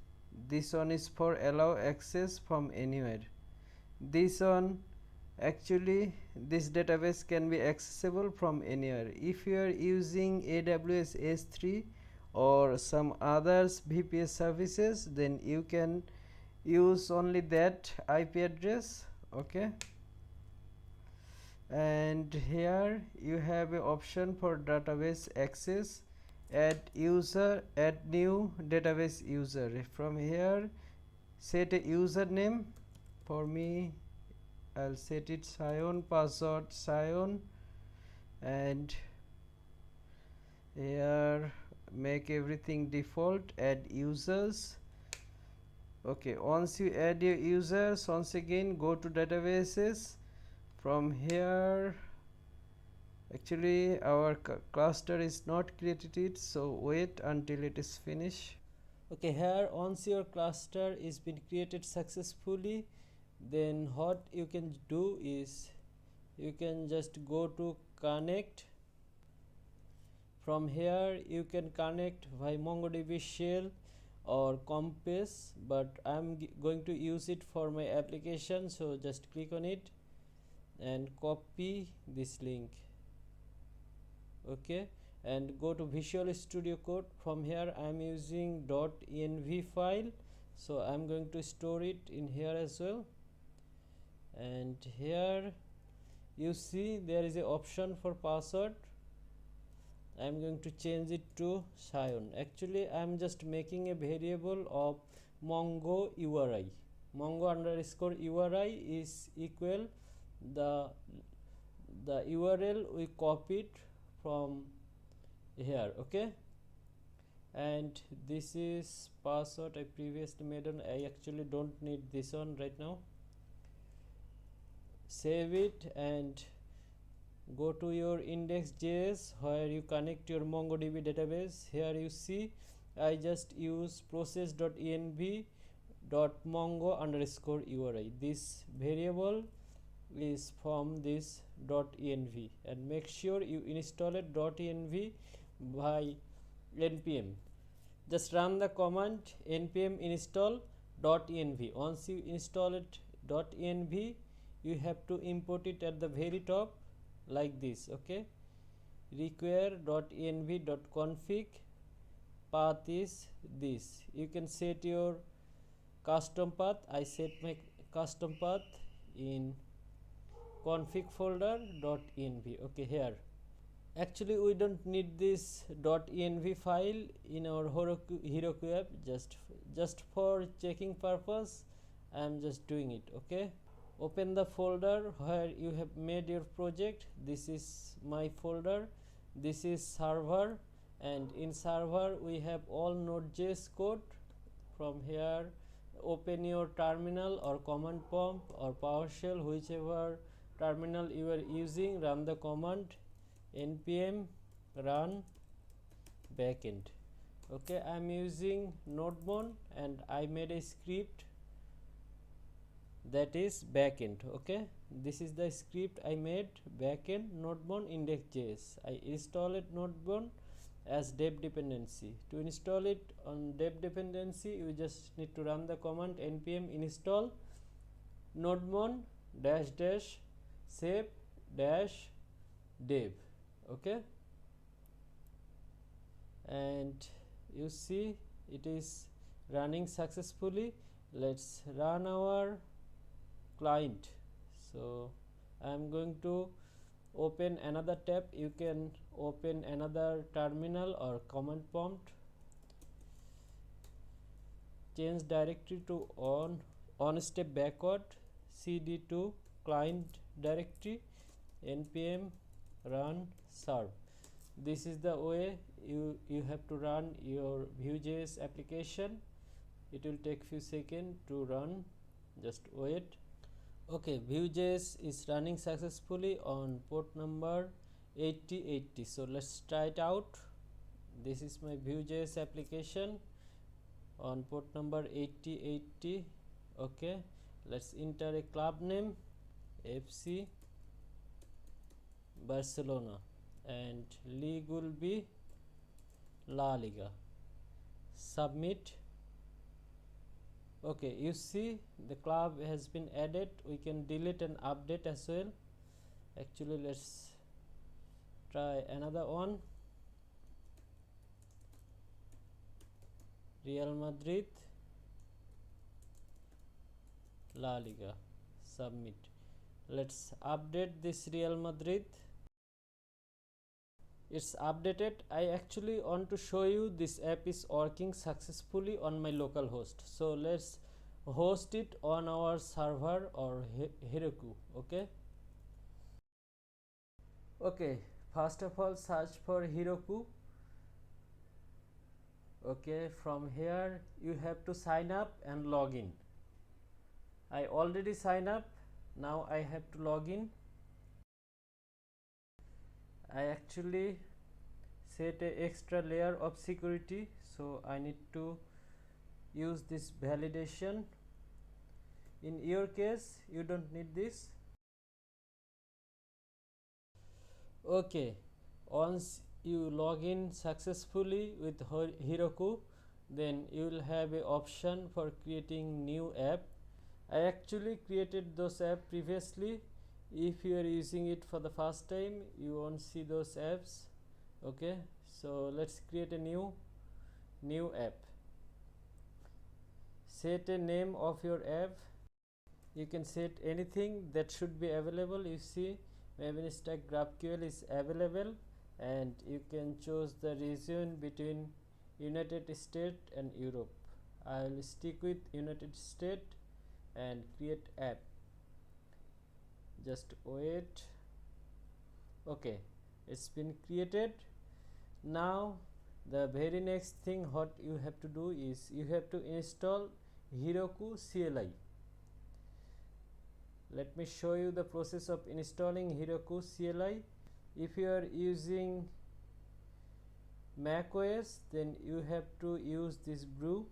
This one is for allow access from anywhere. This one, actually this database can be accessible from anywhere. If you are using AWS S3 or some others VPS services, then you can use only that IP address. Okay, and here you have an option for database access, add user, add new database user. From here set a username. For me, I'll set it Sion, password Sion, and here make everything default, add users. Okay, once you add your users, once again go to databases. From here, actually our cluster is not created, so wait until it is finished. Okay, here once your cluster is been created successfully, then what you can do is you can just go to connect. From here you can connect by MongoDB shell or compass, but I'm going to use it for my application, so just click on it and copy this link. Okay, and go to Visual Studio Code. From here I am using .env file, so I'm going to store it in here as well. And here you see there is an option for password. I'm going to change it to Sion. Actually I'm just making a variable of Mongo URI. Mongo underscore URI is equal the URL we copied from here. Okay, and this is password I previously made on. I actually don't need this one right now. Save it and go to your index.js where you connect your MongoDB database. Here you see I just use process.env.mongo underscore URI. This variable is from this .env, and make sure you install it .env by npm. Just run the command npm install .env. Once you install it .env, you have to import it at the very top like this. Okay, require.env.config, path is this. You can set your custom path. I set my custom path in config folder .env. Okay, here actually we don't need this .env file in our Heroku app. Just for checking purpose I am just doing it. Okay, open the folder where you have made your project. This is my folder, this is server, and in server we have all nodejs code. From here open your terminal or command prompt or PowerShell, whichever terminal you are using. Run the command npm run backend. Okay, I am using nodemon and I made a script that is backend. Okay, this is the script I made, backend nodemon index.js. I installed nodemon as dev dependency. To install it on dev dependency, you just need to run the command npm install nodemon -- save -dev. Okay, and you see it is running successfully. Let's run our client. So I am going to open another tab. You can open another terminal or command prompt. Change directory to on step backward, cd to client directory, npm run serve. This is the way you have to run your Vue.js application. It will take few seconds to run, just wait. Okay, Vue.js is running successfully on port number 8080. So let's try it out. This is my Vue.js application on port number 8080. Okay, let's enter a club name FC Barcelona and league will be La Liga. Submit. Okay, you see the club has been added. We can delete and update as well. Actually, let's try another one. Real Madrid La Liga. Submit. Let's update this Real Madrid. It's updated. I actually want to show you this app is working successfully on my local host. So let's host it on our server or Heroku. Okay, first of all search for Heroku. Okay, from here you have to sign up and log in. I already signed up. Now I have to log in. I actually set a extra layer of security, so I need to use this validation. In your case you don't need this. Okay, once you log in successfully with Heroku, then you will have a option for creating new app. I actually created those app previously. If you are using it for the first time, you won't see those apps. Okay, so let's create a new app. Set a name of your app. You can set anything that should be available. You see MEVN stack GraphQL is available, and you can choose the region between United States and Europe. I will stick with United States and create app. Just wait. Okay, it's been created. Now the very next thing what you have to do is you have to install Heroku CLI. Let me show you the process of installing Heroku CLI. If you are using macOS, then you have to use this brew.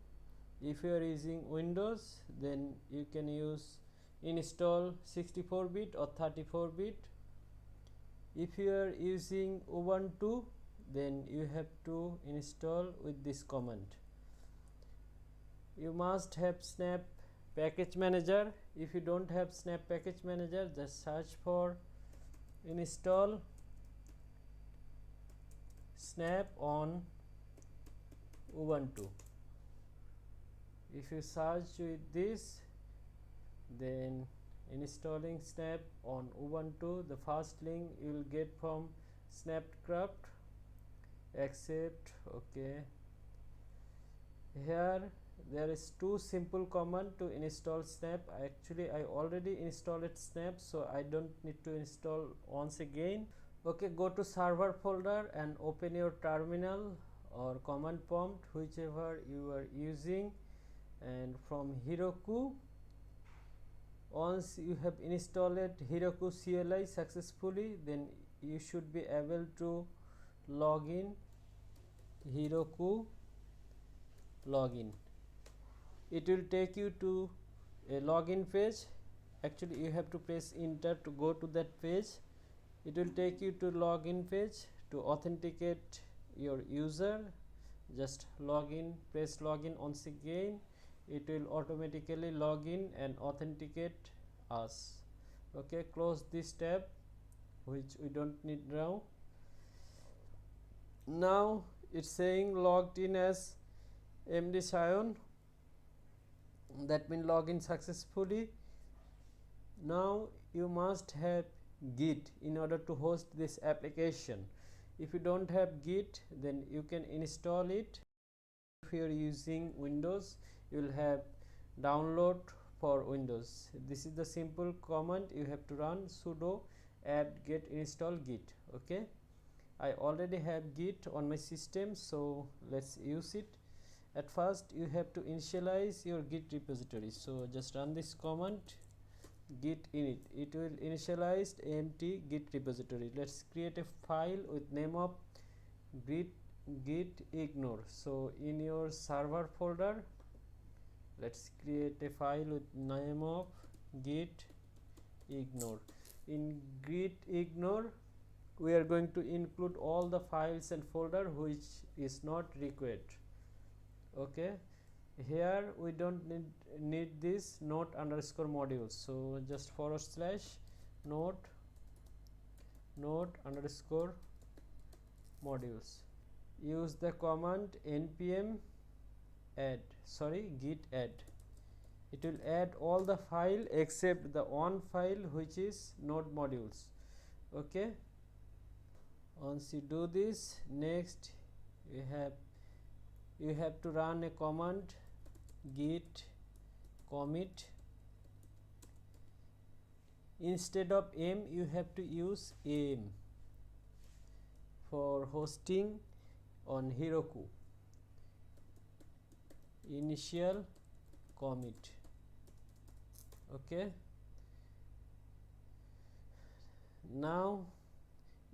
If you are using Windows, then you can use install 64-bit or 34-bit. If you are using Ubuntu, then you have to install with this command. You must have Snap Package Manager. If you don't have Snap Package Manager, just search for install Snap on Ubuntu. If you search with this, then installing Snap on Ubuntu, the first link you will get from Snapcraft. Accept. Okay, here there is two simple command to install Snap. Actually I already installed Snap, so I don't need to install once again. Okay, go to server folder and open your terminal or command prompt, whichever you are using, and from Heroku, once you have installed Heroku CLI successfully, then you should be able to log in. Heroku login. It will take you to a login page. Actually you have to press enter to go to that page. It will take you to login page to authenticate your user. Just login, press login once again. It will automatically log in and authenticate us. Okay, close this tab which we don't need now. Now it's saying logged in as MD Sion. That means login successfully. Now you must have Git in order to host this application. If you don't have Git, then you can install it. If you are using Windows, you will have download for Windows. This is the simple command you have to run: sudo apt get install git. Okay, I already have Git on my system, so let's use it. At first you have to initialize your Git repository, so just run this command git init, it will initialize empty git repository. Let's create a file with name of git ignore. So in your server folder, let's create a file with name of git ignore. In git ignore, we are going to include all the files and folder which is not required. Okay, here we don't need this node underscore modules, so just / node underscore modules. Use the command npm git add. It will add all the file except the one file which is node modules. Okay, once you do this, next you have to run a command git commit. Instead of m, you have to use am for hosting on Heroku. Initial commit. Okay, now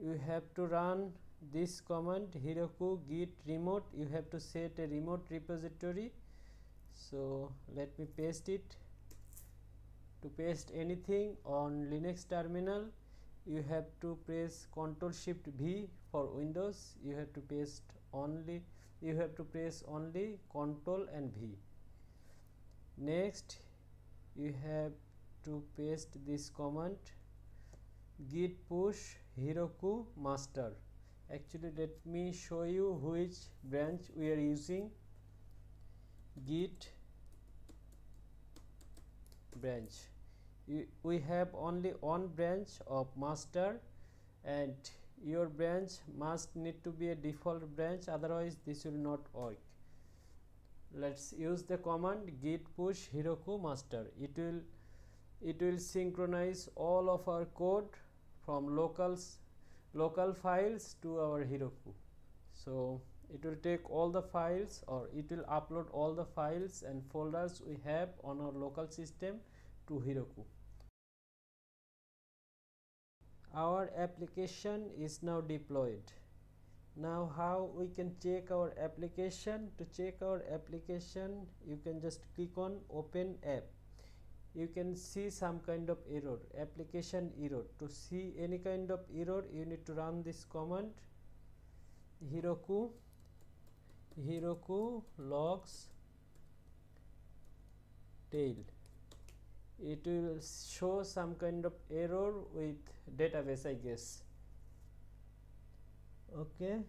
you have to run this command Heroku git remote. You have to set a remote repository. So let me paste it. To paste anything on Linux terminal, you have to press Ctrl Shift V. For Windows, you have to press only Ctrl and V. Next, you have to paste this command git push Heroku master. Actually, let me show you which branch we are using. Git branch. We have only one branch of master, and your branch must need to be a default branch, otherwise this will not work. Let's use the command git push Heroku master. It will synchronize all of our code from local files to our Heroku. So it will take all the files, or it will upload all the files and folders we have on our local system to Heroku. Our application is now deployed. Now how we can check our application? To check our application, you can just click on open app. You can see some kind of error, application error. To see any kind of error, you need to run this command Heroku logs tail. It will show some kind of error with database, I guess. Okay,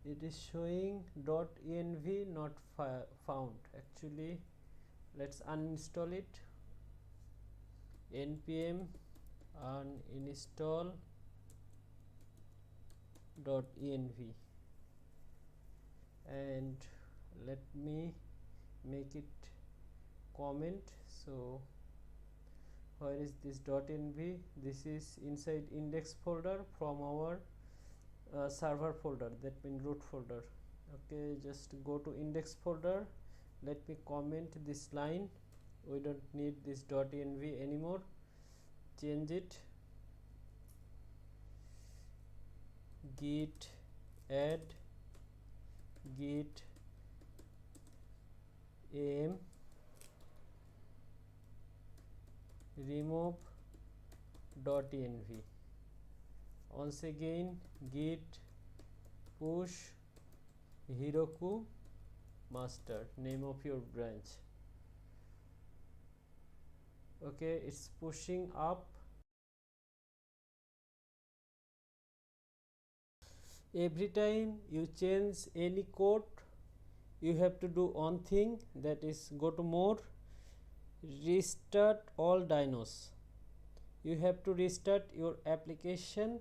it is showing .env not found. Actually, let's uninstall it. Npm uninstall .env, and let me make it comment. So where is this .env? This is inside index folder from our server folder, that means root folder. Okay, just go to index folder. Let me comment this line. We don't need this .env anymore. Change it. Git add git am remove .env. Once again, git push Heroku master, name of your branch. Okay, it's pushing up. Every time you change any code, you have to do one thing, that is go to more, restart all dynos. You have to restart your application.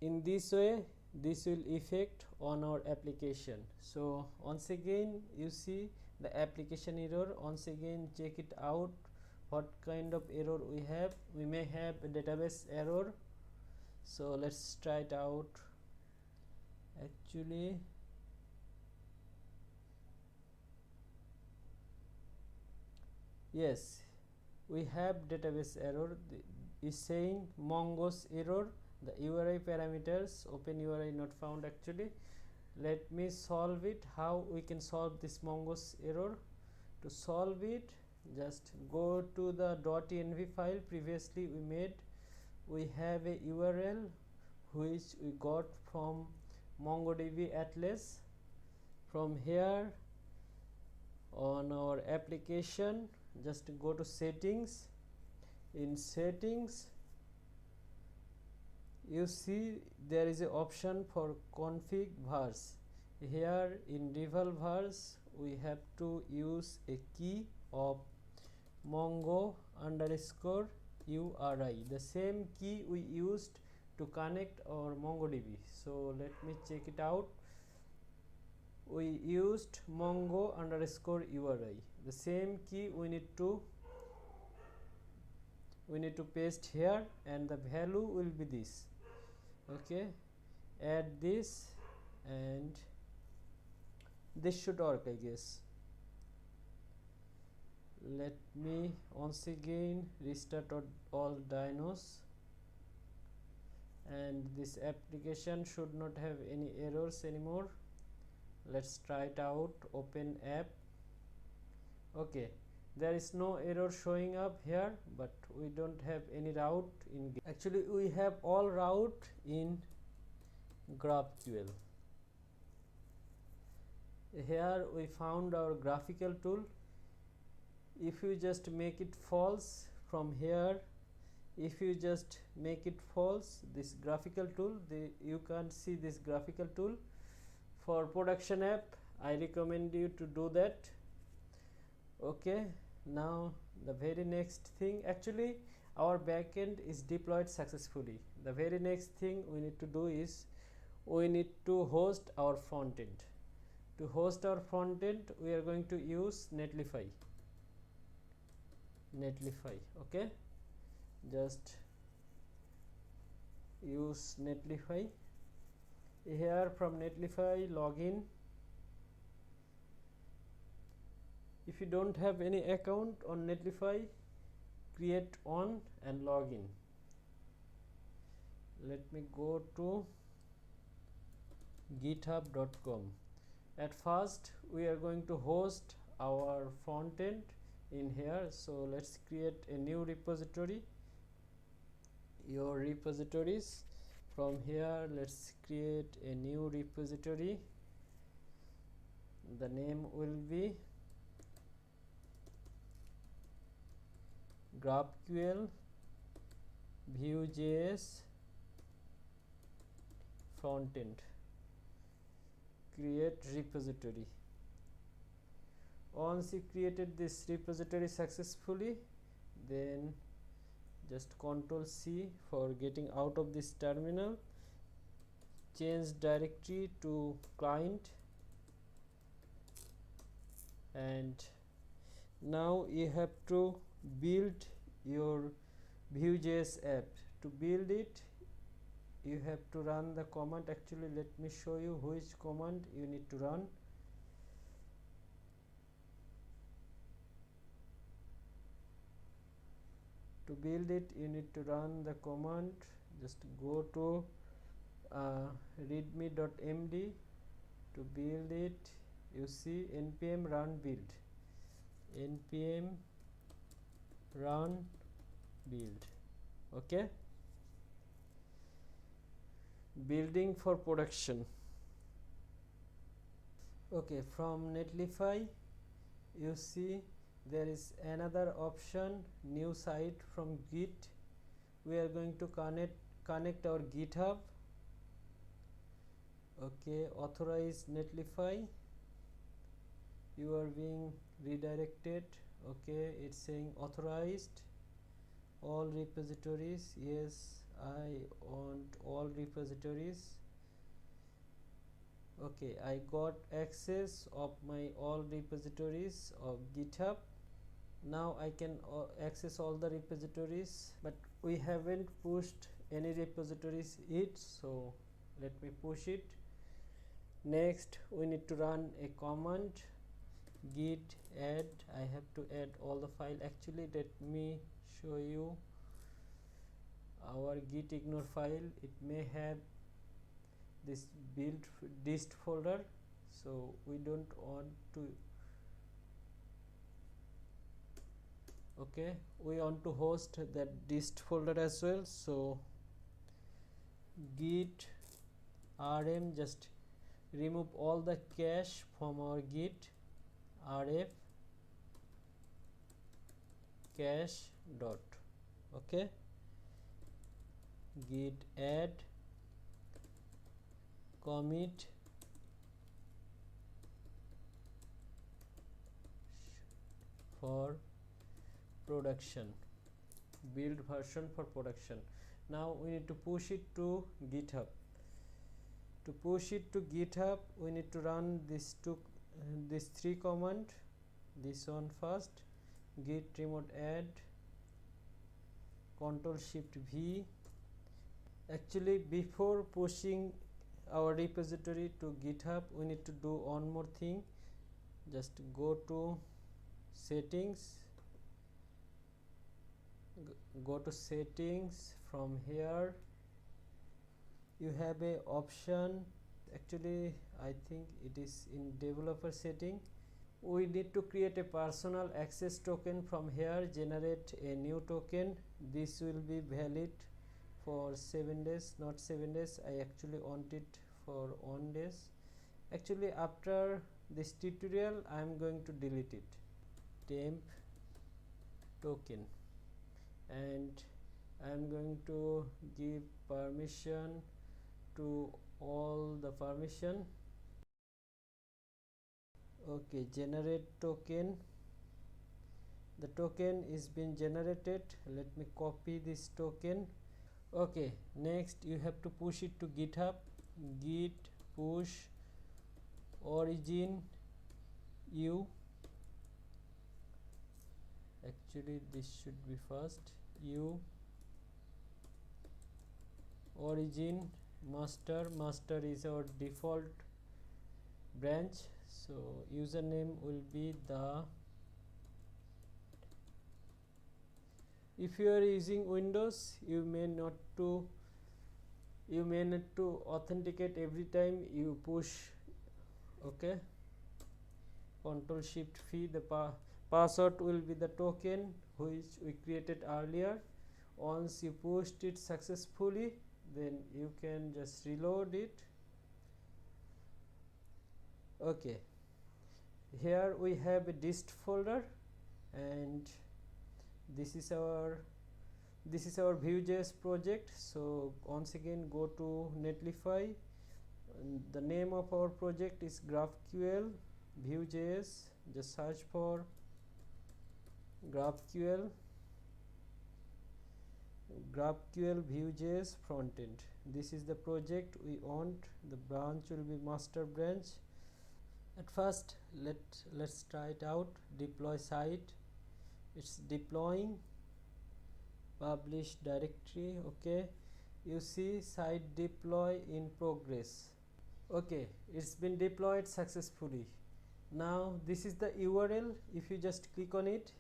In this way, this will affect on our application. So once again, you see the application error. Once again, check it out, what kind of error we have. We may have a database error. So let's try it out. Actually, Yes, we have database error. Is saying Mongo's error, the URI parameters open URI not found. Actually, let me solve it. How we can solve this Mongo's error? To solve it, just go to the .env file previously we made. We have a URL which we got from MongoDB Atlas. From here on our application, just go to settings. In settings, you see there is an option for config vars. Here in devel vars, we have to use a key of mongo underscore URI, the same key we used to connect our MongoDB. So let me check it out. We used mongo underscore URI, the same key we need to paste here, and the value will be this. Okay, add this, and this should work, I guess. Let me once again restart all dynos, and this application should not have any errors anymore. Let's try it out. Open app. Okay, there is no error showing up here, but we don't have any route in actually we have all route in GraphQL. Here we found our graphical tool. If you just make it false from here, if you just make it false, this graphical tool, you can't see this graphical tool. For production app, I recommend you to do that. Okay, now the very next thing, actually our backend is deployed successfully. The very next thing we need to do is we need to host our front end. To host our front end, we are going to use Netlify. Okay, just use Netlify. Here from Netlify, login. If you don't have any account on Netlify, create one and login. Let me go to github.com. At first we are going to host our front end in here, so let's create a new repository. Your repositories, from here let's create a new repository. The name will be GraphQL Vue.js frontend. Create repository. Once you created this repository successfully, then just Ctrl C for getting out of this terminal. Change directory to client, and now you have to build your Vue.js app. To build it, you have to run the command. Actually, let me show you which command you need to run. To build it, you need to run the command. Just go to readme.md. To build it, you see npm run build. Npm run build. Okay, building for production. Okay, from Netlify, you see there is another option, new site from Git. We are going to connect our GitHub. Okay, authorize Netlify. You are being redirected. Okay, it's saying authorized all repositories. Yes, I want all repositories. Okay, I got access of my all repositories of GitHub. Now I can access all the repositories, but we haven't pushed any repositories yet, so let me push it. Next, we need to run a command. git add. I have to add all the file. Actually, let me show you our git ignore file. It may have this build dist folder, so we don't want to. Okay, we want to host that dist folder as well, so git rm, just remove all the cache from our git rf cache dot. Okay, git add commit for production, build version for production. Now we need to push it to GitHub. To push it to GitHub, we need to run these three command. This one first, git remote add Ctrl+Shift+V. Actually, before pushing our repository to GitHub, we need to do one more thing. Just go to settings, go to settings. From here you have a option. Actually, I think it is in developer setting. We need to create a personal access token. From here, generate a new token. This will be valid for 7 days, not 7 days. I actually want it for 1 day. Actually, after this tutorial, I am going to delete it. Temp token, and I am going to give permission to all the permission. Okay, generate token. The token is been generated. Let me copy this token. Okay, next you have to push it to GitHub. Git push origin u. Actually, this should be first. U origin master is our default branch, so username will be the. If you are using Windows, you may need to authenticate every time you push. Okay, Ctrl+Shift+V. The password will be the token which we created earlier. Once you pushed it successfully, then you can just reload it. Okay, here we have a dist folder, and this is our Vue.js project. So once again, go to Netlify. The name of our project is GraphQL Vue.js. Just search for GraphQL Vue.js frontend. This is the project we want. The branch will be master branch. At first, let's try it out. Deploy site. It's deploying. Publish directory. Okay, you see site deploy in progress. Okay, it's been deployed successfully. Now this is the URL. If you just click on it,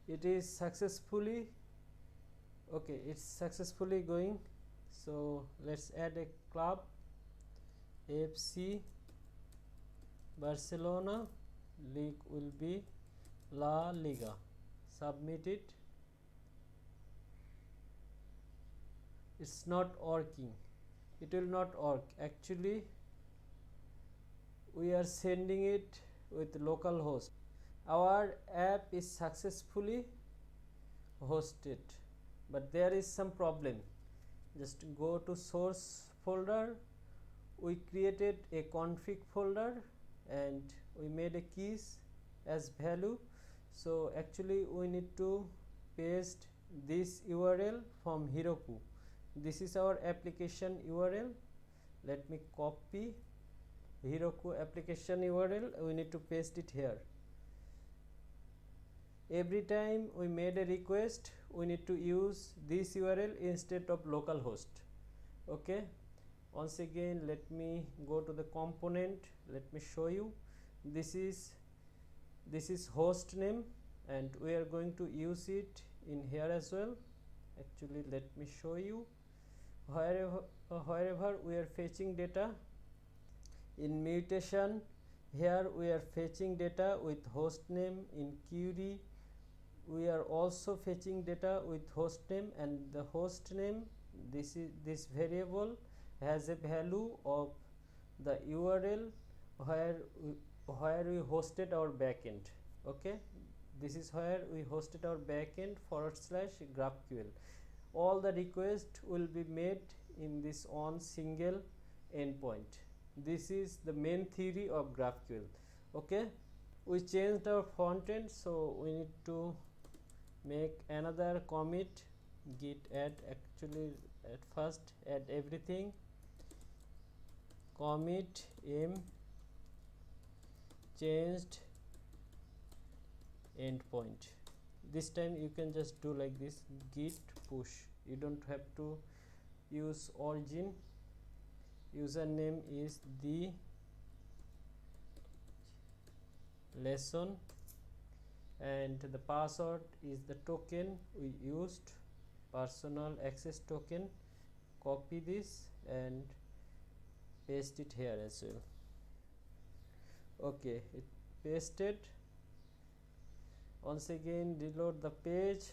it is successfully. Okay, it's successfully going. So let's add a club, FC Barcelona. League will be La Liga. Submit it. It's not working. It will not work. Actually, we are sending it with localhost. Our app is successfully hosted, but there is some problem. Just go to source folder. We created a config folder and we made a keys as value. So actually we need to paste this URL from Heroku. This is our application URL. Let me copy Heroku application URL. We need to paste it here. Every time we made a request, we need to use this URL instead of localhost. Okay, once again, let me go to the component. Let me show you. This is this is host name, and we are going to use it in here as well. Actually, let me show you. Wherever we are fetching data in mutation, here we are fetching data with host name. In query, we are also fetching data with host name, and the host name, this variable has a value of the URL where we hosted our backend. Okay, this is where we hosted our backend / GraphQL. All the requests will be made in this one single endpoint. This is the main theory of GraphQL. Okay, we changed our front end, so we need to make another commit git add. Actually, at first add everything, commit m changed endpoint. This time you can just do like this, git push. You don't have to use origin. Username is the lesson, and the password is the token we used, personal access token. Copy this and paste it here as well. Okay, it pasted. Once again reload the page,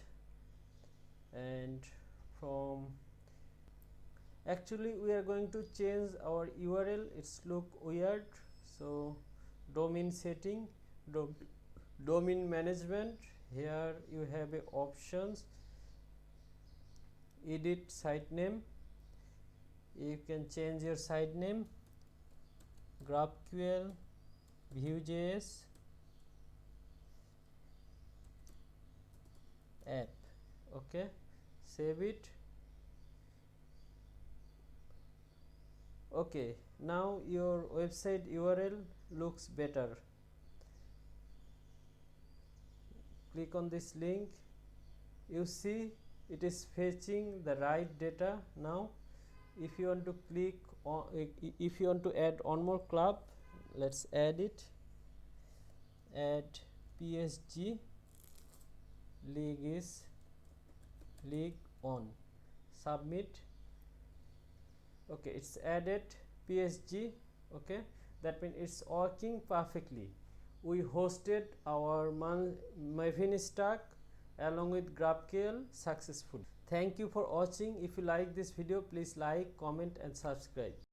and from actually we are going to change our URL. It's look weird, so domain setting, domain management. Here you have a options, edit site name. You can change your site name, GraphQL Vue.js app. Okay, save it. Okay, now your website URL looks better. Click on this link. You see it is fetching the right data now. If you want to click on, if you want to add one more club, let's add it. Add PSG, league is league on. Submit. Okay, it's added PSG. Okay, that means it's working perfectly. We hosted our MEVN stack along with GraphQL successfully. Thank you for watching. If you like this video, please like, comment and subscribe.